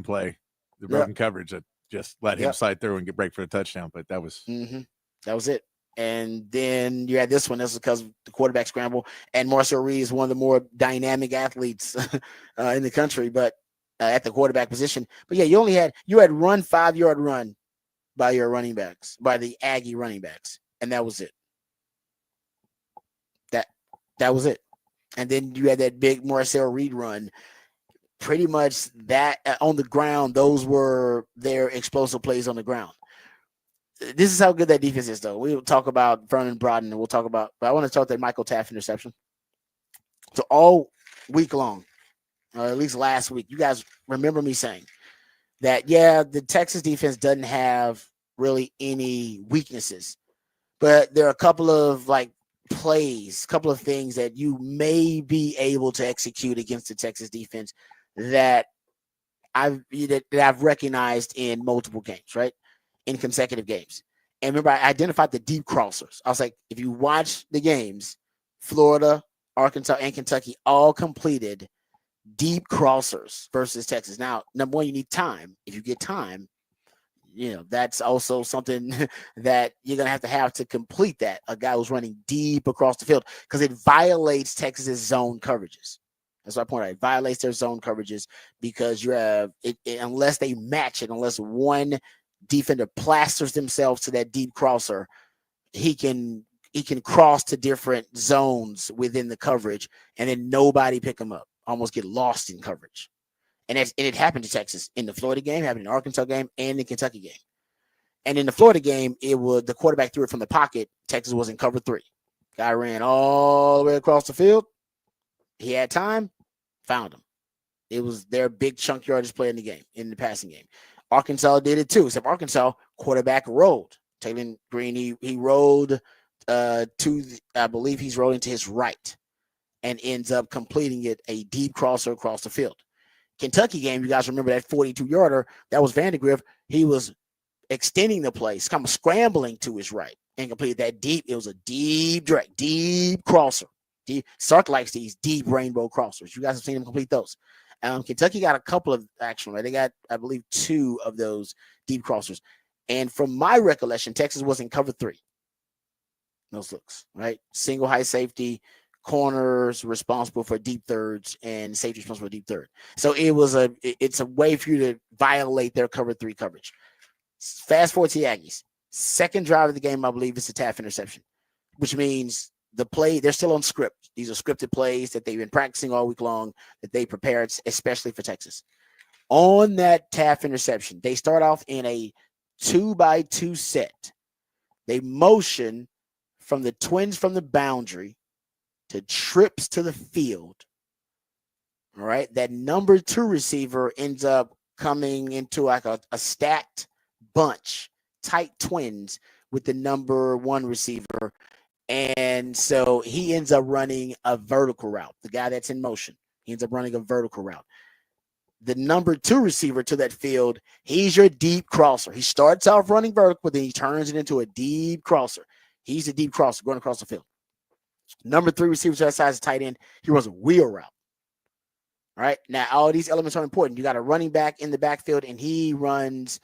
play, the broken coverage that just let him slide through and get break for a touchdown. But that was that was it. And then you had this one. This was because of the quarterback scramble. And Marcel Reed is one of the more dynamic athletes in the country, but at the quarterback position. But yeah, you had 1 5-yard run by your running backs, by the Aggie running backs, and that was it. That was it. And then you had that big Marcel Reed run. Pretty much that on the ground, those were their explosive plays on the ground. This is how good that defense is, though. We'll talk about Vernon Broughton, and but I want to talk that Michael Taft interception. So all week long, or at least last week, you guys remember me saying that, the Texas defense doesn't have really any weaknesses, but there are a couple of plays, a couple of things that you may be able to execute against the Texas defense that I've recognized in multiple games, right? In consecutive games. And remember, I identified the deep crossers. I was like, if you watch the games, Florida, Arkansas, and Kentucky all completed deep crossers versus Texas. Now, number one, you need time. If you get time, that's also something that you're going to have to complete that. A guy who's running deep across the field, because it violates Texas's zone coverages. That's my point. It violates their zone coverages because you have it unless they match it, unless one defender plasters themselves to that deep crosser, he can cross to different zones within the coverage, and then nobody pick him up. Almost get lost in coverage. And it happened to Texas in the Florida game, happened in the Arkansas game, and the Kentucky game. And in the Florida game, it was the quarterback threw it from the pocket. Texas was in cover 3. Guy ran all the way across the field. He had time, found him. It was their big chunk yardage play in the game, in the passing game. Arkansas did it too, except Arkansas quarterback rolled. Taylor Green, he rolled I believe he's rolling to his right and ends up completing it, a deep crosser across the field. Kentucky game, you guys remember that 42-yarder, that was Vandegrift. He was extending the play, kind of scrambling to his right and completed that deep. It was a deep direct, deep crosser. Sark likes these deep rainbow crossers. You guys have seen him complete those. Kentucky got a couple of actually. They got, I believe, 2 of those deep crossers. And from my recollection, Texas was in cover 3. Those looks, right? Single high safety, corners responsible for deep thirds, and safety responsible for deep third. So it's a way for you to violate their cover 3 coverage. Fast forward to the Aggies. Second drive of the game, I believe, is a Taft interception, which means the play, they're still on script. These are scripted plays that they've been practicing all week long, that they prepared especially for Texas. On that Taft interception, they start off in a 2-by-2 set. They motion from the twins from the boundary to trips to the field. All right. That number 2 receiver ends up coming into like a stacked bunch, tight twins with the number 1 receiver. And so he ends up running a vertical route. The guy that's in motion, he ends up running a vertical route. The number 2 receiver to that field, he's your deep crosser. He starts off running vertical, but then he turns it into a deep crosser. He's a deep crosser going across the field. Number 3 receiver to that side is a tight end. He runs a wheel route. All right. Now, all these elements are important. You got a running back in the backfield, and he runs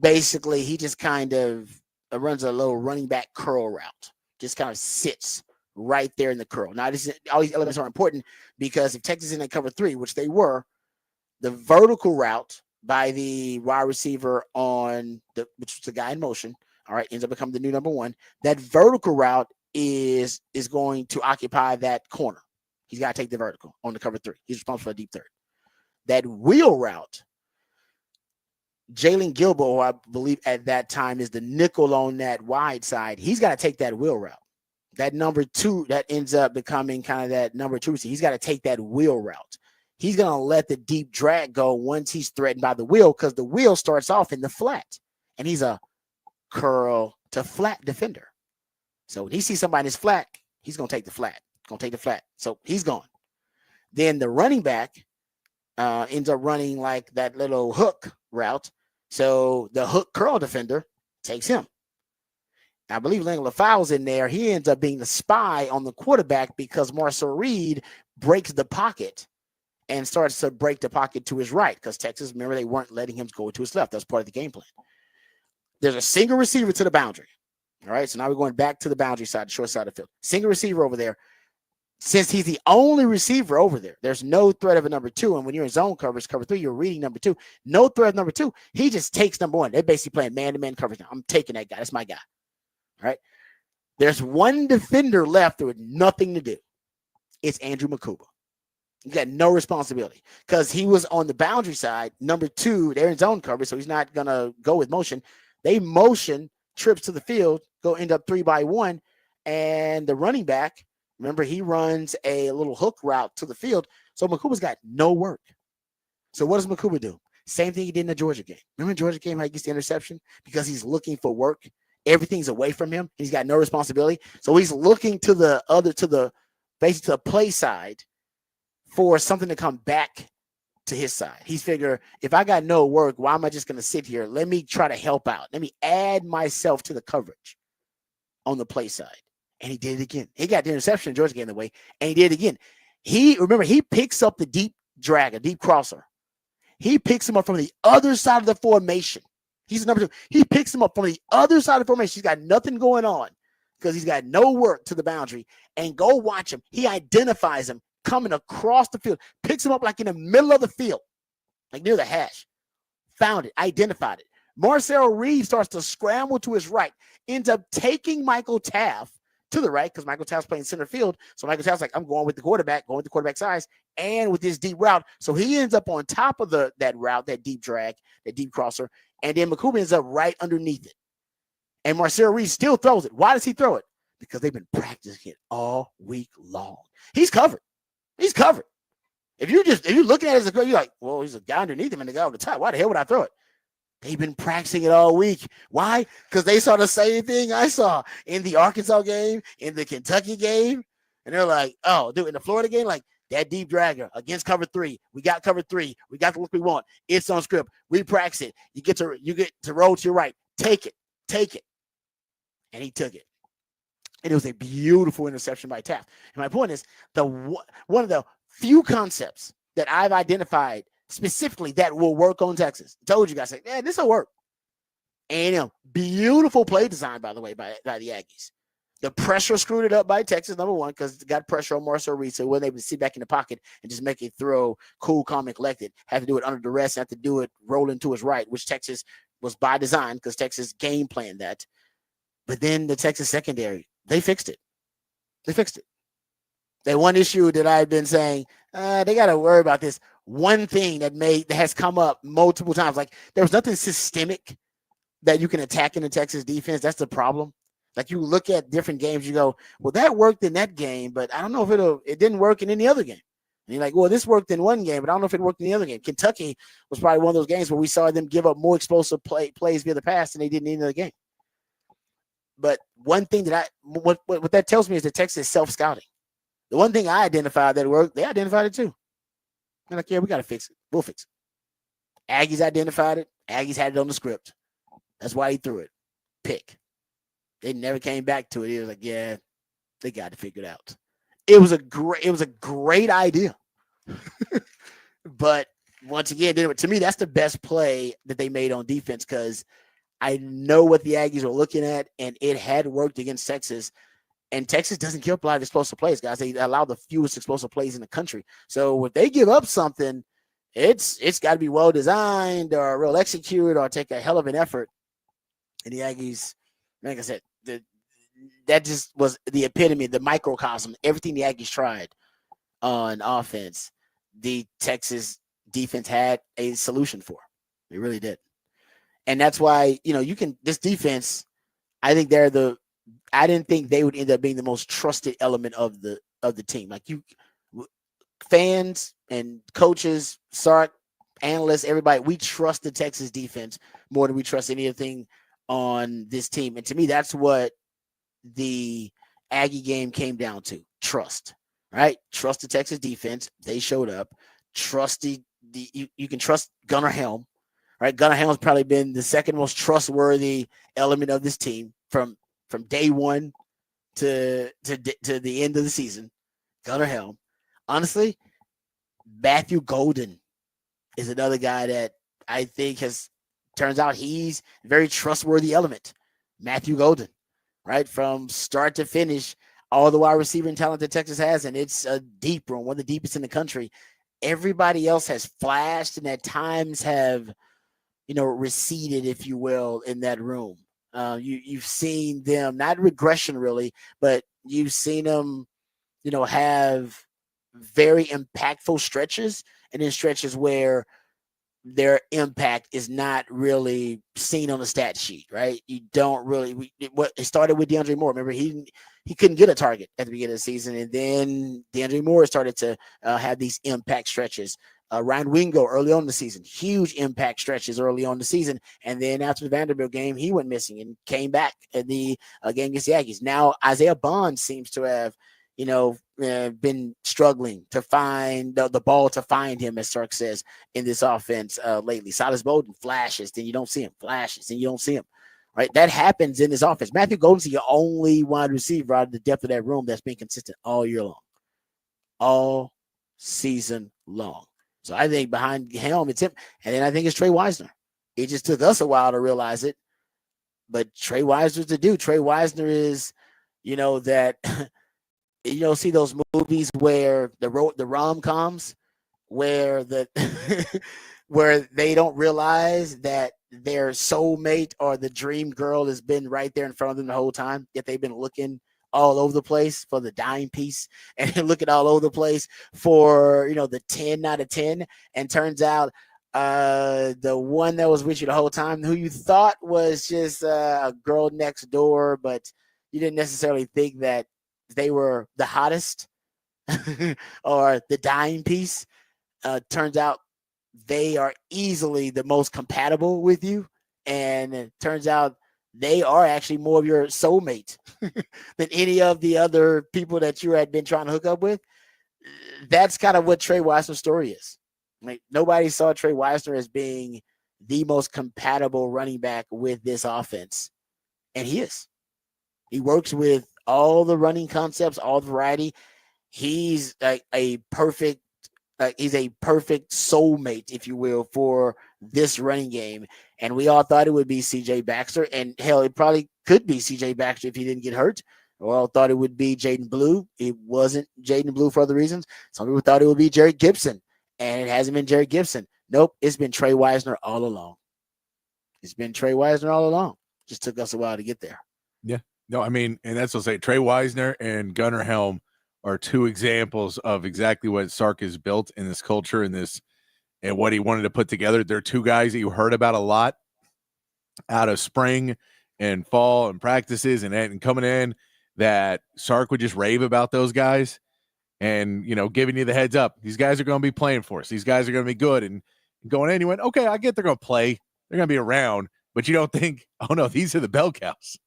basically, he just kind of runs a little running back curl route. Just kind of sits right there in the curl. Now, all these elements are important because if Texas is in cover 3, which they were, the vertical route by the wide receiver which was the guy in motion, all right, ends up becoming the new number 1. That vertical route is going to occupy that corner. He's got to take the vertical on the cover 3. He's responsible for a deep third. That wheel route, Jalen Gilbo, who I believe at that time is the nickel on that wide side, he's got to take that wheel route. That number 2 that ends up becoming kind of that number 2 receiver, he's got to take that wheel route. He's going to let the deep drag go once he's threatened by the wheel, because the wheel starts off in the flat, and he's a curl to flat defender. So when he sees somebody in his flat, he's going to take the flat. So he's gone. Then the running back ends up running like that little hook route. So the hook curl defender takes him. I believe Lang LaFau's in there. He ends up being the spy on the quarterback because Marcel Reed breaks the pocket and starts to break the pocket to his right, because Texas, remember, they weren't letting him go to his left. That's part of the game plan. There's a single receiver to the boundary. All right, so now we're going back to the boundary side, the short side of the field. Single receiver over there. Since he's the only receiver over there, there's no threat of a number 2. And when you're in zone coverage, cover 3, you're reading number 2. No threat of number 2. He just takes number 1. They're basically playing man-to-man coverage now. I'm taking that guy. That's my guy. All right. There's one defender left with nothing to do. It's Andrew Makuba. You got no responsibility because he was on the boundary side. Number 2, they're in zone coverage, so he's not going to go with motion. They motion trips to the field, go end up 3-by-1, and the running back, remember, he runs a little hook route to the field. So Makuba's got no work. So what does Makuba do? Same thing he did in the Georgia game. Remember in Georgia game how he gets the interception? Because he's looking for work. Everything's away from him. He's got no responsibility. So he's looking to the play side for something to come back to his side. He's figure, if I got no work, why am I just going to sit here? Let me try to help out. Let me add myself to the coverage on the play side. and he did it again. He got the interception in Georgia game the way, and he did it again. He picks up the deep drag, a deep crosser. He picks him up from the other side of the formation. He's number 2. He picks him up from the other side of the formation. He's got nothing going on because he's got no work to the boundary. And go watch him. He identifies him coming across the field, picks him up like in the middle of the field, like near the hash. Found it, identified it. Marcel Reed starts to scramble to his right, ends up taking Michael Taft to the right because Michael Taft's playing center field. So Michael Taft's like, I'm going with the quarterback, going with the quarterback size and with this deep route. So he ends up on top of that route, that deep drag, that deep crosser. And then McCool ends up right underneath it. And Marcel Reed still throws it. Why does he throw it? Because they've been practicing it all week long. He's covered. He's covered. If you're looking at it as a girl, you're like, well, he's a guy underneath him and the guy on the top. Why the hell would I throw it? They've been practicing it all week. Why? Because they saw the same thing I saw in the Arkansas game, in the Kentucky game. And they're like, oh, dude, in the Florida game, like that deep dragger against cover 3. We got cover 3. We got the look we want. It's on script. We practice it. You get to roll to your right. Take it. And he took it. And it was a beautiful interception by Taft. And my point is, one of the few concepts that I've identified specifically that will work on Texas. I told you guys, like, this will work. And beautiful play design, by the way, by the Aggies. The pressure screwed it up by Texas, number one, because it got pressure on Marcel Reed, so wasn't able to sit back in the pocket and just make it throw cool, calm, and collected. Had to do it under duress, had to do it rolling to his right, which Texas was by design because Texas game planned that. But then the Texas secondary, they fixed it. That one issue that I've been saying, they got to worry about this one thing that has come up multiple times. Like there was nothing systemic that you can attack in the Texas defense. That's the problem. Like you look at different games, you go, well, that worked in that game, but I don't know if it didn't work in any other game. And you're like, well, this worked in one game, but I don't know if it worked in the other game. Kentucky was probably one of those games where we saw them give up more explosive plays via the pass than they did in any other game. But one thing that what that tells me is that Texas is self-scouting. The one thing I identified that worked, they identified it too. They're like, yeah, we got to fix it. We'll fix it. Aggies identified it. Aggies had it on the script. That's why he threw it. Pick. They never came back to it. He was like, yeah, they got to figure it out. It was a great idea. But once again, to me, that's the best play that they made on defense because I know what the Aggies were looking at, and it had worked against Texas. And Texas doesn't give up a lot of explosive plays, guys. They allow the fewest explosive plays in the country. So if they give up something, it's got to be well designed or well executed or take a hell of an effort. And the Aggies, like I said, that just was the epitome, the microcosm, everything the Aggies tried on offense, the Texas defense had a solution for. They really did. And that's why, this defense, I didn't think they would end up being the most trusted element of the team. Like fans and coaches, Sark, analysts, everybody, we trust the Texas defense more than we trust anything on this team. And to me, that's what the Aggie game came down to. Trust, right? Trust the Texas defense. They showed up. Trust you can trust Gunnar Helm, right? Gunnar Helm's probably been the second most trustworthy element of this team from day one to the end of the season. Gunnar Helm. Honestly, Matthew Golden is another guy that I think turns out he's a very trustworthy element. Matthew Golden, right? From start to finish, all the wide receiving talent that Texas has, and it's a deep room, one of the deepest in the country. Everybody else has flashed and at times have, receded, if you will, in that room. You've seen them, not regression really, but you've seen them, have very impactful stretches and then stretches where their impact is not really seen on the stat sheet, right? You don't really. It started with DeAndre Moore. Remember, he couldn't get a target at the beginning of the season, and then DeAndre Moore started to have these impact stretches. Ryan Wingo early on in the season, huge impact stretches early on in the season, and then after the Vanderbilt game, he went missing and came back at the game against the Aggies. Now Isaiah Bond seems to have, been struggling to find the ball to find him, as Sark says, in this offense lately. Silas Bowden flashes, then you don't see him. Flashes, and you don't see him. right? That happens in this offense. Matthew Golden's the only wide receiver out of the depth of that room that's been consistent all year long, all season long. So I think behind Helm, it's him. And then I think it's Trey Weisner. It just took us a while to realize it. But Trey Weisner's the dude. Trey Weisner is, that, see those movies where the rom-coms where where they don't realize that their soulmate or the dream girl has been right there in front of them the whole time, yet they've been looking all over the place for the dime piece and looking all over the place for, the 10 out of 10. And turns out the one that was with you the whole time, who you thought was just a girl next door, but you didn't necessarily think that they were the hottest or the dime piece. Turns out they are easily the most compatible with you. And it turns out they are actually more of your soulmate than any of the other people that you had been trying to hook up with. That's kind of what Trey Weisner's story is. Like, nobody saw Trey Weisner as being the most compatible running back with this offense. And he is. He works with all the running concepts, all the variety. He's like a perfect soulmate, if you will, for this running game. And we all thought it would be CJ Baxter. And hell, it probably could be CJ Baxter if he didn't get hurt. We all thought it would be Jaden Blue. It wasn't Jaden Blue for other reasons. Some people thought it would be Jared Gibson. And it hasn't been Jared Gibson. Nope, it's been Trey Weisner all along. It's been Trey Weisner all along. Just took us a while to get there. Yeah. No, I mean, and that's what I say. Trey Weisner and Gunnar Helm are two examples of exactly what Sark has built in this culture and what he wanted to put together. They're two guys that you heard about a lot out of spring and fall and practices and coming in, that Sark would just rave about those guys and, giving you the heads up. These guys are going to be playing for us. These guys are going to be good. And going in, you went, okay, I get they're going to play. They're going to be around. But you don't think, oh, no, these are the bell cows.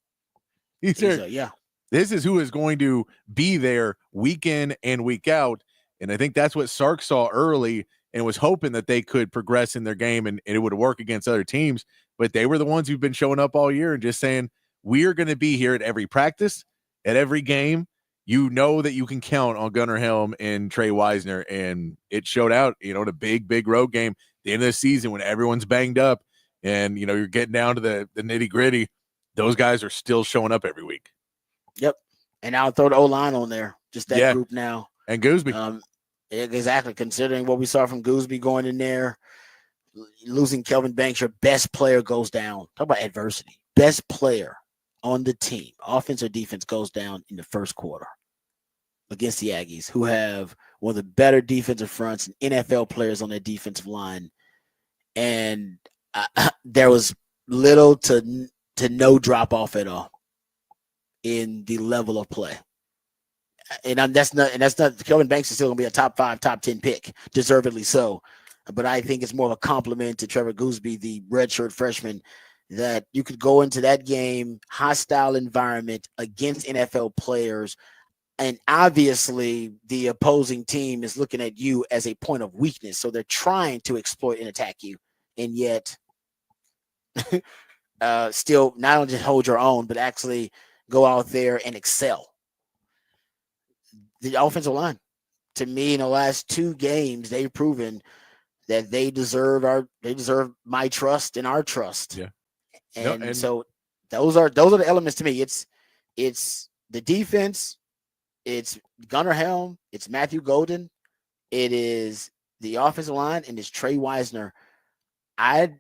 This is who is going to be there week in and week out. And I think that's what Sark saw early and was hoping that they could progress in their game and it would work against other teams. But they were the ones who've been showing up all year and just saying, we are going to be here at every practice, at every game. You know that you can count on Gunnar Helm and Trey Weisner. And it showed out, in a big, big road game at the end of the season when everyone's banged up and, you're getting down to the nitty gritty. Those guys are still showing up every week. Yep. And I'll throw the O-line on there, just that group now. And Gooseby. Exactly. Considering what we saw from Gooseby going in there, losing Kelvin Banks, your best player goes down. Talk about adversity. Best player on the team, offense or defense, goes down in the first quarter against the Aggies, who have one of the better defensive fronts and NFL players on their defensive line. And there was little to no drop off at all in the level of play. And that's not Kelvin Banks is still gonna be a top 5, top 10 pick, deservedly so. But I think it's more of a compliment to Trevor Gooseby, the redshirt freshman, that you could go into that game, hostile environment against NFL players, and obviously the opposing team is looking at you as a point of weakness. So they're trying to exploit and attack you. And yet still not only just hold your own, but actually go out there and excel. The offensive line, to me, in the last 2 games, they've proven that they deserve my trust and our trust. Yeah. And so those are the elements to me. It's the defense, it's Gunnar Helm, it's Matthew Golden, it is the offensive line, and it's Trey Weisner. I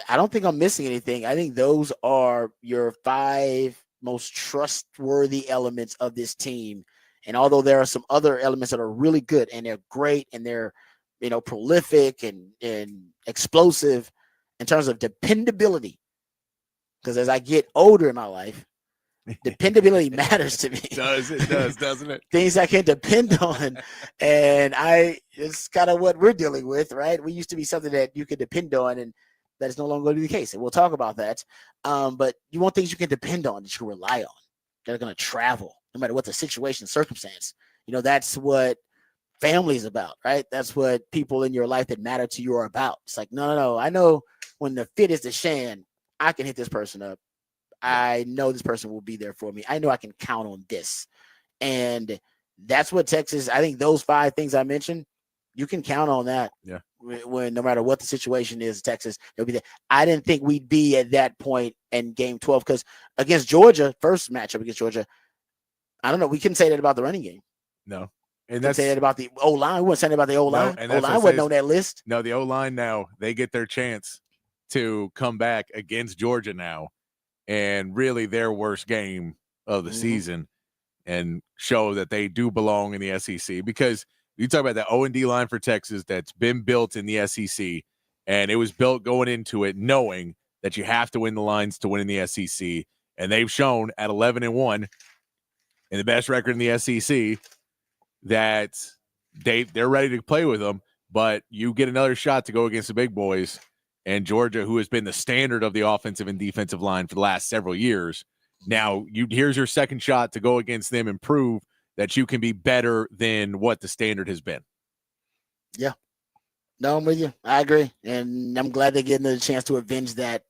don't think I'm missing anything. I think those are your 5 most trustworthy elements of this team. And although there are some other elements that are really good and they're great and they're, prolific and explosive in terms of dependability, because as I get older in my life, dependability matters to me. It does, doesn't it? Things I can depend on. And it's kind of what we're dealing with, right? We used to be something that you could depend on, and that is no longer going to be the case. And we'll talk about that. But you want things you can depend on, that you can rely on, that are going to travel, no matter what the situation, circumstance. That's what family is about, right? That's what people in your life that matter to you are about. It's like, no. I know when the fit is the shan, I can hit this person up. I know this person will be there for me. I know I can count on this. And that's what Texas, I think those 5 things I mentioned, you can count on that. Yeah. When no matter what the situation is, Texas, they'll be there. I didn't think we'd be at that point in game 12 because against Georgia, first matchup against Georgia, I don't know. We couldn't say that about the running game. No. And Couldn't say that about the O-line. We weren't saying that about the O-line. and that's O-line wasn't on that list. No, the O-line now, they get their chance to come back against Georgia now and really their worst game of the season and show that they do belong in the SEC. Because you talk about that O&D line for Texas that's been built in the SEC, and it was built going into it knowing that you have to win the lines to win in the SEC, and they've shown at 11-1 and the best record in the SEC that they're ready to play with them. But you get another shot to go against the big boys, and Georgia, who has been the standard of the offensive and defensive line for the last several years, now here's your second shot to go against them and prove that you can be better than what the standard has been. Yeah. No, I'm with you. I agree. And I'm glad they're getting the chance to avenge that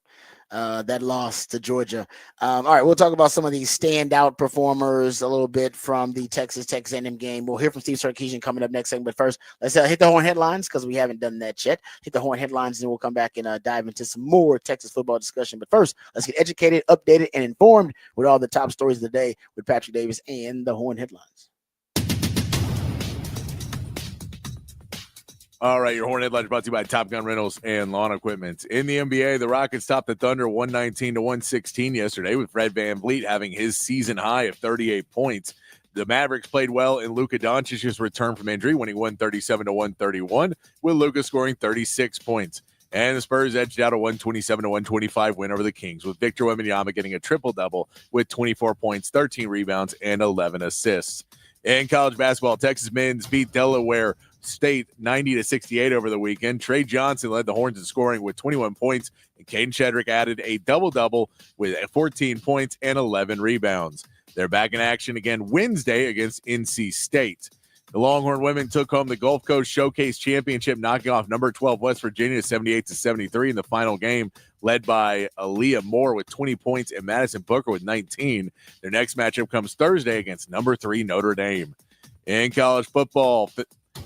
loss to Georgia. All right, we'll talk about some of these standout performers a little bit from the Texas A&M game. We'll hear from Steve Sarkisian coming up next segment. But first, let's hit the horn headlines because we haven't done that yet. Hit the horn headlines, and then we'll come back and dive into some more Texas football discussion. But first, let's get educated, updated, and informed with all the top stories of the day with Patrick Davis and the horn headlines. All right, your Horn headlines brought to you by Top Gun Rentals and Lawn Equipment. In the NBA, the Rockets topped the Thunder 119-116 yesterday, with Fred VanVleet having his season high of 38 points. The Mavericks played well in Luka Doncic's return from injury, winning 137-131, with Luka scoring 36 points. And the Spurs edged out a 127-125 win over the Kings, with Victor Wembanyama getting a triple-double with 24 points, 13 rebounds, and 11 assists. In college basketball, Texas men's beat Delaware State 90-68 over the weekend. Trey Johnson led the Horns in scoring with 21 points, and Caden Shedrick added a double-double with 14 points and 11 rebounds. They're back in action again Wednesday against NC State. The Longhorn women took home the Gulf Coast Showcase Championship, knocking off number 12 West Virginia 78-73 in the final game, led by Aaliyah Moore with 20 points and Madison Booker with 19. Their next matchup comes Thursday against number 3 Notre Dame. In college football,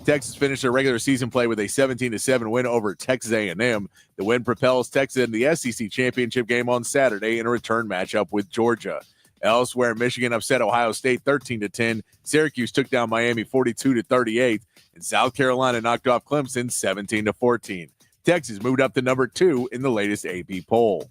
Texas finished their regular season play with a 17-7 win over Texas A&M. The win propels Texas into the SEC championship game on Saturday in a return matchup with Georgia. Elsewhere, Michigan upset Ohio State 13-10. Syracuse took down Miami 42-38. And South Carolina knocked off Clemson 17-14. Texas moved up to number 2 in the latest AP poll.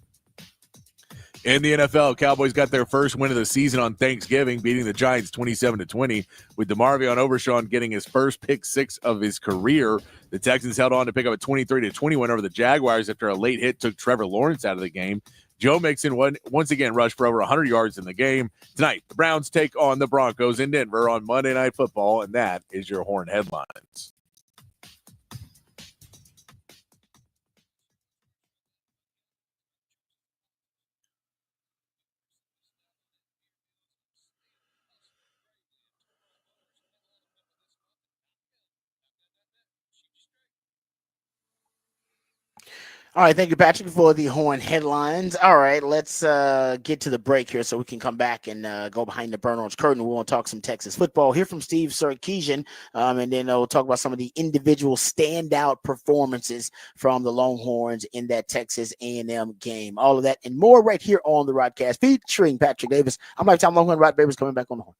In the NFL, Cowboys got their first win of the season on Thanksgiving, beating the Giants 27-20, with DeMarvion Overshawn getting his first pick 6 of his career. The Texans held on to pick up a 23-20 win over the Jaguars after a late hit took Trevor Lawrence out of the game. Joe Mixon once again rushed for over 100 yards in the game. Tonight, the Browns take on the Broncos in Denver on Monday Night Football, and that is your Horn headlines. All right, thank you, Patrick, for the Horn headlines. All right, let's get to the break here so we can come back and go behind the burn orange curtain. We want to talk some Texas football. Hear from Steve Sarkisian, and then we'll talk about some of the individual standout performances from the Longhorns in that Texas A&M game. All of that and more right here on the Rodcast featuring Patrick Davis. I'm Lifetime Longhorn. Rod Babers coming back on the Horn.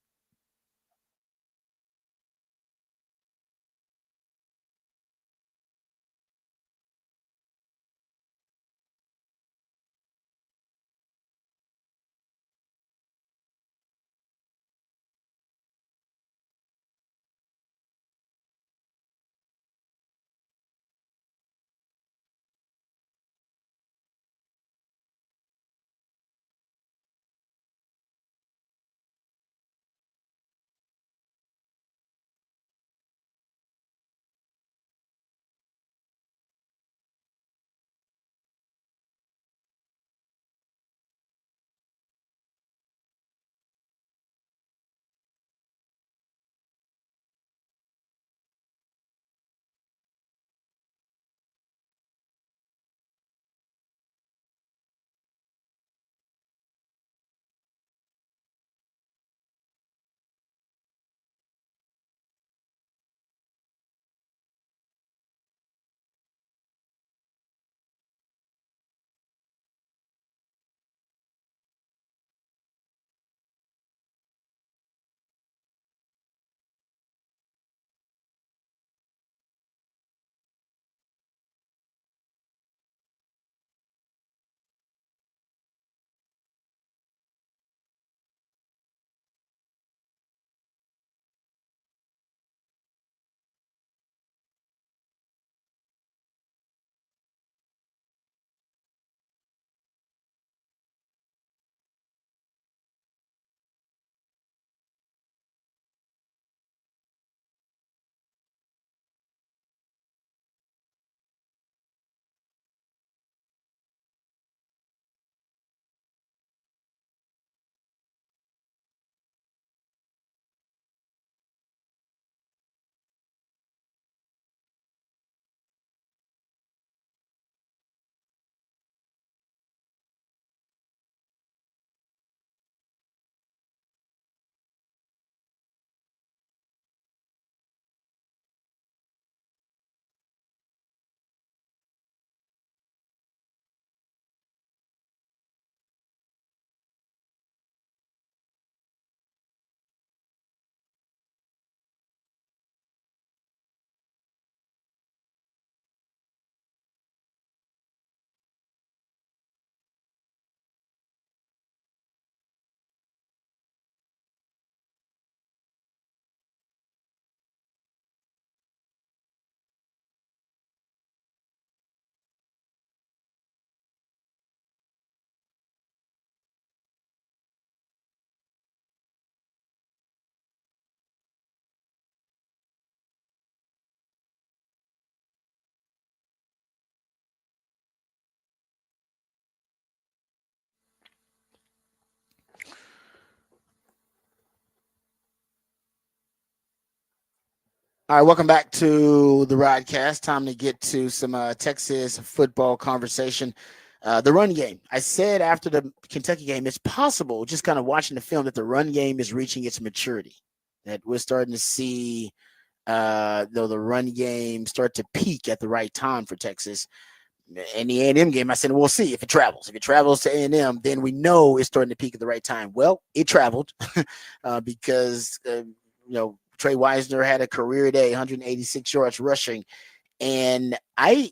All right, welcome back to the Rodcast. Time to get to some Texas football conversation. The run game. I said after the Kentucky game, it's possible, just kind of watching the film, that the run game is reaching its maturity. That we're starting to see the run game start to peak at the right time for Texas. In the A&M game, I said, we'll see if it travels. If it travels to A&M, then we know it's starting to peak at the right time. Well, it traveled because, Trey Weisner had a career day, 186 yards rushing. And I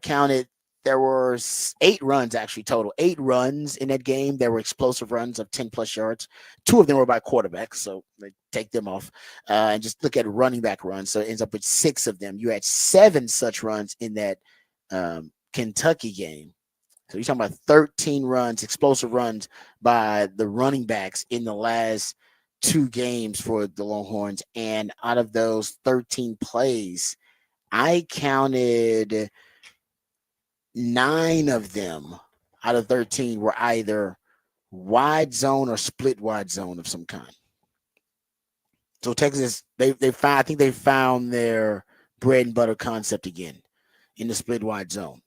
counted, there were 8 runs actually total, 8 runs in that game. There were explosive runs of 10 plus yards. 2 of them were by quarterbacks, so they take them off and just look at running back runs. So it ends up with 6 of them. You had 7 such runs in that Kentucky game. So you're talking about 13 runs, explosive runs by the running backs in the last 2 games for the Longhorns. And out of those 13 plays, I counted 9 of them out of 13 were either wide zone or split wide zone of some kind. So Texas, I think they found their bread and butter concept again in the split wide zone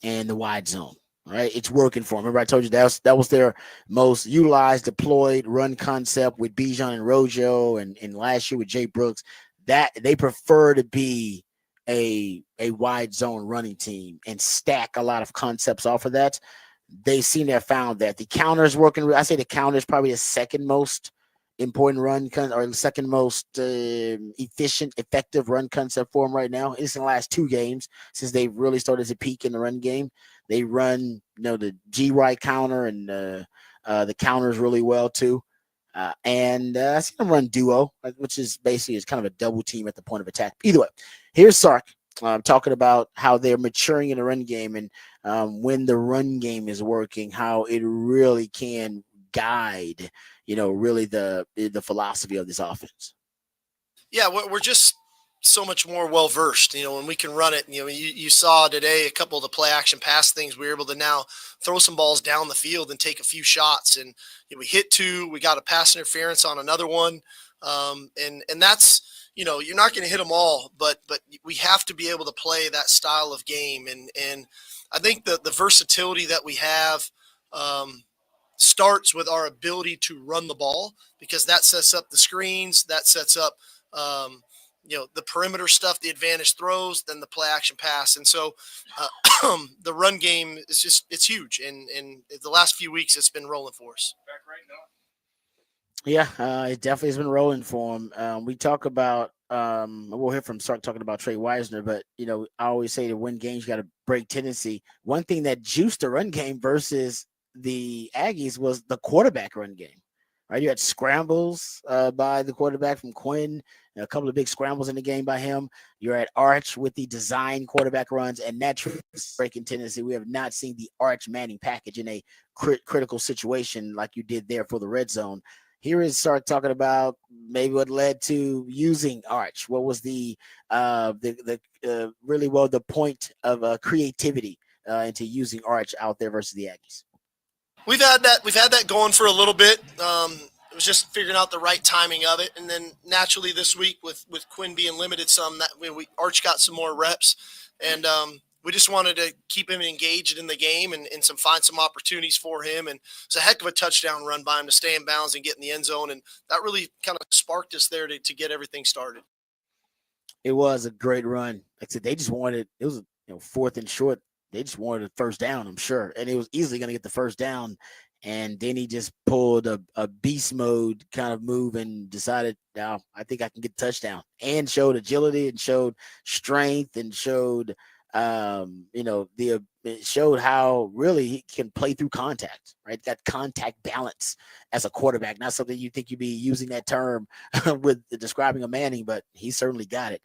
and the wide zone. Right, it's working for them. Remember, I told you that was their most utilized, deployed run concept with Bijan and Rojo, and last year with Jay Brooks. That they prefer to be a wide zone running team and stack a lot of concepts off of that. They seem to have found that the counter is working. I say the counter is probably the second most important run or the second most efficient, effective run concept for them right now. It's in the last 2 games since they've really started to peak in the run game. They run, the G-right counter and the counters really well too. And I see them run duo, which is basically is kind of a double team at the point of attack. Either way, here's Sark talking about how they're maturing in the run game, and when the run game is working, how it really can guide, really the philosophy of this offense. Yeah, we're just so much more well versed, when we can run it. You saw today a couple of the play action pass things. We were able to now throw some balls down the field and take a few shots, and we hit 2. We got a pass interference on another one, and that's you're not going to hit them all, but we have to be able to play that style of game, and I think the versatility that we have starts with our ability to run the ball, because that sets up the screens, that sets up the perimeter stuff, the advantage throws, then the play action pass. And so the run game is it's huge. And the last few weeks, it's been rolling for us. Yeah, it definitely has been rolling for him. We talk about, we'll hear from Sark talking about Trey Weisner, but, I always say to win games, you got to break tendency. One thing that juiced the run game versus the Aggies was the quarterback run game. Right, you had scrambles by the quarterback from Quinn, a couple of big scrambles in the game by him. You're at Arch with the design quarterback runs, and that breaking tendency. We have not seen the Arch Manning package in a critical situation like you did there for the red zone. Here is Sark talking about maybe what led to using Arch. What was the point of creativity into using Arch out there versus the Aggies? We've had that going for a little bit. It was just figuring out the right timing of it, and then naturally this week with Quinn being limited some, that Arch got some more reps, and we just wanted to keep him engaged in the game and find some opportunities for him. And it's a heck of a touchdown run by him to stay in bounds and get in the end zone, and that really kind of sparked us there to get everything started. It was a great run. Like I said, they just wanted, it was 4th and short. They just wanted a first down, I'm sure. And it was easily going to get the first down. And then he just pulled a beast mode kind of move and decided, now I think I can get the touchdown, and showed agility and showed strength and showed, it showed how really he can play through contact, right? Got contact balance as a quarterback. Not something you think you'd be using that term with describing a Manning, but he certainly got it.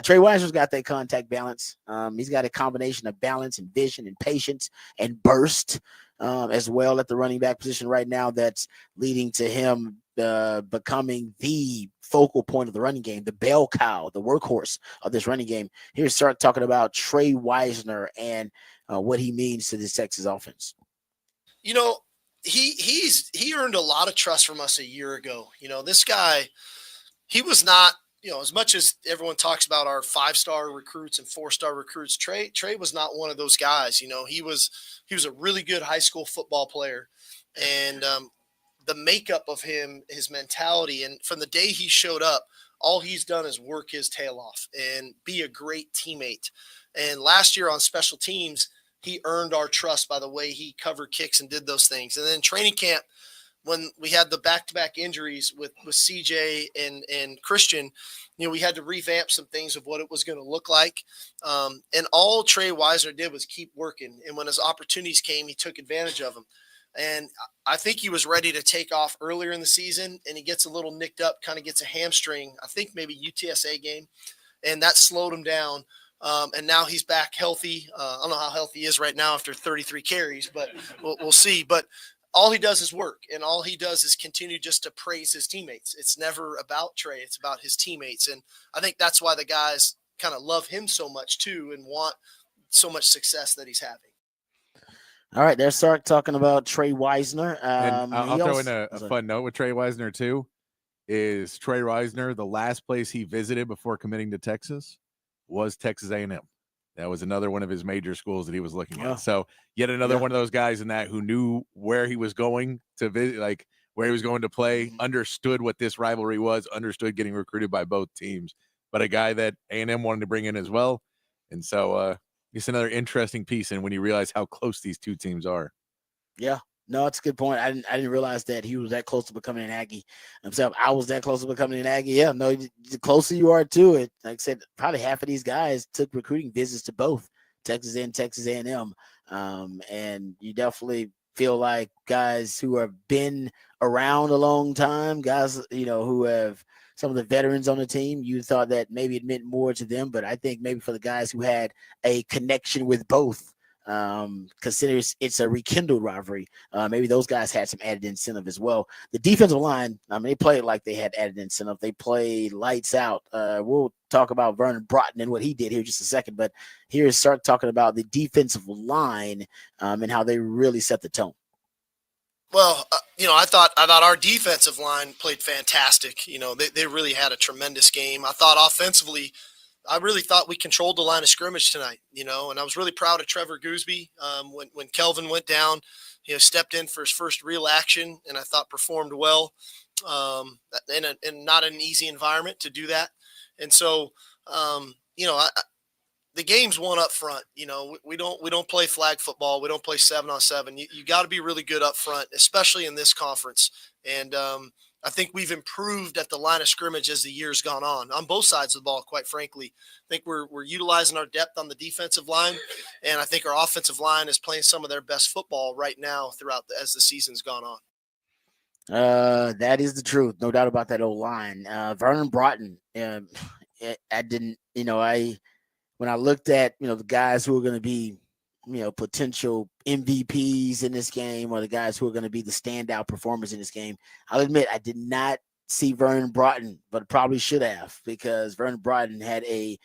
Trey Weisner's got that contact balance. He's got a combination of balance and vision and patience and burst as well at the running back position right now. That's leading to him becoming the focal point of the running game, the bell cow, the workhorse of this running game. Here's Sark talking about Trey Weisner and what he means to this Texas offense. He earned a lot of trust from us a year ago. This guy, he was not as much as everyone talks about our 5-star recruits and 4-star recruits, Trey was not one of those guys. He was a really good high school football player, and the makeup of him, his mentality, and from the day he showed up, all he's done is work his tail off and be a great teammate. And last year on special teams, he earned our trust by the way he covered kicks and did those things. And then training camp, when we had the back-to-back injuries with CJ and Christian, we had to revamp some things of what it was going to look like. And all Trey Weisner did was keep working. And when his opportunities came, he took advantage of them. And I think he was ready to take off earlier in the season, and he gets a little nicked up, kind of gets a hamstring, I think maybe UTSA game, and that slowed him down. And now he's back healthy. I don't know how healthy he is right now after 33 carries, but we'll see. But all he does is work, and all he does is continue just to praise his teammates. It's never about Trey. It's about his teammates. And I think that's why the guys kind of love him so much too and want so much success that he's having. All right, there's Sark talking about Trey Weisner. And I'll throw in a fun note with Trey Weisner too. Is Trey Weisner the last place he visited before committing to Texas was Texas A&M? That was another one of his major schools that he was looking at. So yet another one of those guys in that who knew where he was going to visit, like where he was going to play, understood what this rivalry was, understood getting recruited by both teams, but a guy that A&M wanted to bring in as well. And so it's another interesting piece. And when you realize how close these two teams are. Yeah. No, it's a good point. I didn't realize that he was that close to becoming an Aggie himself. I was that close to becoming an Aggie. Yeah, no, the closer you are to it, like I said, probably half of these guys took recruiting visits to both Texas and Texas A&M. And you definitely feel like guys who have been around a long time, guys, who have some of the veterans on the team, you thought that maybe it meant more to them. But I think maybe for the guys who had a connection with both, consider it's a rekindled rivalry. Maybe those guys had some added incentive as well. The defensive line, they played like they had added incentive. They played lights out. We'll talk about Vernon Broughton and what he did here in just a second, but here's Sark talking about the defensive line and how they really set the tone. Well, I thought our defensive line played fantastic. They really had a tremendous game. I thought offensively, I really thought we controlled the line of scrimmage tonight, and I was really proud of Trevor Gooseby when Kelvin went down, stepped in for his first real action, and I thought performed well in not an easy environment to do that. And so, the game's won up front. We don't play flag football. We don't play 7-on-7. You got to be really good up front, especially in this conference. And I think we've improved at the line of scrimmage as the year's gone on both sides of the ball, quite frankly. I think we're utilizing our depth on the defensive line, and I think our offensive line is playing some of their best football right now as the season's gone on. That is the truth. No doubt about that old line. Vernon Broughton, I didn't, when I looked at, the guys who are going to be, potential MVPs in this game, or the guys who are going to be the standout performers in this game, I'll admit I did not see Vernon Broughton, but probably should have, because Vernon Broughton had a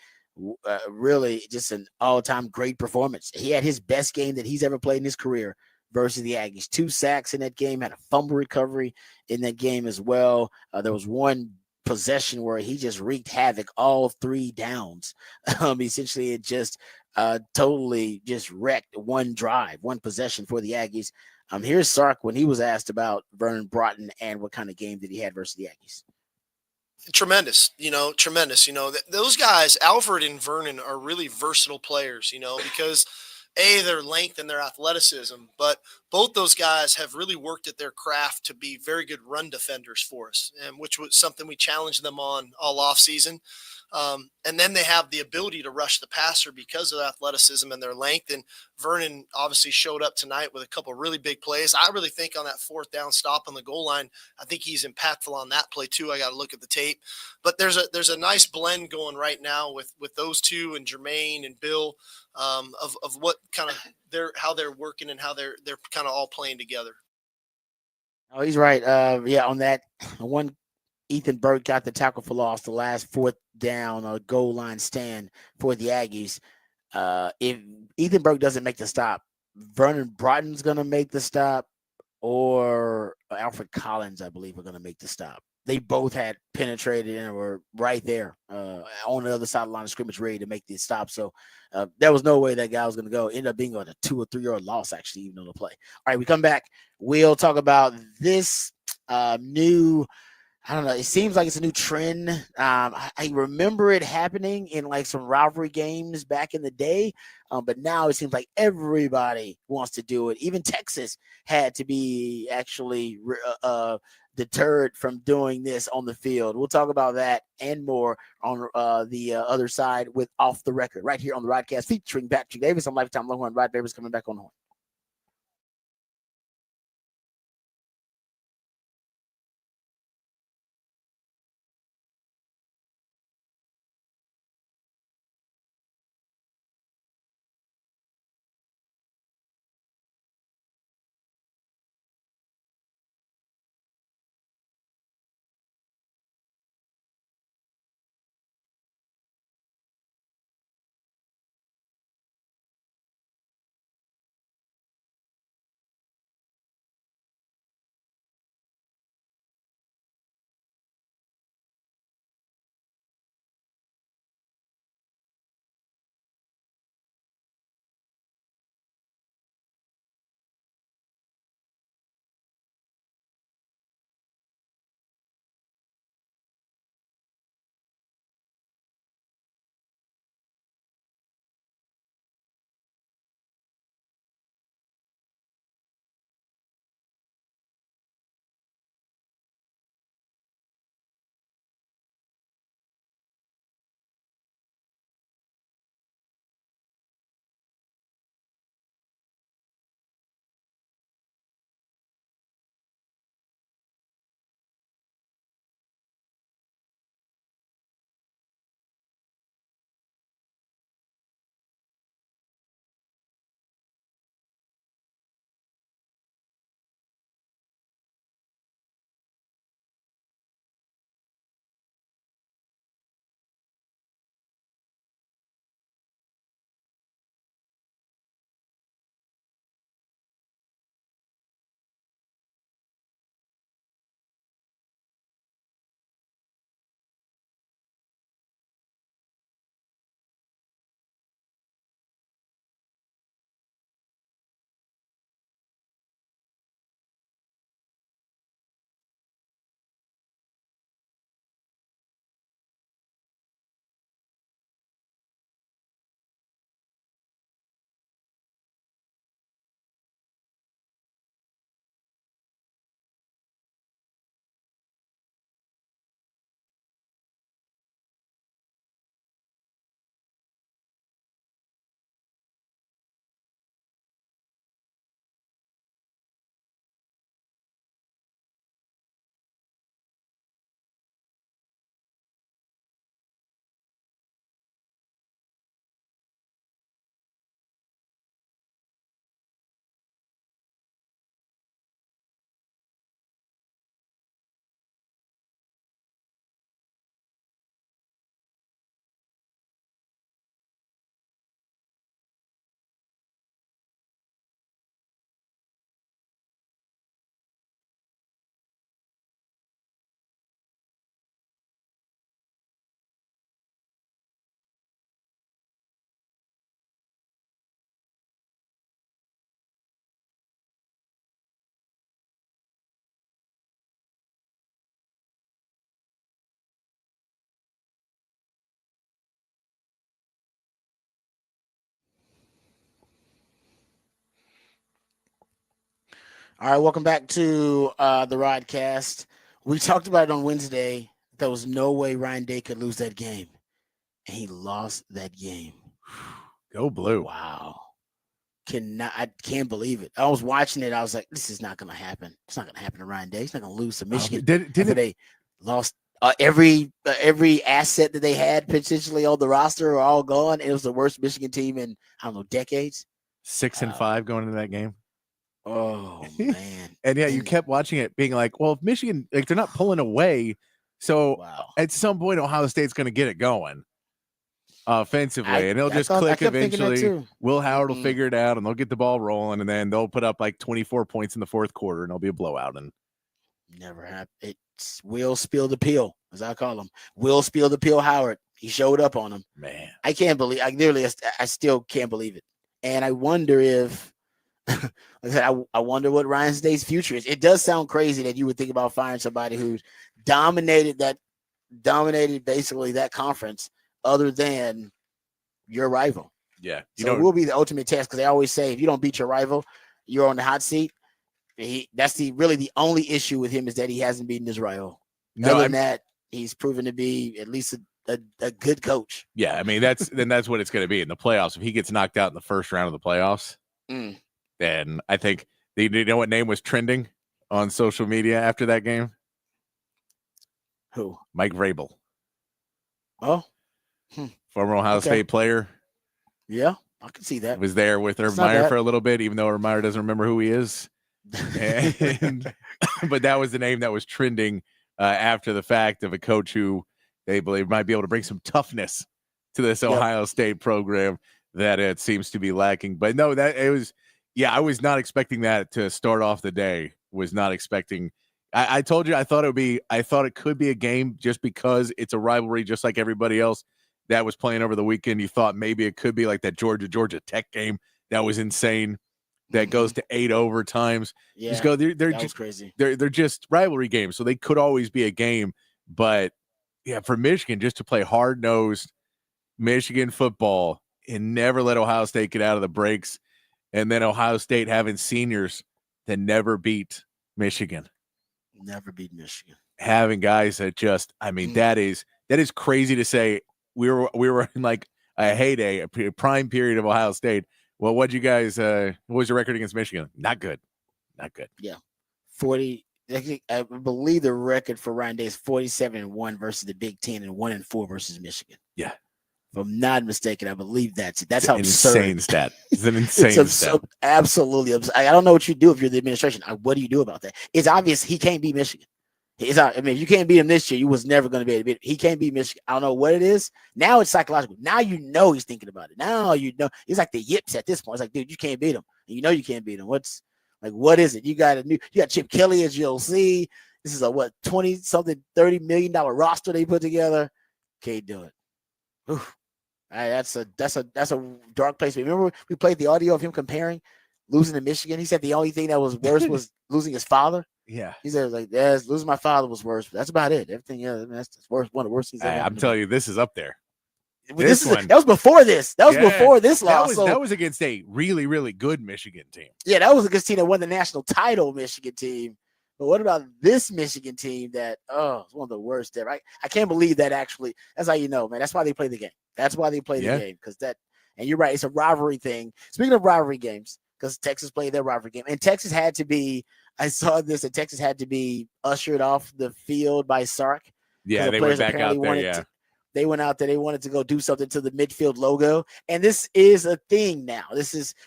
really just an all-time great performance. He had his best game that he's ever played in his career versus the Aggies. 2 sacks in that game, had a fumble recovery in that game as well. There was one possession where he just wreaked havoc all 3 downs. Essentially, it just totally just wrecked one drive, one possession for the Aggies. Here's Sark when he was asked about Vernon Broughton and what kind of game that he had versus the Aggies. Tremendous. Those guys, Alfred and Vernon, are really versatile players, because their length and their athleticism, but both those guys have really worked at their craft to be very good run defenders for us, and which was something we challenged them on all off season. And then they have the ability to rush the passer because of athleticism and their length. And Vernon obviously showed up tonight with a couple of really big plays. I really think on that 4th down stop on the goal line, I think he's impactful on that play too. I got to look at the tape, but there's a nice blend going right now with those two and Jermaine and Bill, of what kind of how they're working and how they're kind of all playing together. Oh, he's right. On that one, Ethan Burke got the tackle for loss, the last 4th down or goal line stand for the Aggies. If Ethan Burke doesn't make the stop, Vernon Broughton's going to make the stop, or Alfred Collins, I believe, are going to make the stop. they both had penetrated and were right there on the other side of the line of scrimmage, ready to make the stop. So there was no way that guy was going to go. Ended up being on a 2 or 3 yard loss, actually, even on the play. All right, we come back. We'll talk about this new. I don't know. It seems like it's a new trend. I remember it happening in like some rivalry games back in the day, but now it seems like everybody wants to do it. Even Texas had to be actually deterred from doing this on the field. We'll talk about that and more on the other side with Off the Record right here on the Rodcast featuring Patrick Davis on Lifetime Longhorn. Rod Davis coming back on the horn. All right, welcome back to the Rodcast. We talked about it on Wednesday. There was no way Ryan Day could lose that game, and he lost that game. Go blue! Wow, I can't believe it. I was watching it. I was like, this is not going to happen. It's not going to happen to Ryan Day. He's not going to lose to Michigan. They lost every asset that they had potentially on the roster are all gone. It was the worst Michigan team in I don't know decades. 6-5 going into that game. Oh man! And yeah, you kept watching it, being like, "Well, if Michigan, like, they're not pulling away, so at some point, Ohio State's going to get it going offensively, and it'll just click eventually. Will Howard will figure it out, and they'll get the ball rolling, and then they'll put up like 24 points in the fourth quarter, and it'll be a blowout." And never happened. Will spill the pill, as I call him. Will spill the pill Howard. He showed up on him. Man, I can't believe. I still can't believe it. And I wonder if, like I said, I wonder what Ryan Day's future is. It does sound crazy that you would think about firing somebody who's dominated basically that conference, other than your rival. Yeah, so it will be the ultimate test, because they always say if you don't beat your rival, you're on the hot seat. That's really the only issue with him, is that he hasn't beaten his rival. Other than that, he's proven to be at least a good coach. Yeah, I mean that's what it's going to be in the playoffs. If he gets knocked out in the first round of the playoffs, then I think you know what name was trending on social media after that game? Who? Mike Vrabel. Oh, former Ohio State player. Yeah, I can see that. Was there with Urban Meyer for a little bit, even though Urban Meyer doesn't remember who he is. But that was the name that was trending after the fact, of a coach who they believe might be able to bring some toughness to this Ohio State program that it seems to be lacking. But no, I was not expecting that to start off the day. Was not expecting. I told you I thought it could be a game just because it's a rivalry, just like everybody else that was playing over the weekend. You thought maybe it could be like that Georgia Tech game that was insane, that goes to 8 overtimes. Yeah, they're just crazy. They're just rivalry games, so they could always be a game. But yeah, for Michigan just to play hard-nosed Michigan football and never let Ohio State get out of the breaks, and then Ohio State having seniors that never beat Michigan. Never beat Michigan. Having guys that just, I mean, that is crazy to say. We were in like a heyday, a prime period of Ohio State. Well, what was your record against Michigan? Not good. Yeah. 40. I believe the record for Ryan Day is 47-1 versus the Big Ten and 1-4 versus Michigan. Yeah. If I'm not mistaken, I believe that's how insane absurd. stat. It's an insane stat. Absolutely absurd. I don't know what you do if you're the administration. What do you do about that? It's obvious he can't beat Michigan. If you can't beat him this year, you was never going to be able to beat him. He can't beat Michigan. I don't know what it is. Now it's psychological. Now you know he's thinking about it. Now you know it's like the yips at this point. It's like, dude, you can't beat him. And you know you can't beat him. What is it? You got Chip Kelly as your OC. This is a 20-something, $30 million roster they put together. Can't do it. Oof. That's a dark place. Remember we played the audio of him comparing losing to Michigan. He said the only thing that was worse was losing his father. Yeah, he said losing my father was worse. But that's about it. Everything else, that's worse. One of the worst things. I'm telling you, this is up there. That was before this. That was before this loss. That was against a really, really good Michigan team. Yeah, that was against a team that won the national title, Michigan team. But what about this Michigan team that, it's one of the worst ever. I can't believe that actually. That's how you know, man. That's why they play the game. That's why they play the game. And you're right, it's a rivalry thing. Speaking of rivalry games, because Texas played their rivalry game. And Texas had to be, I saw this, that Texas had to be ushered off the field by Sark. Yeah, they went back out there, they went out there. They wanted to go do something to the midfield logo. And this is a thing now.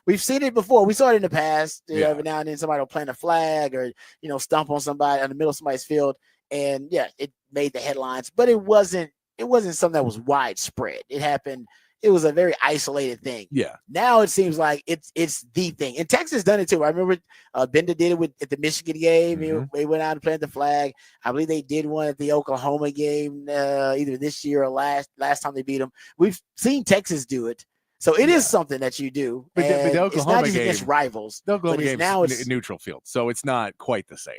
We've seen it before. We saw it in the past. Every now and then somebody will plant a flag or, stomp on somebody in the middle of somebody's field. And it made the headlines, but it wasn't something that was widespread. It happened. It was a very isolated thing. Yeah. Now it seems like it's the thing. And Texas done it too. I remember Bender did it at the Michigan game. Mm-hmm. They went out and planted the flag. I believe they did one at the Oklahoma game either this year or last time they beat them. We've seen Texas do it. So it is something that you do. But the Oklahoma it's not just game, against rivals. The Oklahoma game is neutral field, so it's not quite the same.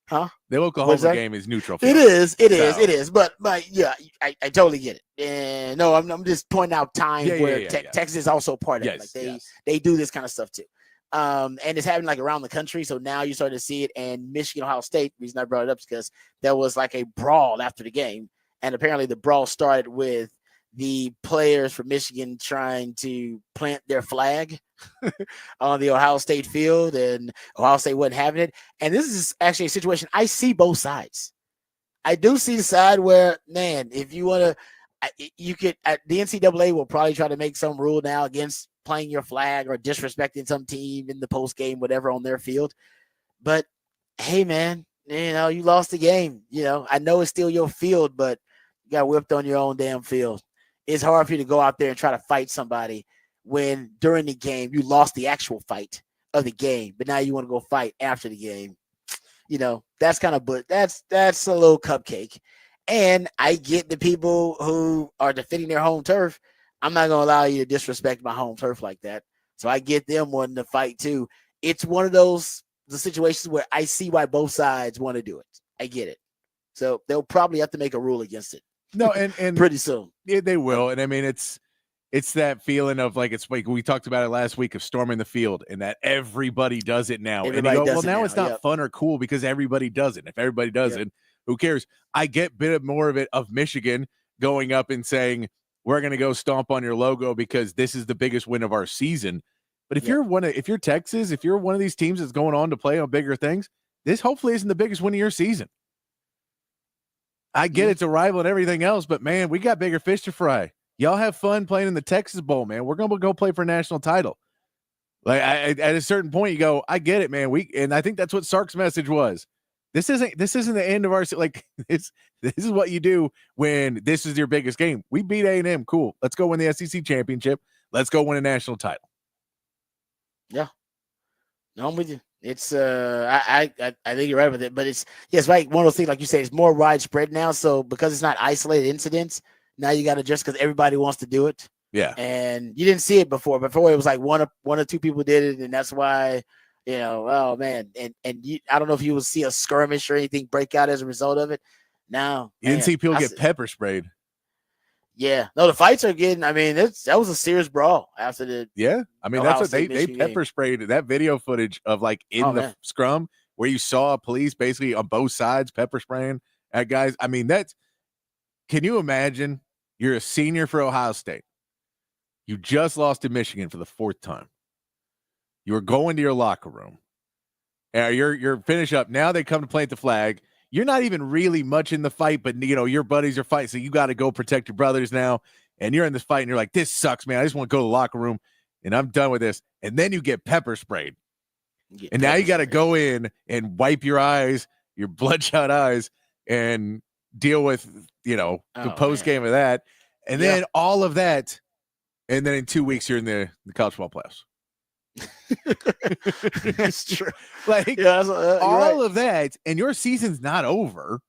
Huh? The Oklahoma game is neutral field. It is. But yeah, I totally get it. And no, I'm just pointing out times where Texas is also part of it. Like they do this kind of stuff too. And it's happening like around the country. So now you start to see it. And Michigan, Ohio State, the reason I brought it up is because there was like a brawl after the game. And apparently the brawl started with the players from Michigan trying to plant their flag on the Ohio State field, and Ohio State wasn't having it. And this is actually a situation I see both sides. I do see the side where, man, if you want to, you could, the NCAA will probably try to make some rule now against playing your flag or disrespecting some team in the post game, whatever, on their field. But hey, man, you lost the game. I know it's still your field, but you got whipped on your own damn field. It's hard for you to go out there and try to fight somebody when during the game you lost the actual fight of the game, but now you want to go fight after the game. that's kind of, but that's a little cupcake. And I get the people who are defending their home turf. I'm not gonna allow you to disrespect my home turf like that. So I get them wanting to fight too. It's one of the situations where I see why both sides want to do it. I get it. So they'll probably have to make a rule against it. No, and pretty soon. Yeah, they will. And I mean, it's that feeling of like, it's like we talked about it last week of storming the field and that everybody does it now. Everybody and you go, does well, it now now. it's not Yep. fun or cool because everybody does it. If everybody does Yep. it, who cares? I get a bit more of it of Michigan going up and saying, we're going to go stomp on your logo because this is the biggest win of our season. But if you're Texas, if you're one of these teams that's going on to play on bigger things, this hopefully isn't the biggest win of your season. I get it's a rival and everything else, but man, we got bigger fish to fry. Y'all have fun playing in the Texas Bowl, man. We're gonna go play for a national title. Like at a certain point, you go, I get it, man. And I think that's what Sark's message was. This isn't the end of our like. This is what you do when this is your biggest game. We beat A&M, cool. Let's go win the SEC championship. Let's go win a national title. Yeah, no, I'm with you. It's I think you're right with it, but it's right. One of those things, like you say, it's more widespread now. So because it's not isolated incidents, now you got to adjust because everybody wants to do it. Yeah, and you didn't see it before. Before it was like one or two people did it, and that's why oh man, and I don't know if you will see a skirmish or anything break out as a result of it. Now you didn't see people get pepper sprayed. Yeah, no, the fights are getting. I mean, that was a serious brawl after the. Yeah, I mean that's what they pepper sprayed. That video footage of like in the scrum where you saw police basically on both sides pepper spraying at guys. I mean can you imagine? You're a senior for Ohio State. You just lost to Michigan for the fourth time. You were going to your locker room. You're finish up. Now they come to plant the flag. You're not even really much in the fight, but your buddies are fighting, so you got to go protect your brothers now. And you're in this fight, and you're like, "This sucks, man. I just want to go to the locker room, and I'm done with this." And then you get pepper sprayed, and now you got to go in and wipe your eyes, your bloodshot eyes, and deal with the post game of that, and then all of that, and then in 2 weeks you're in the college football playoffs. That's true. Like all of that, and your season's not over.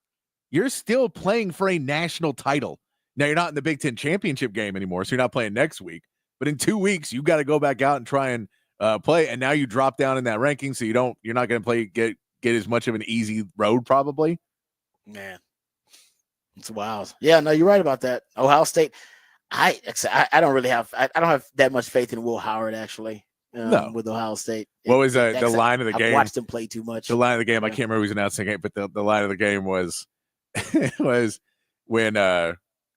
You're still playing for a national title. Now you're not in the Big Ten championship game anymore, so you're not playing next week. But in 2 weeks, you got to go back out and try and play. And now you drop down in that ranking, so you're not going to get as much of an easy road probably. Man, it's wild. Yeah, no, you're right about that. Ohio State. I don't really have. I don't have that much faith in Will Howard actually. No. With Ohio State. What was the line of the game? I watched him play too much. The line of the game, I can't remember who's announcing it, but the line of the game was was when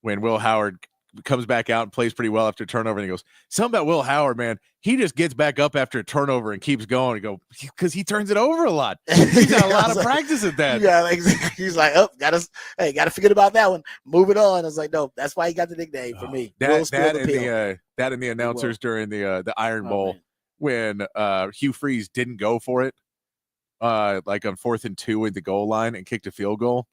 Will Howard comes back out and plays pretty well after a turnover, and he goes, something about Will Howard, man, he just gets back up after a turnover and keeps going. And go, because he turns it over a lot. He's got a lot of practice at that. Yeah, he's like, gotta forget about that one. Move it on. I was like, no, that's why he got the nickname for me. That and the announcers during the Iron Bowl when Hugh Freeze didn't go for it, like on 4th and 2 at the goal line and kicked a field goal.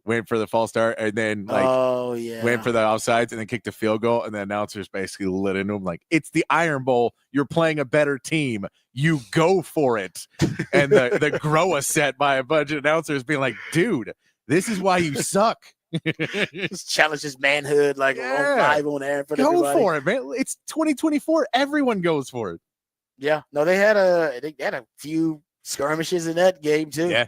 Went for the false start and then went for the offsides and then kicked a field goal, and the announcers basically lit into him like, it's the Iron Bowl. You're playing a better team. You go for it. And the Groa set by a bunch of announcers being like, dude, this is why you suck. Just challenge his manhood on 5 on air for everybody. Go for it, man. It's 2024. Everyone goes for it. Yeah. No, they had a few skirmishes in that game too. Yeah.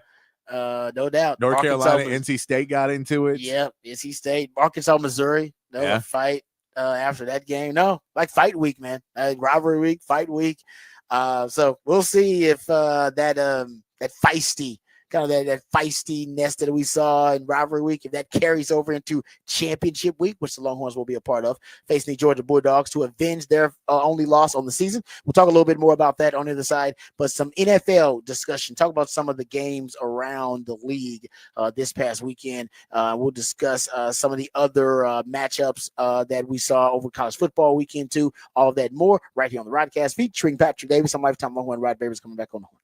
No doubt. North Carolina, NC State got into it. Yep, NC State, Arkansas, Missouri. A fight after that game. No, like fight week, man. Rivalry week, fight week. So we'll see if that feisty kind of that feistiness that we saw in rivalry week, if that carries over into championship week, which the Longhorns will be a part of, facing the Georgia Bulldogs to avenge their only loss on the season. We'll talk a little bit more about that on the other side, but some NFL discussion, talk about some of the games around the league this past weekend. We'll discuss some of the other matchups that we saw over college football weekend too. All of that more right here on the Rodcast featuring Patrick Davis. I'm Lifetime Longhorn Rod Babers coming back on the horn.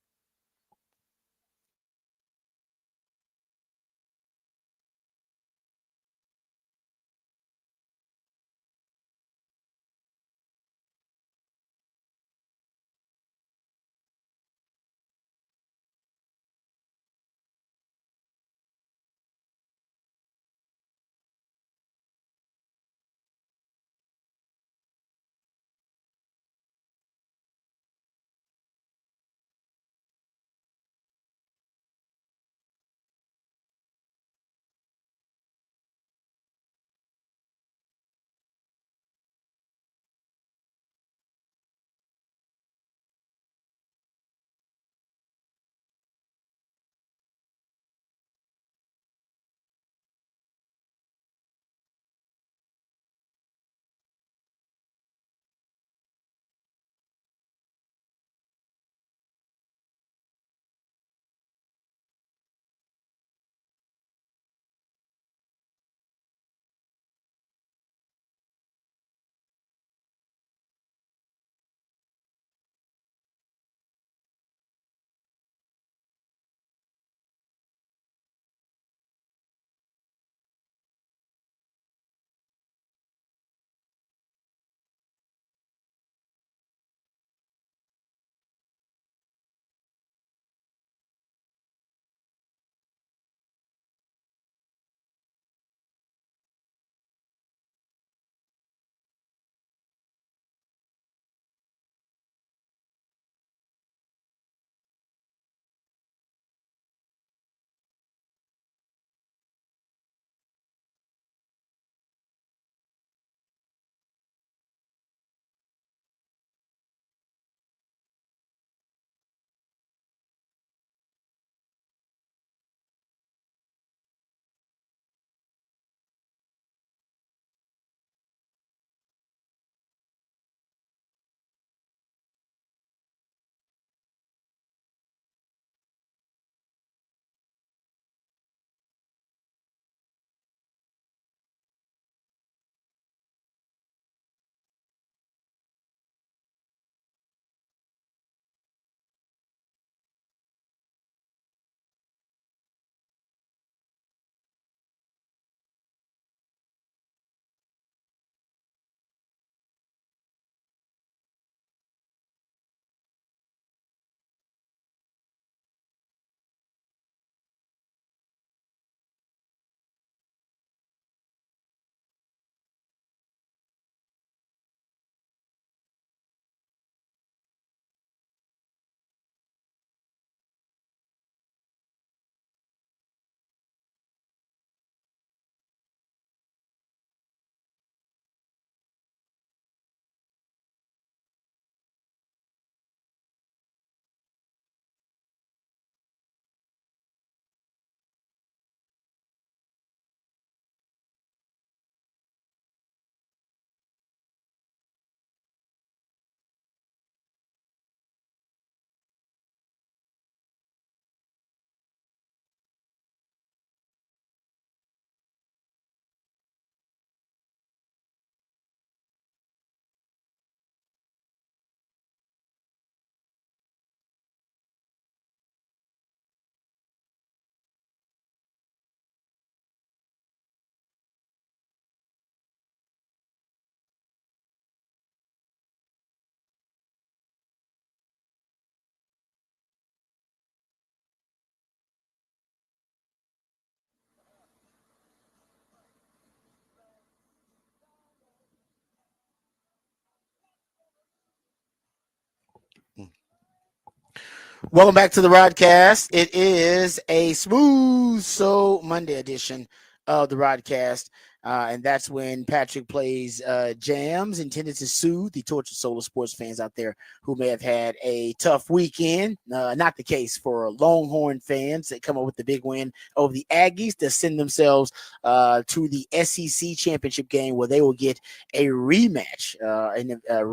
Welcome back to the Rodcast. It is a smooth so Monday edition of the Rodcast. And that's when Patrick plays jams intended to soothe the tortured soul of sports fans out there who may have had a tough weekend. Not the case for Longhorn fans that come up with the big win over the Aggies to send themselves to the SEC championship game where they will get a rematch in a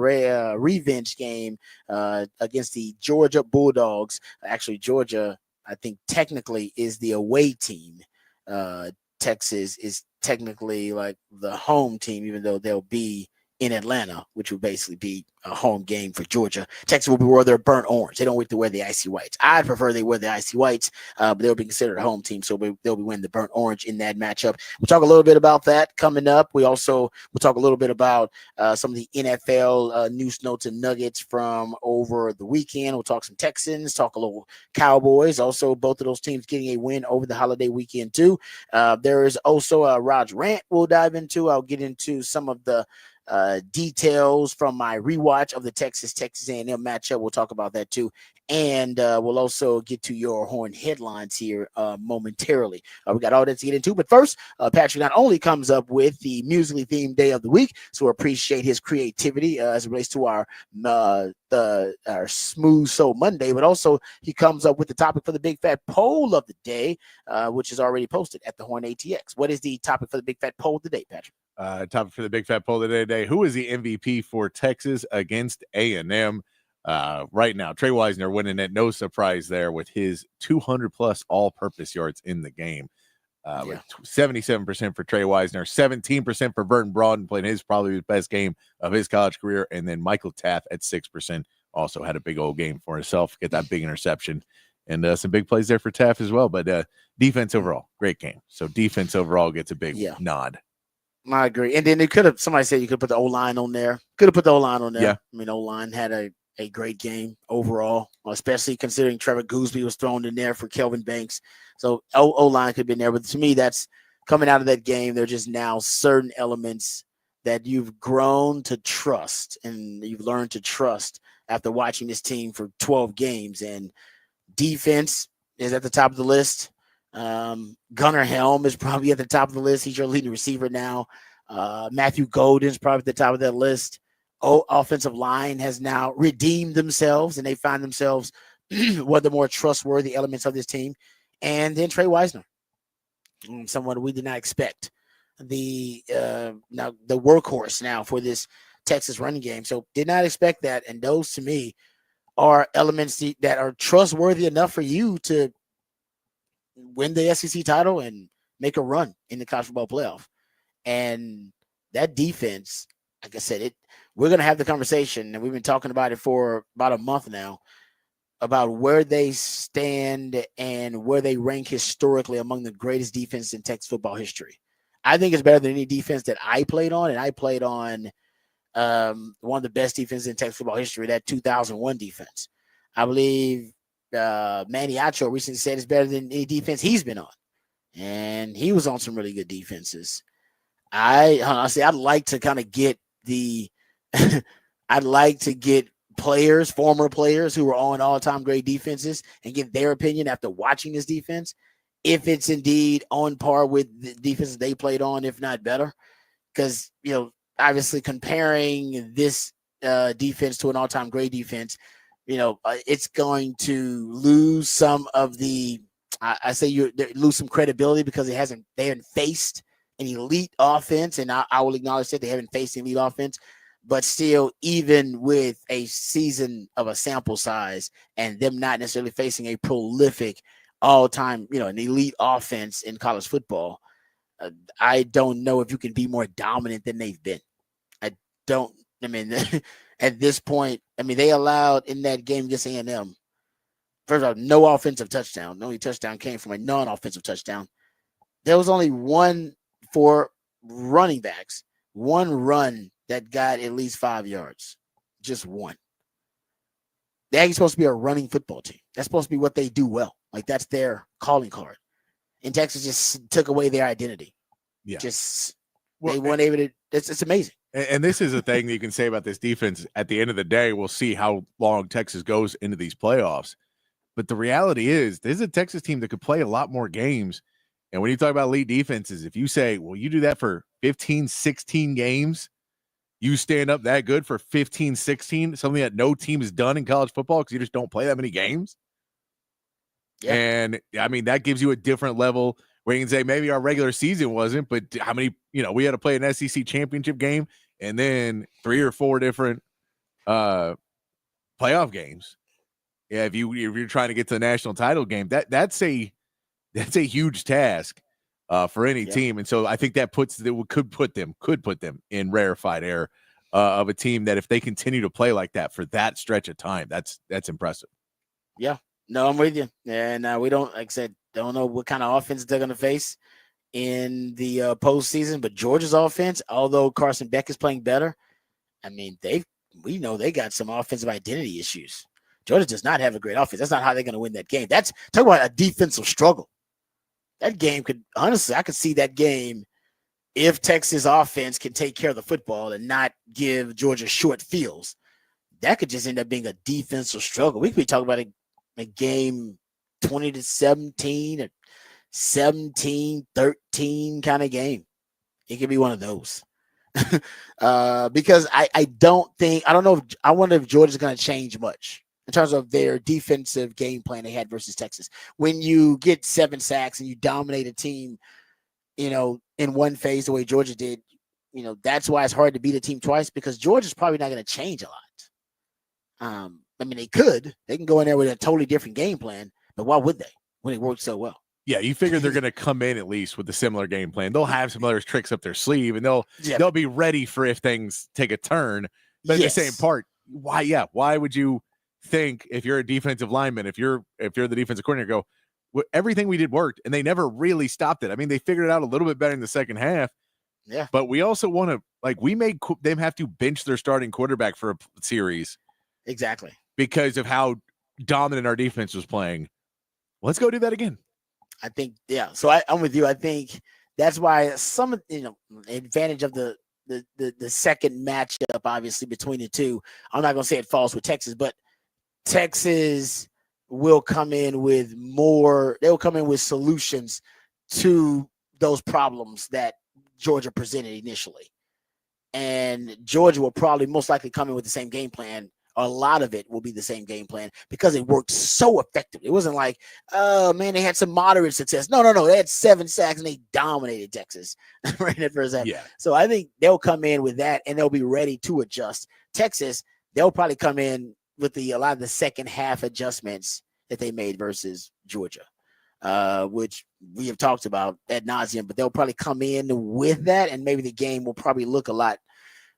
revenge game against the Georgia Bulldogs. Actually, Georgia, I think, technically is the away team. Texas is technically like the home team, even though they'll be in Atlanta, which would basically be a home game for Georgia. Texas will be wear their burnt orange. They don't want to wear the icy whites. I'd prefer they wear the icy whites, but they'll be considered a home team, so they'll be wearing the burnt orange in that matchup. We'll talk a little bit about that coming up. We'll talk a little bit about some of the NFL news, notes, and nuggets from over the weekend. We'll talk some Texans, talk a little Cowboys. Also, both of those teams getting a win over the holiday weekend too. There is also a Rod's rant we'll dive into. I'll get into some of the details from my rewatch of the Texas A&M matchup. We'll talk about that too, and we'll also get to your Horn headlines here momentarily. We got all that to get into, but first, Patrick not only comes up with the musically themed day of the week, so we appreciate his creativity as it relates to our Smooth Soul Monday, but also he comes up with the topic for the Big Fat Poll of the day, which is already posted at the Horn ATX. What is the topic for the Big Fat Poll of the day, Patrick? Topic for the Big Fat Poll today. Who is the MVP for Texas against A&M? Right now, Trey Weisner winning it. No surprise there with his 200-plus all-purpose yards in the game. With 77% for Trey Weisner, 17% for Burton Broughton, playing his probably the best game of his college career. And then Michael Taft at 6% also had a big old game for himself, get that big interception. And some big plays there for Taft as well. But defense overall, great game. So defense overall gets a big nod. I agree. And then somebody said you could put the O-line on there. Could have put the O-line on there. Yeah. I mean, O-line had a great game overall, especially considering Trevor Gooseby was thrown in there for Kelvin Banks. So O-line could have been there. But to me, that's coming out of that game. There are just now certain elements that you've grown to trust and you've learned to trust after watching this team for 12 games. And defense is at the top of the list. Gunnar Helm is probably at the top of the list. He's your leading receiver now. Matthew Golden's probably at the top of that list. Offensive line has now redeemed themselves, and they find themselves one of the more trustworthy elements of this team. And then Trey Weisner, someone we did not expect. The workhorse now for this Texas running game. So did not expect that. And those to me are elements that are trustworthy enough for you to win the SEC title and make a run in the college football playoff. And that defense, like I said, we're going to have the conversation, and we've been talking about it for about a month now, about where they stand and where they rank historically among the greatest defense in Texas football history. I think it's better than any defense that I played on, and I played on one of the best defenses in Texas football history, that 2001 defense. I believe Manny Acho recently said it's better than any defense he's been on. And he was on some really good defenses. I'd like to kind of get I'd like to get former players who were on all-time great defenses and get their opinion after watching this defense, if it's indeed on par with the defenses they played on, if not better. Because, obviously comparing this defense to an all-time great defense, it's going to lose some of the, lose some credibility because they haven't faced an elite offense. And I will acknowledge that they haven't faced an elite offense, but still, even with a season of a sample size and them not necessarily facing a prolific all-time, an elite offense in college football, I don't know if you can be more dominant than they've been. At this point, they allowed in that game against A&M, first of all, no offensive touchdown. The only touchdown came from a non-offensive touchdown. There was only one for running backs, one run that got at least 5 yards, just one. The Aggies supposed to be a running football team. That's supposed to be what they do well. Like, that's their calling card. And Texas just took away their identity. Yeah. They weren't able to. It's amazing. And this is a thing that you can say about this defense. At the end of the day, we'll see how long Texas goes into these playoffs. But the reality is, this is a Texas team that could play a lot more games. And when you talk about elite defenses, if you say, well, you do that for 15, 16 games, you stand up that good for 15, 16, something that no team has done in college football because you just don't play that many games. Yeah. And, I mean, that gives you a different level where you can say maybe our regular season wasn't, but how many, we had to play an SEC championship game and then 3 or 4 different playoff games. Yeah, if you're trying to get to the national title game, that's a huge task for any team, and so I think that could put them in rarefied air of a team that if they continue to play like that for that stretch of time, that's impressive. Yeah, no, I'm with you, and we don't, like I said, don't know what kind of offense they're going to face in the postseason, but Georgia's offense, although Carson Beck is playing better, I mean we know they got some offensive identity issues. Georgia does not have a great offense. That's not how they're going to win that game. Talk about a defensive struggle. That game I could see that game if Texas offense can take care of the football and not give Georgia short fields. That could just end up being a defensive struggle. We could be talking about a game 20-17 or 17-13 kind of game. It could be one of those. Because I wonder if Georgia's going to change much in terms of their defensive game plan they had versus Texas. When you get 7 sacks and you dominate a team, in one phase the way Georgia did, that's why it's hard to beat a team twice, because Georgia's probably not going to change a lot. I mean, they can go in there with a totally different game plan, but why would they when it worked so well? Yeah, you figure they're going to come in at least with a similar game plan. They'll have some other tricks up their sleeve, and they'll be ready for if things take a turn. But in the same part, why would you think, if you're a defensive lineman, if you're the defensive coordinator, everything we did worked, and they never really stopped it. I mean, they figured it out a little bit better in the second half. Yeah. But we also want to, we made them have to bench their starting quarterback for a series. Exactly. Because of how dominant our defense was playing. Let's go do that again. I think, So I'm with you. I think that's why some, advantage of the second matchup, obviously, between the two. I'm not going to say it falls with Texas, but Texas will come in with solutions to those problems that Georgia presented initially. And Georgia will probably most likely come in with the same game plan. A lot of it will be the same game plan because it worked so effectively. It wasn't like, oh man, they had some moderate success. No. They had 7 sacks and they dominated Texas right at first half. Yeah. So I think they'll come in with that and they'll be ready to adjust. Texas, they'll probably come in with a lot of the second half adjustments that they made versus Georgia, which we have talked about ad nauseum, but they'll probably come in with that, and maybe the game will probably look a lot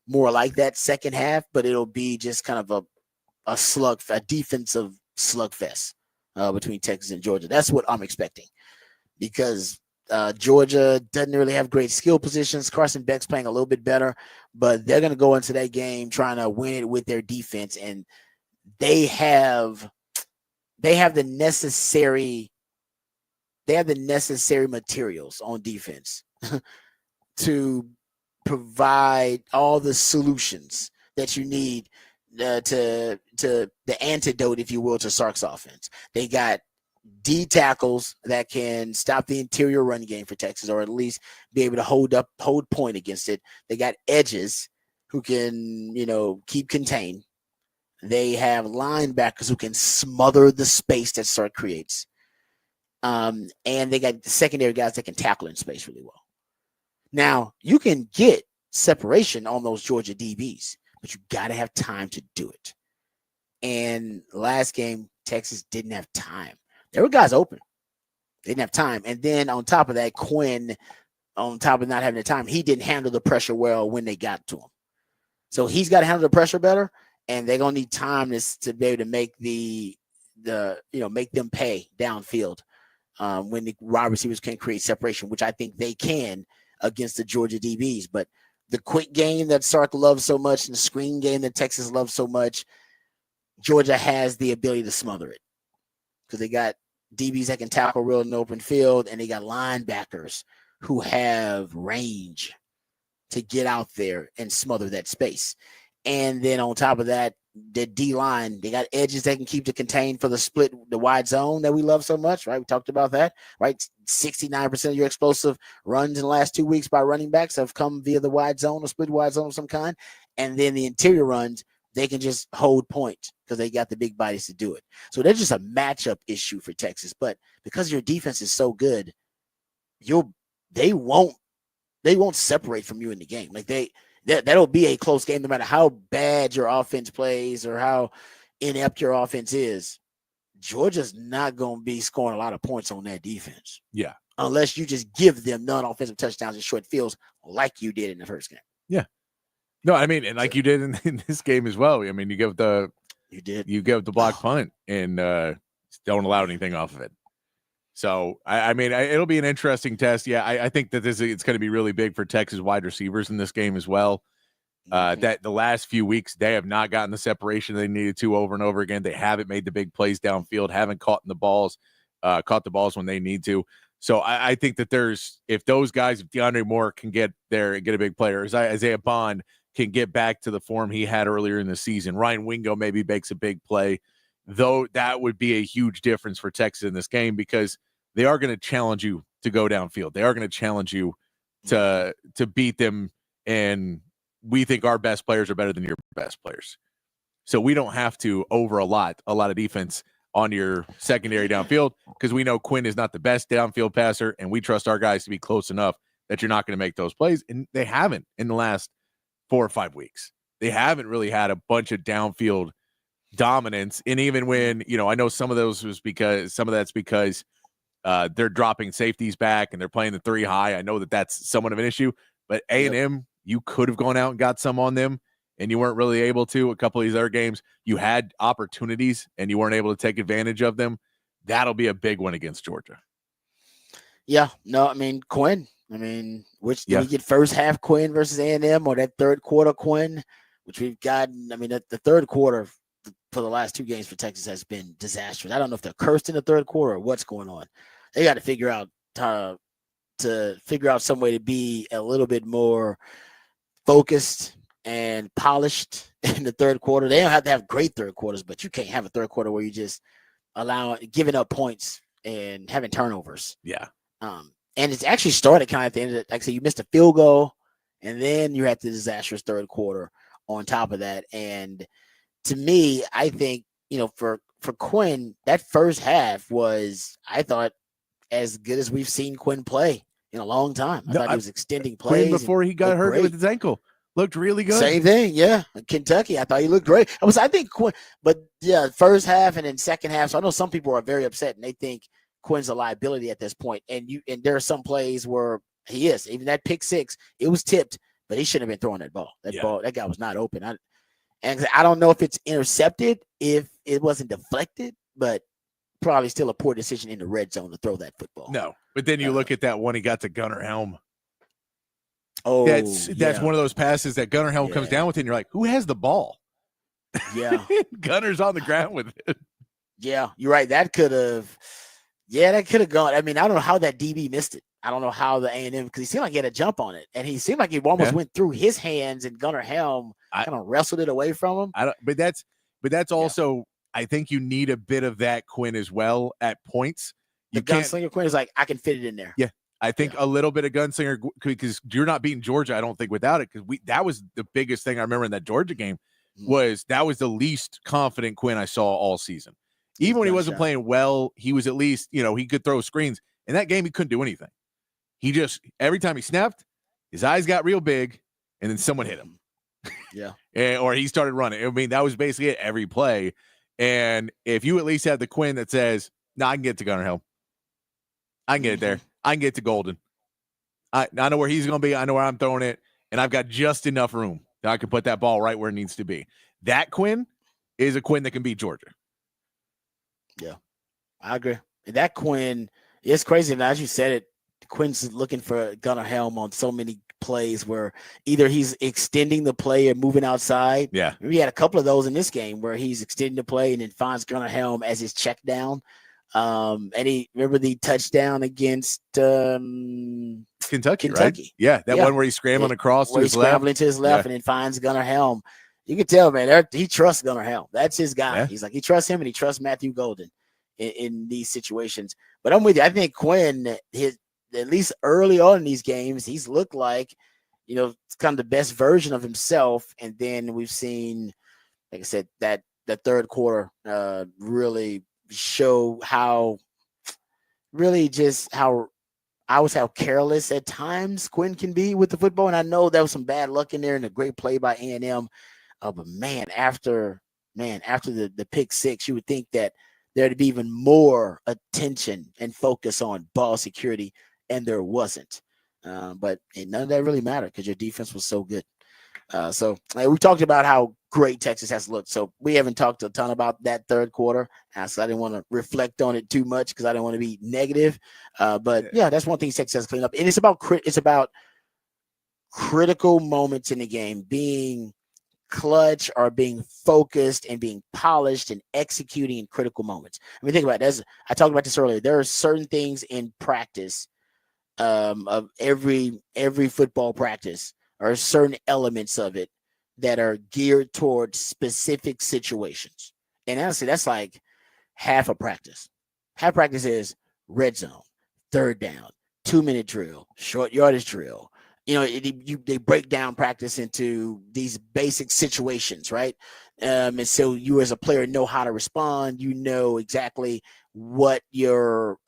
more like that second half, but it'll be just kind of a defensive slugfest between Texas and Georgia. That's what I'm expecting, because Georgia doesn't really have great skill positions. Carson Beck's playing a little bit better, but they're going to go into that game trying to win it with their defense, and they have the necessary materials on defense to provide all the solutions that you need to the antidote, if you will, to Sark's offense. They got D tackles that can stop the interior run game for Texas, or at least be able to hold point against it. They got edges who can, keep contained. They have linebackers who can smother the space that Sark creates. And they got the secondary guys that can tackle in space really well. Now, you can get separation on those Georgia DBs, but you got to have time to do it. And last game, Texas didn't have time. There were guys open. They didn't have time. And then on top of that, Quinn, on top of not having the time, he didn't handle the pressure well when they got to him. So he's got to handle the pressure better, and they're going to need time to be able to make make them pay downfield when the wide receivers can create separation, which I think they can against the Georgia DBs. But the quick game that Sark loves so much and the screen game that Texas loves so much, Georgia has the ability to smother it because they got DBs that can tackle real in the open field, and they got linebackers who have range to get out there and smother that space. And then on top of that, the D-line, they got edges that can keep the contained for the split, the wide zone that we love so much, right? We talked about that, right? 69% of your explosive runs in the last 2 weeks by running backs have come via the wide zone or split wide zone of some kind. And then the interior runs, they can just hold point because they got the big bodies to do it. So that's just a matchup issue for Texas. But because your defense is so good, they won't separate from you in the game. Like that'll be a close game no matter how bad your offense plays or how inept your offense is. Georgia's not going to be scoring a lot of points on that defense. Yeah. Unless you just give them non-offensive touchdowns and short fields like you did in the first game. Yeah. No, I mean, and like you did in this game as well. I mean, you give the block punt and don't allow anything off of it. So, I mean, it'll be an interesting test. Yeah, I think that it's going to be really big for Texas wide receivers in this game as well. That the last few weeks, they have not gotten the separation they needed to over and over again. They haven't made the big plays downfield, haven't caught the balls when they need to. So I think that if those guys, if DeAndre Moore can get there and get a big player, Isaiah Bond can get back to the form he had earlier in the season, Ryan Wingo maybe makes a big play, though that would be a huge difference for Texas in this game because they are going to challenge you to go downfield. They are going to challenge you to beat them, and we think our best players are better than your best players. So we don't have to over a lot of defense on your secondary downfield because we know Quinn is not the best downfield passer, and we trust our guys to be close enough that you're not going to make those plays, and they haven't in the last 4 or 5 weeks. They haven't really had a bunch of downfield dominance, and even when, I know some of that's because they're dropping safeties back and they're playing the 3 high. I know that that's somewhat of an issue, but A&M, you could have gone out and got some on them, and you weren't really able to. A couple of these other games, you had opportunities, and you weren't able to take advantage of them. That'll be a big one against Georgia. Yeah, no, I mean, Quinn. I mean, which did we get first half Quinn versus A&M or that third quarter Quinn, which we've gotten? I mean, the third quarter for the last 2 games for Texas has been disastrous. I don't know if they're cursed in the third quarter or what's going on. They got to figure out some way to be a little bit more focused and polished in the third quarter. They don't have to have great third quarters, but you can't have a third quarter where you just giving up points and having turnovers. Yeah. And it's actually started kind of at the end of it. Like I said, you missed a field goal, and then you had the disastrous third quarter on top of that. And to me, I think, for Quinn, that first half was, I thought, as good as we've seen Quinn play in a long time. I thought he was extending plays. Quinn before he got hurt with his ankle looked really good. Same thing, yeah. Kentucky, I thought he looked great. I think Quinn, but yeah, first half and then second half. So I know some people are very upset and they think Quinn's a liability at this point. And there are some plays where he is. Even that pick 6, it was tipped, but he shouldn't have been throwing that ball. That guy was not open. I don't know if it's intercepted, if it wasn't deflected, but probably still a poor decision in the red zone to throw that football. No, but then you look at that one he got to Gunnar Helm. Oh, that's one of those passes that Gunnar Helm comes down with, and you're like, who has the ball? Yeah. Gunner's on the ground with it. Yeah, you're right. That could have gone. I mean, I don't know how that DB missed it. I don't know how the A&M, because he seemed like he had a jump on it, and he seemed like he almost went through his hands, and Gunnar Helm kind of wrestled it away from him. But that's also, I think you need a bit of that, Quinn, as well at points. The gunslinger Quinn is like, I can fit it in there. Yeah, I think a little bit of gunslinger, because you're not beating Georgia, I don't think, without it, because that was the biggest thing I remember in that Georgia game. That was the least confident Quinn I saw all season. Even when he wasn't playing well, he was at least, he could throw screens. In that game, he couldn't do anything. He just, every time he snapped, his eyes got real big, and then someone hit him. Yeah. Or he started running. I mean, that was basically it every play. And if you at least have the Quinn that says, I can get to Gunnar Hill. I can get it there. I can get to Golden. I know where he's going to be. I know where I'm throwing it. And I've got just enough room that I can put that ball right where it needs to be. That Quinn is a Quinn that can beat Georgia. Yeah, I agree. And that Quinn, it's crazy. And as you said it, Quinn's looking for Gunnar Helm on so many plays where either he's extending the play or moving outside. Yeah. We had a couple of those in this game where he's extending the play and then finds Gunnar Helm as his check down. And remember the touchdown against Kentucky. Right? Yeah, that one where he's scrambling across to his left. Scrambling to his left and then finds Gunnar Helm. You can tell, man, he trusts Gunnar Helm. That's his guy. Yeah. He's like, he trusts him and he trusts Matthew Golden in these situations. But I'm with you. I think Quinn, at least early on in these games, he's looked like, it's kind of the best version of himself. And then we've seen, like I said, that the third quarter really show how careless at times Quinn can be with the football. And I know there was some bad luck in there and a great play by A&M. But man, after the pick six, you would think that there'd be even more attention and focus on ball security, and there wasn't. But none of that really mattered because your defense was so good. So we talked about how great Texas has looked. So we haven't talked a ton about that third quarter. So I didn't want to reflect on it too much because I didn't want to be negative. But yeah, that's one thing Texas has cleaned up. And it's about critical moments in the game, being clutch or being focused and being polished and executing in critical moments. I mean, think about it. I talked about this earlier. There are certain things in practice of every football practice, or certain elements of it that are geared towards specific situations. And honestly, that's like half of practice. Half practice is red zone, third down, 2-minute drill, short yardage drill. They break down practice into these basic situations, right? And so you as a player know how to respond. You know exactly what your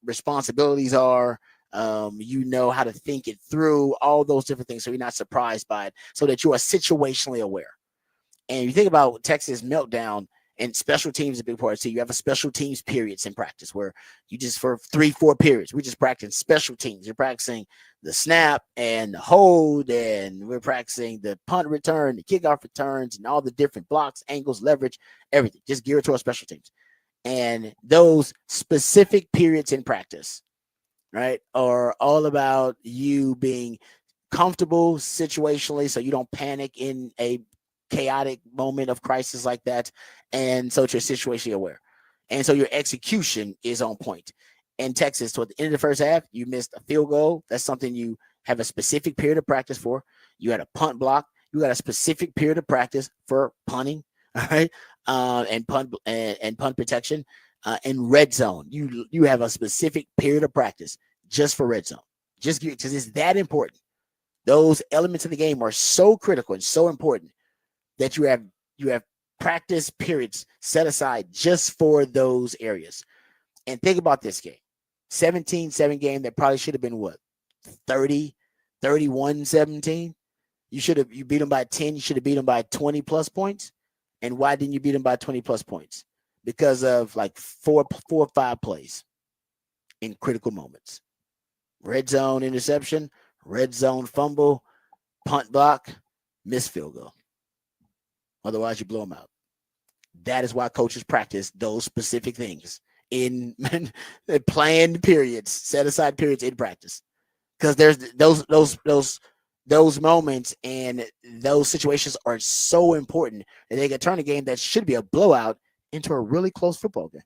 responsibilities are. You know how to think it through, all those different things, so you're not surprised by it, so that you are situationally aware. And you think about Texas meltdown, and special teams is a big part. So you have a special teams periods in practice where you just, for 3-4 periods, we just practice special teams. You're practicing the snap and the hold, and we're practicing the punt return, the kickoff returns, and all the different blocks, angles, leverage, everything, just geared towards special teams. And those specific periods in practice, right, are all about you being comfortable situationally so you don't panic in a chaotic moment of crisis like that. And so you're situationally aware. And so your execution is on point. In Texas, toward the end of the first half, you missed a field goal. That's something you have a specific period of practice for. You had a punt block. You got a specific period of practice for punting, all right, and punt protection. In red zone, you have a specific period of practice just for red zone, just because it's that important. Those elements of the game are so critical and so important that you have practice periods set aside just for those areas. And think about this game. 17-7 game that probably should have been what? 30, 31-17. You beat them by 10. You should have beat them by 20 plus points. And why didn't you beat them by 20 plus points? Because of like four or five plays in critical moments. Red zone interception, red zone fumble, punt block, missed field goal. Otherwise, you blow them out. That is why coaches practice those specific things in planned periods, set aside periods in practice, because there's those moments and those situations are so important that they can turn a game that should be a blowout into a really close football game.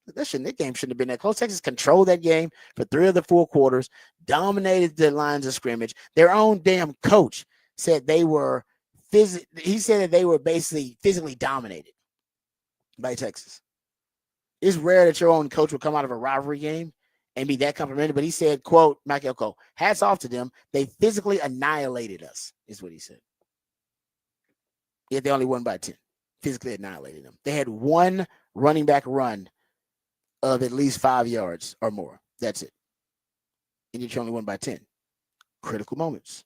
That game shouldn't have been that close. Texas controlled that game for 3 of the 4 quarters, dominated the lines of scrimmage. Their own damn coach said they were basically physically dominated by Texas. It's rare that your own coach will come out of a rivalry game and be that complimentary, but he said, quote, Mike Elko, hats off to them. They physically annihilated us, is what he said. Yet they only won by 10. Physically annihilated them. They had one running back run of at least 5 yards or more. That's it. And you only won by 10. Critical moments.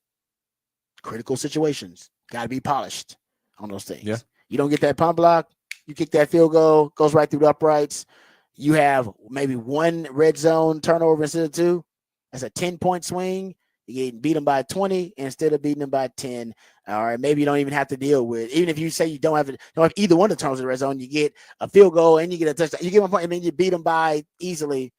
Critical situations. Got to be polished on those things. Yeah. You don't get that punt block, you kick that field goal, goes right through the uprights. You have maybe one red zone turnover instead of 2. That's a 10-point swing. You beat them by 20 instead of beating them by 10. All right, maybe you don't even have to deal with, even if you say you don't have either one of the turnovers in the red zone, you get a field goal and you get a touchdown. You get 1 point. I mean, you beat them by easily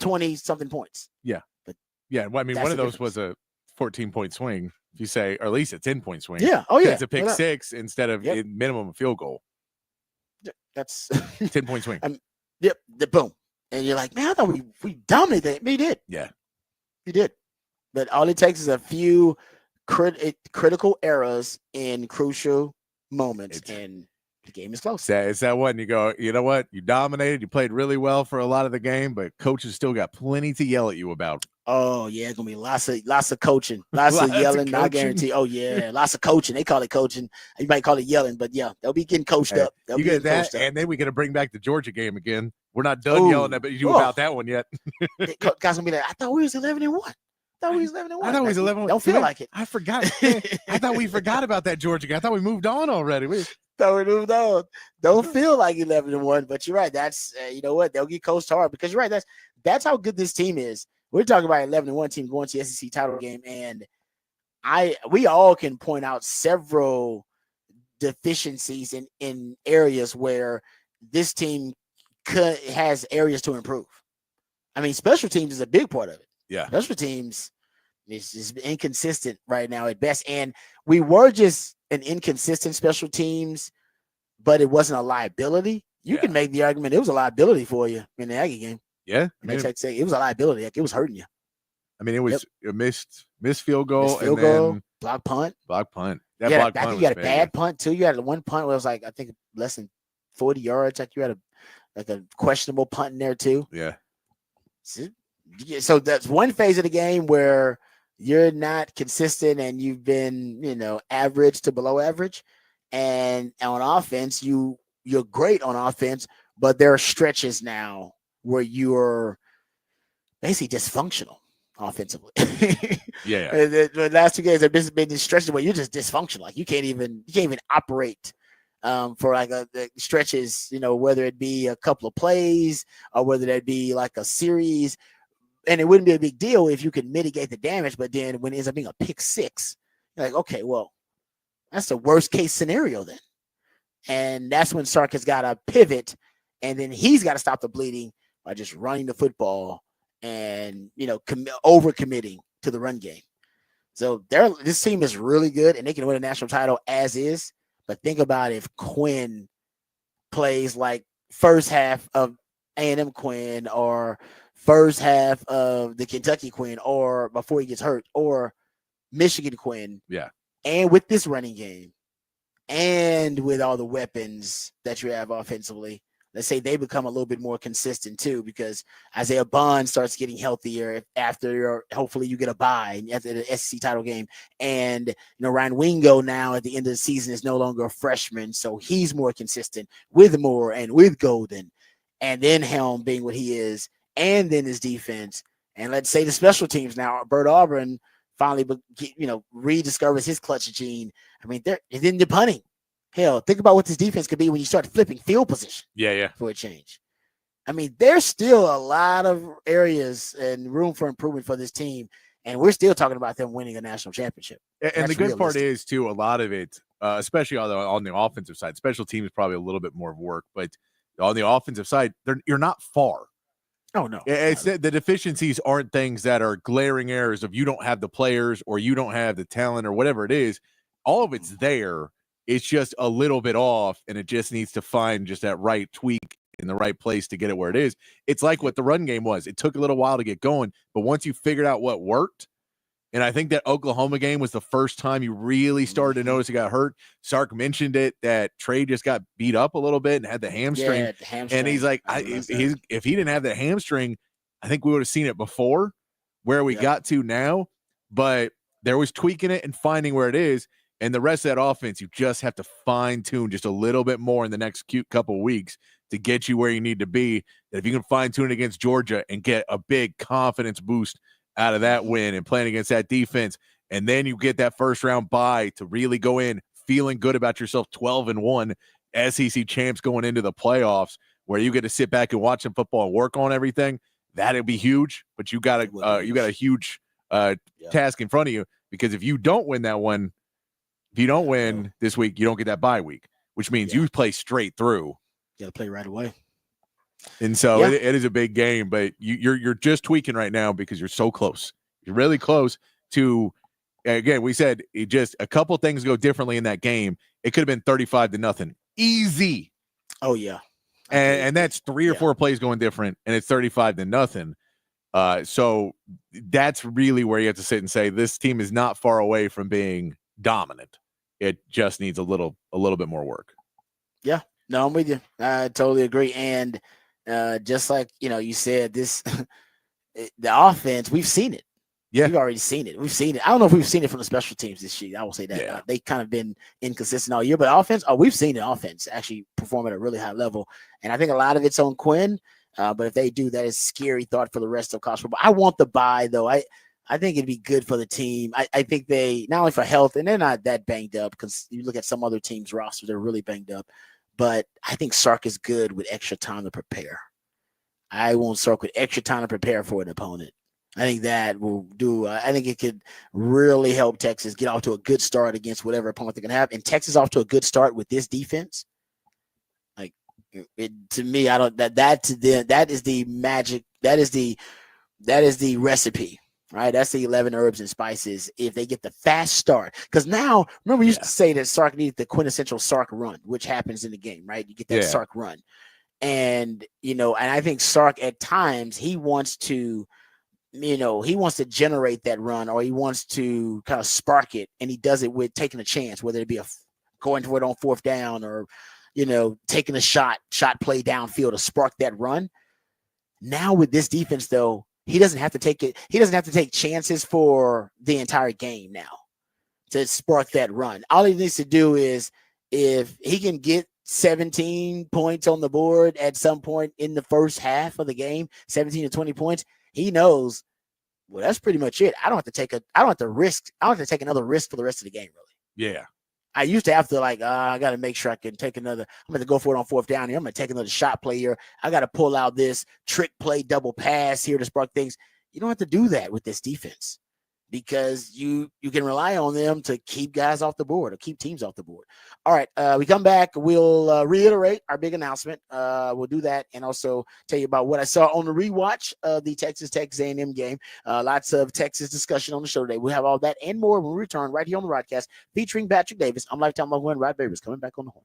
20-something points. Yeah. But yeah. Well, I mean, one of those was a 14-point swing. If you say, or at least a 10-point swing. Yeah. Oh, yeah. It's a pick 6 instead of minimum a field goal. That's 10-point swing. Yep. The boom. And you're like, man, I thought we dominated that. We did. Yeah. We did. But all it takes is a few critical errors in crucial moments, and the game is close. It's that one you go, you know what? You dominated. You played really well for a lot of the game, but coaches still got plenty to yell at you about. Oh yeah, gonna be lots of coaching, lots of yelling. I guarantee. Oh yeah, lots of coaching. They call it coaching. You might call it yelling, but yeah, they'll be getting coached up. They'll you be get that, coached up. and then we got to bring back the Georgia game again. We're not done yelling at you about that one yet. Guys gonna be like, I thought we was 11-1. I thought we was 11-1. I thought we was 11-1. Don't feel like it. I forgot. I thought we forgot about that Georgia game. I thought we moved on already. Thought we moved on. Don't feel like 11-1, but you're right. That's you know what, they'll get coached hard because you're right. That's how good this team is. We're talking about 11-1 team going to the SEC title game, and we all can point out several deficiencies in areas where this team has areas to improve. I mean, special teams is a big part of it. Yeah, special teams is inconsistent right now at best, and we were just an inconsistent special teams, but it wasn't a liability. You can make the argument it was a liability for you in the Aggie game. Yeah, it was a liability. Like, it was hurting you. I mean, it was a missed field goal, then block punt. Block punt. That block punt. You had a bad punt too. You had one punt where it was like, I think less than 40 yards. Like you had a questionable punt in there too. Yeah. So that's one phase of the game where you're not consistent and you've been, average to below average. And on offense, you're great on offense, but there are stretches now where you're basically dysfunctional offensively. Yeah. The last 2 games have been stretches where you're just dysfunctional. Like you can't even operate for like the stretches, whether it be a couple of plays or whether that be like a series. And it wouldn't be a big deal if you could mitigate the damage, but then when it ends up being a pick six, you're like, okay, well, that's the worst case scenario then. And that's when Sark has got to pivot, and then he's got to stop the bleeding by just running the football and, overcommitting to the run game. So this team is really good, and they can win a national title as is. But think about if Quinn plays like first half of A&M Quinn or first half of the Kentucky Quinn or before he gets hurt or Michigan Quinn. Yeah. And with this running game and with all the weapons that you have offensively, let's say they become a little bit more consistent too, because Isaiah Bond starts getting healthier after hopefully you get a bye after the SEC title game. And, Ryan Wingo now at the end of the season is no longer a freshman. So he's more consistent with Moore and with Golden, and then Helm being what he is, and then his defense. And let's say the special teams now, Bert Auburn finally, rediscovers his clutch gene. I mean, they're in the punting. Hell, think about what this defense could be when you start flipping field position. Yeah. For a change. I mean, there's still a lot of areas and room for improvement for this team, and we're still talking about them winning a national championship. And the good part is, too, a lot of it, especially on the offensive side, special teams is probably a little bit more work, but on the offensive side, you're not far. Oh, no. It's the deficiencies aren't things that are glaring errors of you don't have the players or you don't have the talent or whatever it is. All of it's there. It's just a little bit off, and it just needs to find just that right tweak in the right place to get it where it is. It's like what the run game was. It took a little while to get going, but once you figured out what worked, and I think that Oklahoma game was the first time you really started to notice it got hurt. Sark mentioned it, that Trey just got beat up a little bit and had the hamstring. Yeah, the hamstring. And he's like, if he didn't have that hamstring, I think we would have seen it before where we got to now. But there was tweaking it and finding where it is. And the rest of that offense, you just have to fine-tune just a little bit more in the next couple of weeks to get you where you need to be. That if you can fine-tune it against Georgia and get a big confidence boost out of that win and playing against that defense, and then you get that first-round bye to really go in feeling good about yourself, 12-1 SEC champs going into the playoffs, where you get to sit back and watch some football and work on everything, that'd be huge. But you got a huge task in front of you, because if you don't win that one, if you don't win this week, you don't get that bye week, which means you play straight through. You got to play right away. And so it is a big game, but you're just tweaking right now because you're so close. You're really close to, again, we said it just a couple things go differently in that game. It could have been 35-0. Easy. Oh, yeah. And that's 3 or 4 plays going different, and it's 35-0. So that's really where you have to sit and say this team is not far away from being dominant. It just needs a little bit more work. Yeah, no, I'm with you. I totally agree. And just like you said, this the offense, we've seen it. Yeah, we've already seen it. We've seen it. I don't know if we've seen it from the special teams this year. I will say that Yeah. they kind of been inconsistent all year. But offense, we've seen the offense actually perform at a really high level, and I think a lot of it's on Quinn. But if they do, that is scary thought for the rest of college football. I want the bye though. I think it'd be good for the team. I think they not only for health, and they're not that banged up because you look at some other teams' rosters, they're really banged up. But I think Sark is good with extra time to prepare. I want Sark with extra time to prepare for an opponent. I think that will do. I think it could really help Texas get off to a good start against whatever opponent they're going to have. And Texas off to a good start with this defense. Like to me, I don't that is the magic. That is the recipe. Right, that's the 11 herbs and spices. If they get the fast start, because now remember we used to say that Sark needed the quintessential Sark run, which happens in the game. Right, you get that Sark run, and and I think Sark at times he wants to generate that run, or he wants to kind of spark it, and he does it with taking a chance, whether it be going for it on fourth down or taking a shot play downfield to spark that run. Now with this defense though, he doesn't have to take it. He doesn't have to take chances for the entire game now to spark that run. All he needs to do is if he can get 17 points on the board at some point in the first half of the game, 17 to 20 points, he knows, well, that's pretty much it. I don't have to take another risk for the rest of the game, really. Yeah. I used to have to I got to make sure I can take another. I'm going to go for it on fourth down here. I'm going to take another shot play here. I got to pull out this trick play, double pass here to spark things. You don't have to do that with this defense because you can rely on them to keep guys off the board or keep teams off the board. All right, we come back. We'll reiterate our big announcement. We'll do that and also tell you about what I saw on the rewatch of the Texas A&M game. Lots of Texas discussion on the show today. We'll have all that and more when we return right here on the Rodcast featuring Patrick Davis. I'm Lifetime Local and Rod Babers coming back on the horn.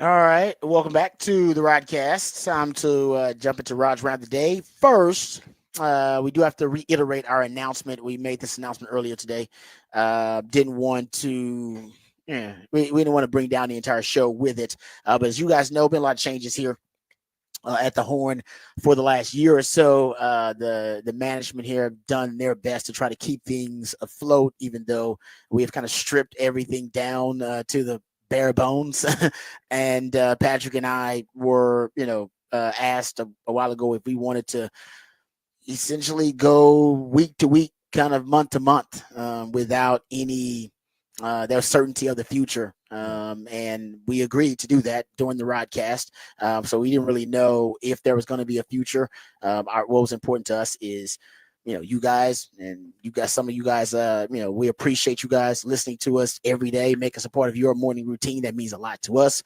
All right, welcome back to the Rodcast. Time to jump into Rod's round of the day. First, we do have to reiterate our announcement. We made this announcement earlier today. Didn't want to, yeah, we didn't want to bring down the entire show with it. But as you guys know, been a lot of changes here at the Horn for the last year or so. The management here have done their best to try to keep things afloat, even though we have kind of stripped everything down to the bare bones. And Patrick and I were, asked a while ago if we wanted to essentially go week to week, kind of month to month, without any their certainty of the future. And we agreed to do that during the Rodcast. So we didn't really know if there was going to be a future. What was important to us is, you guys, and you guys, some of you guys, we appreciate you guys listening to us every day, make us a part of your morning routine. That means a lot to us.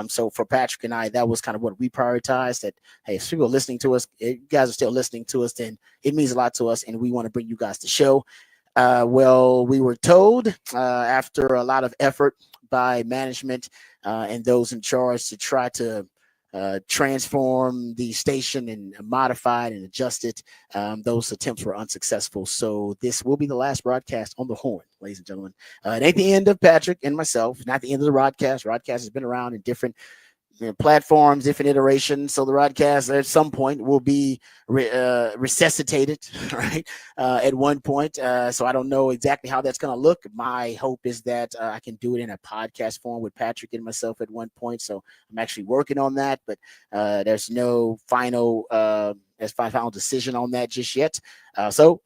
So for Patrick and I, that was kind of what we prioritized. That, hey, if people are listening to us, if you guys are still listening to us, then it means a lot to us, and we want to bring you guys the show. Well, we were told after a lot of effort by management and those in charge to try to transform the station and modify it and adjust it. Those attempts were unsuccessful. So this will be the last broadcast on the Horn, ladies and gentlemen. It ain't the end of Patrick and myself, not the end of the Rodcast. Rodcast has been around in different platforms, different iterations. So the Rodcast at some point will be resuscitated, right? At one point. So I don't know exactly how that's going to look. My hope is that I can do it in a podcast form with Patrick and myself at one point. So I'm actually working on that, but there's no final decision on that just yet. So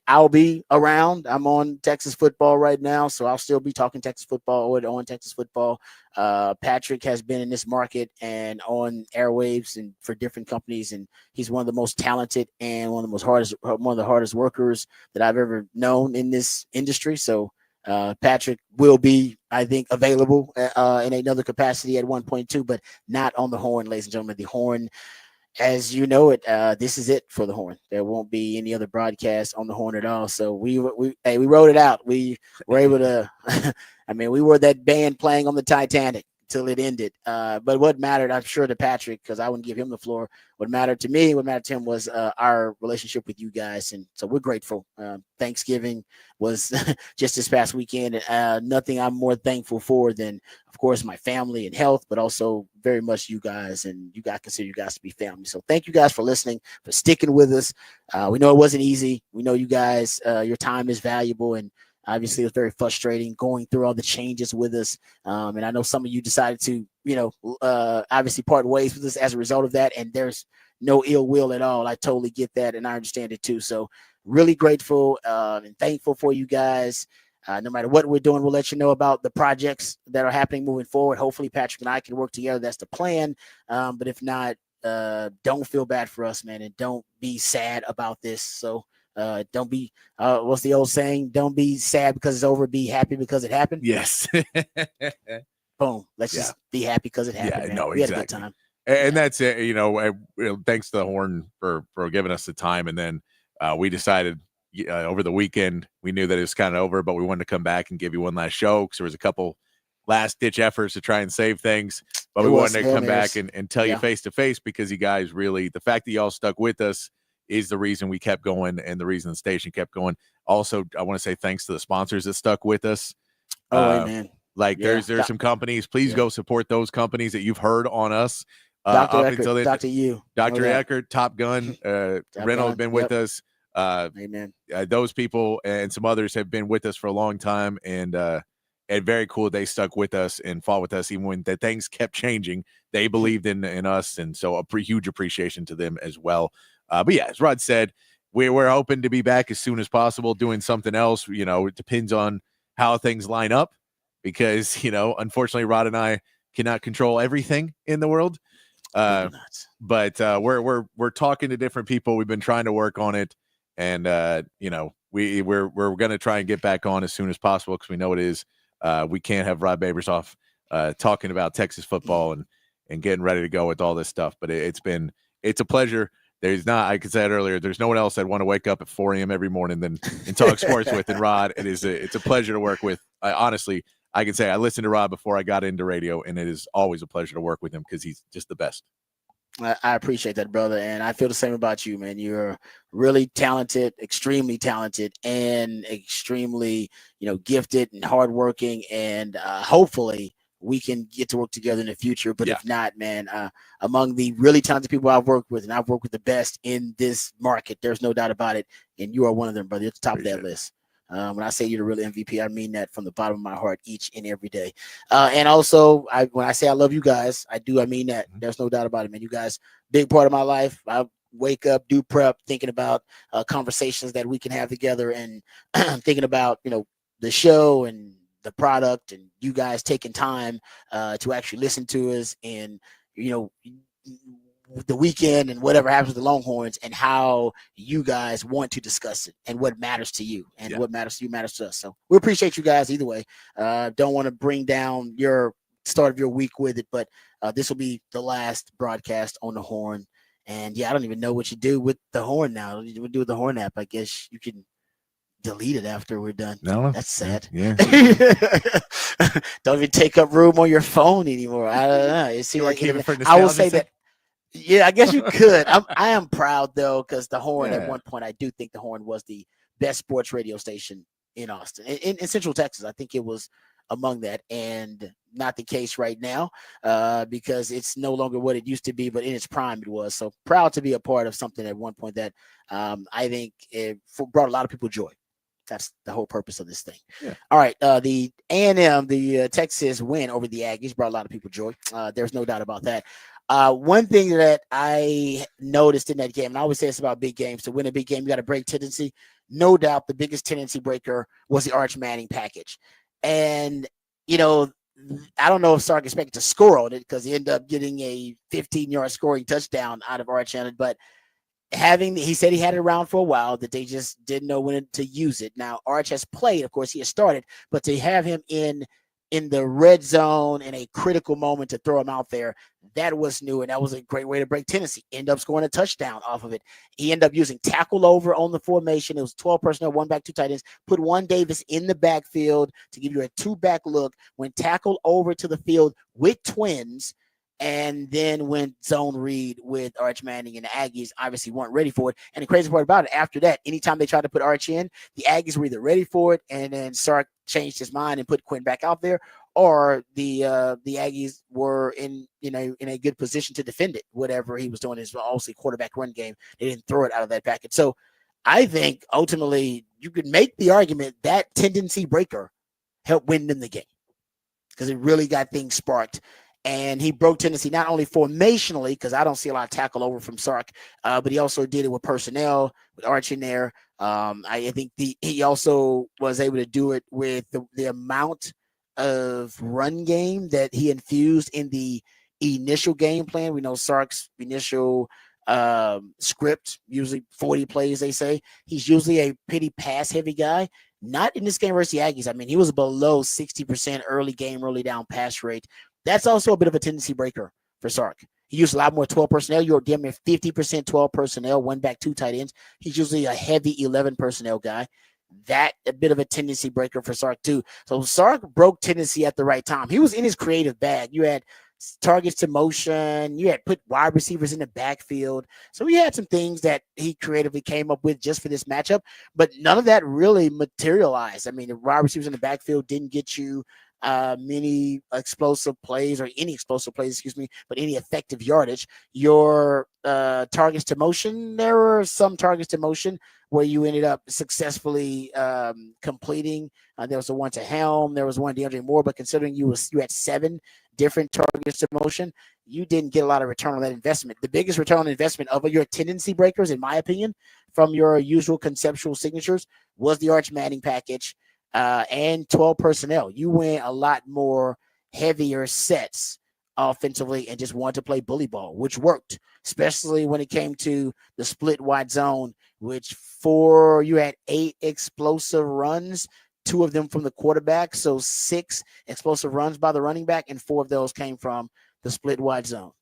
I'll be around. I'm on Texas football right now, so I'll still be talking Texas football or on Texas football. Patrick has been in this market and on airwaves and for different companies, and he's one of the most talented and one of the hardest workers that I've ever known in this industry. So Patrick will be, I think, available in another capacity at 1.2, but not on the Horn, ladies and gentlemen. The Horn, as you know it, this is it for the Horn. There won't be any other broadcast on the Horn at all. So we wrote it out. We were able to. I mean, we were that band playing on the Titanic till it ended. But what mattered, I'm sure, to Patrick, because I wouldn't give him the floor. What mattered to me, what mattered to him, was our relationship with you guys, and so we're grateful. Thanksgiving was just this past weekend. Nothing I'm more thankful for than, of course, my family and health, but also very much you guys, and you guys consider you guys to be family. So thank you guys for listening, for sticking with us. We know it wasn't easy. We know you guys, your time is valuable, and obviously it was very frustrating going through all the changes with us. And I know some of you decided to, obviously part ways with us as a result of that. And there's no ill will at all. I totally get that, and I understand it too. So really grateful and thankful for you guys. No matter what we're doing, we'll let you know about the projects that are happening moving forward. Hopefully Patrick and I can work together. That's the plan. But if not, don't feel bad for us, man, and don't be sad about this. So don't be what's the old saying? Don't be sad because it's over, be happy because it happened. Yes. Boom. Let's just be happy because it happened. Yeah, man. We had a good time. And that's it. Thanks to the Horn for giving us the time. And then we decided over the weekend, we knew that it was kind of over, but we wanted to come back and give you one last show because there was a couple last ditch efforts to try and save things. But we wanted to come back and tell you face to face, because you guys really, the fact that y'all stuck with us is the reason we kept going and the reason the station kept going. Also, I want to say thanks to the sponsors that stuck with us. Amen. Like there's some companies, please go support those companies that you've heard on us. Dr. Eckert, Dr. Eckert, Top Gun, Renault have been with us. Amen. Those people and some others have been with us for a long time, and very cool. They stuck with us and fought with us even when the things kept changing. They believed in us, and so a huge appreciation to them as well. But yeah, as Rod said, we're hoping to be back as soon as possible doing something else. It depends on how things line up, because unfortunately Rod and I cannot control everything in the world. But we're talking to different people. We've been trying to work on it, and we're going to try and get back on as soon as possible, because we know it is. We can't have Rod Babers off talking about Texas football and getting ready to go with all this stuff. But it's a pleasure. There's not, like I said earlier, there's no one else I'd want to wake up at 4 a.m. every morning and talk sports with than Rod. It's a pleasure to work with. Honestly, I can say I listened to Rob before I got into radio, and it is always a pleasure to work with him because he's just the best. I appreciate that, brother. And I feel the same about you, man. You're really talented, extremely talented, and extremely, gifted and hardworking. And hopefully we can get to work together in the future. But if not, man, among the really talented people I've worked with, and I've worked with the best in this market, there's no doubt about it. And you are one of them, brother. You're at the top of that list. When I say you're the real MVP, I mean that from the bottom of my heart each and every day. And also, when I say I love you guys, I mean that. There's no doubt about it, man. You guys, big part of my life. I wake up, do prep, thinking about conversations that we can have together, and thinking about, the show and the product, and you guys taking time to actually listen to us, and, the weekend and whatever happens with the Longhorns, and how you guys want to discuss it and what matters to you, and what matters to you matters to us. So we appreciate you guys either way. Don't want to bring down your start of your week with it, but this will be the last broadcast on the Horn. And I don't even know what you do with the Horn now. What do you do with the Horn app? I guess you can delete it after we're done. No, that's sad. Yeah. Don't even take up room on your phone anymore. I don't know. It seems like I will say that. Yeah, I guess you could. I am proud though, because the Horn at one point, I do think the Horn was the best sports radio station in Austin, in Central Texas. I think it was among that, and not the case right now because it's no longer what it used to be, but in its prime it was. So proud to be a part of something at one point that I think it brought a lot of people joy. That's the whole purpose of this thing. Yeah. All right. The A&M, the Texas win over the Aggies brought a lot of people joy. There's no doubt about that. One thing that I noticed in that game, and I always say it's about big games. To win a big game, you got to break tendency. No doubt the biggest tendency breaker was the Arch Manning package. And, I don't know if Sark expected to score on it because he ended up getting a 15-yard scoring touchdown out of Arch on it. But he said he had it around for a while, that they just didn't know when to use it. Now, Arch has played, of course, he has started, but to have him in the red zone in a critical moment to throw him out there, that was new, and that was a great way to break Tennessee. End up scoring a touchdown off of it. He ended up using tackle over on the formation. It was 12 personnel, one back, two tight ends. Put one Davis in the backfield to give you a two-back look. Went tackle over to the field with twins, and then went zone read with Arch Manning, and the Aggies obviously weren't ready for it. And the crazy part about it, after that, anytime they tried to put Arch in, the Aggies were either ready for it, and then Sark changed his mind and put Quinn back out there, or the Aggies were in a good position to defend it. Whatever he was doing is obviously quarterback run game. They didn't throw it out of that package. So I think ultimately you could make the argument that tendency breaker helped win them the game, because it really got things sparked. And he broke Tennessee not only formationally, because I don't see a lot of tackle over from Sark, but he also did it with personnel, with Arch in there. I think he also was able to do it with the amount of run game that he infused in the initial game plan. We know Sark's initial script, usually 40 plays, they say. He's usually a pretty pass-heavy guy. Not in this game versus the Aggies. I mean, he was below 60% early down pass rate. That's also a bit of a tendency breaker for Sark. He used a lot more 12 personnel. You're damn near 50% 12 personnel, one back, two tight ends. He's usually a heavy 11 personnel guy. That a bit of a tendency breaker for Sark too. So Sark broke tendency at the right time. He was in his creative bag. You had targets to motion. You had put wide receivers in the backfield. So he had some things that he creatively came up with just for this matchup, but none of that really materialized. I mean, the wide receivers in the backfield didn't get you many explosive plays, or any explosive plays, but any effective yardage. Your targets to motion, there were some targets to motion where you ended up successfully completing. There was the one to Helm, there was one DeAndre Moore, but considering you had 7 different targets to motion, you didn't get a lot of return on that investment. The biggest return on investment of your tendency breakers, in my opinion, from your usual conceptual signatures, was the Arch Manning package. And 12 personnel. You went a lot more heavier sets offensively and just wanted to play bully ball, which worked, especially when it came to the split wide zone, which you had 8 explosive runs, 2 of them from the quarterback. So 6 explosive runs by the running back, and 4 of those came from the split wide zone.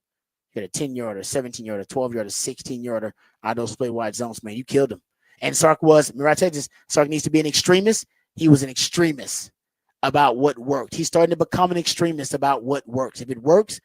You had a 10-yarder, 17-yarder, 12-yarder, 16-yarder out of those split wide zones, man. You killed him. And Sark Sark needs to be an extremist. He was an extremist about what worked. He's starting to become an extremist about what works. If it works,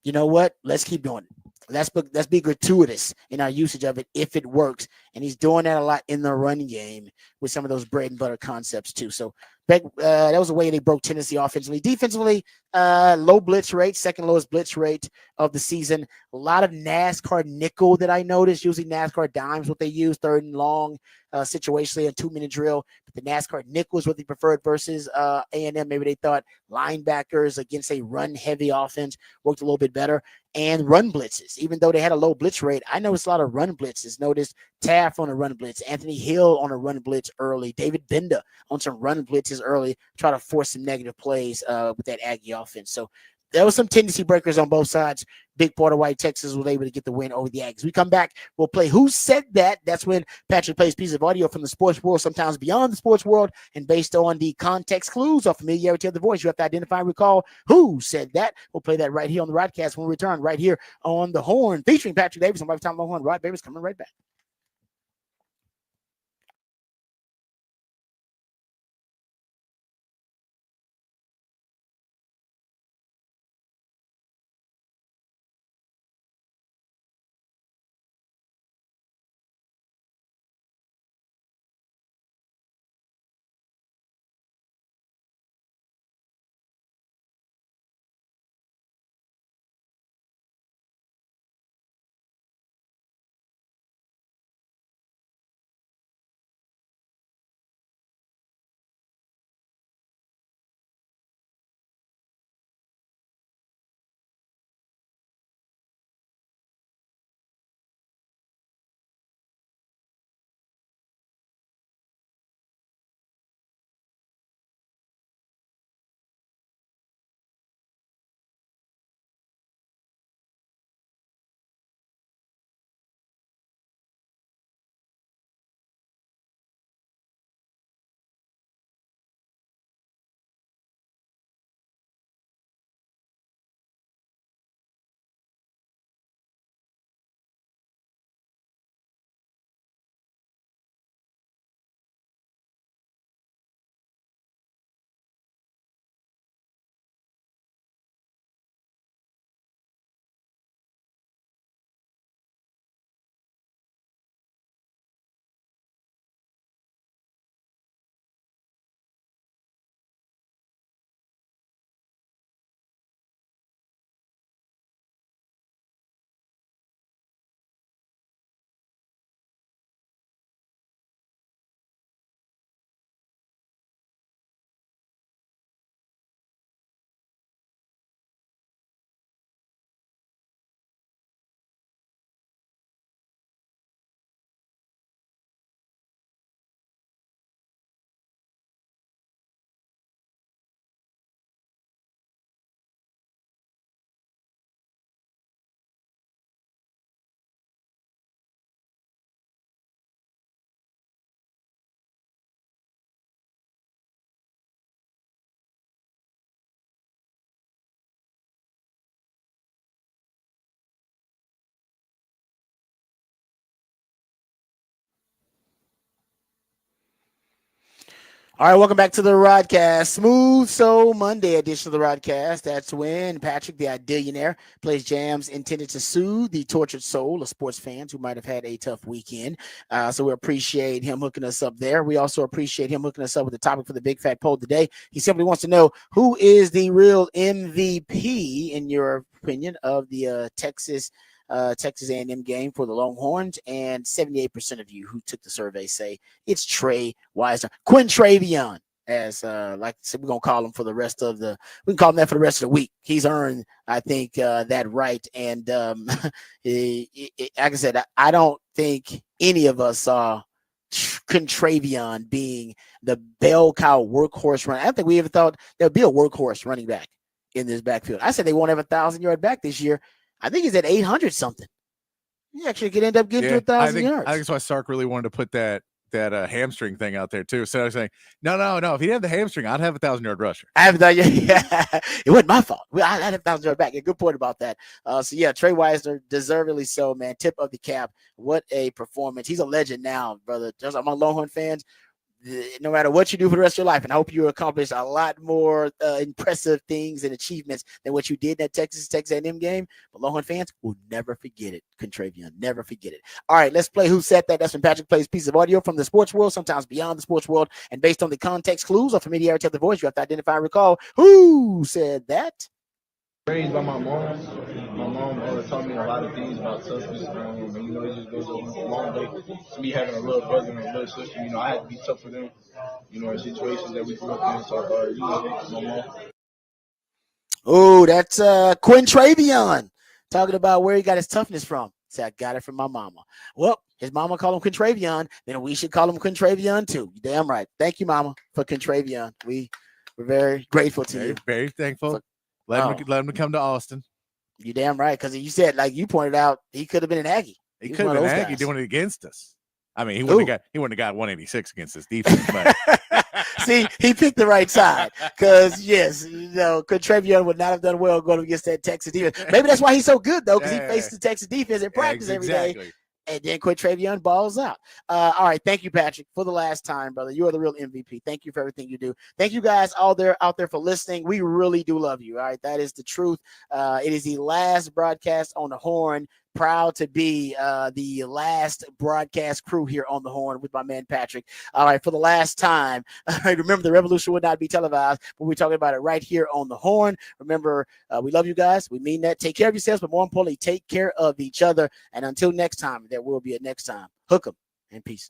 you know what? Let's keep doing it. Let's be gratuitous in our usage of it if it works. And he's doing that a lot in the run game with some of those bread and butter concepts too. So that was the way they broke Tennessee offensively. Defensively, low blitz rate, second lowest blitz rate of the season. A lot of NASCAR nickel that I noticed. Usually NASCAR dimes what they use, third and long, situationally a 2-minute drill. But the NASCAR nickel is what they preferred versus A&M. Maybe they thought linebackers against a run-heavy offense worked a little bit better. And run blitzes, even though they had a low blitz rate, I noticed a lot of run blitzes. Noticed Taft on a run blitz, Anthony Hill on a run blitz early, David Benda on some run blitzes early, try to force some negative plays with that Aggie offense. So there was some tendency breakers on both sides. Big part of why Texas was able to get the win over the Aggies. We come back, we'll play Who Said That? That's when Patrick plays pieces of audio from the sports world, sometimes beyond the sports world, and based on the context clues or familiarity of the voice, you have to identify and recall who said that. We'll play that right here on the Rodcast when we return, right here on the Horn, featuring Patrick Davis and Lifetime Longhorn. Rod Davis coming right back. All right, welcome back to the Rodcast. Smooth Soul Monday edition of the Rodcast. That's when Patrick, the Idillionaire, plays jams intended to soothe the tortured soul of sports fans who might have had a tough weekend. So we appreciate him hooking us up there. We also appreciate him hooking us up with the topic for the Big Fat Poll today. He simply wants to know, who is the real MVP, in your opinion, of the Texas A&M game for the Longhorns? And 78% of you who took the survey say it's Trey Weisner, Quintravion, as like I said, we're gonna call him for the rest of the. We can call him that for the rest of the week. He's earned, I think, that right. And like I said, I don't think any of us saw Quintravion being the bell cow workhorse run. I don't think we ever thought there'd be a workhorse running back in this backfield. I said they won't have 1,000-yard back this year. I think he's at 800 something. He actually could end up getting to 1,000 yards. I think that's why Sark really wanted to put that hamstring thing out there too. So I was saying, no. If he had the hamstring, I'd have 1,000-yard rusher. I have that. Yeah, it wasn't my fault. I had 1,000-yard back. A good point about that. So yeah, Trey Weisner, deservedly so, man. Tip of the cap. What a performance. He's a legend now, brother. Just among Longhorn fans, no matter what you do for the rest of your life, and I hope you accomplish a lot more impressive things and achievements than what you did in that Texas A&M game. But Longhorn fans will never forget it. Contravian, never forget it. All right, let's play Who Said That. That's when Patrick plays a piece of audio from the sports world, sometimes beyond the sports world, and based on the context clues or familiarity of the voice, you have to identify and recall who said that. Raised by my mom. My mom taught me a lot of things about toughness. And, it just goes a long way to me having a little brother and a little sister. I had to be tough for them, in situations that we grew up in. So, my mom. Oh, that's Quintravion talking about where he got his toughness from. Say, I got it from my mama. Well, his mama called him Quintravion, then we should call him Quintravion too. You're damn right. Thank you, mama, for Quintravion. We're very grateful to you. Very thankful. Let him come to Austin. You damn right, because you said, like you pointed out, he could have been an Aggie. He could have been an Aggie doing it against us. I mean, he wouldn't have got 186 against this defense. But see, he picked the right side because yes, Quintravion would not have done well going against that Texas defense. Maybe that's why he's so good though, because he faced the Texas defense in practice every day. And then Quintravion balls out. All right. Thank you, Patrick, for the last time, brother. You are the real MVP. Thank you for everything you do. Thank you guys out there for listening. We really do love you. All right. That is the truth. It is the last broadcast on the Horn. Proud to be the last broadcast crew here on the Horn with my man Patrick. All right, for the last time, remember the revolution would not be televised, but we're talking about it right here on the Horn. Remember, we love you guys. We mean that. Take care of yourselves, but more importantly, take care of each other. And until next time, there will be a next time. Hook 'em and peace.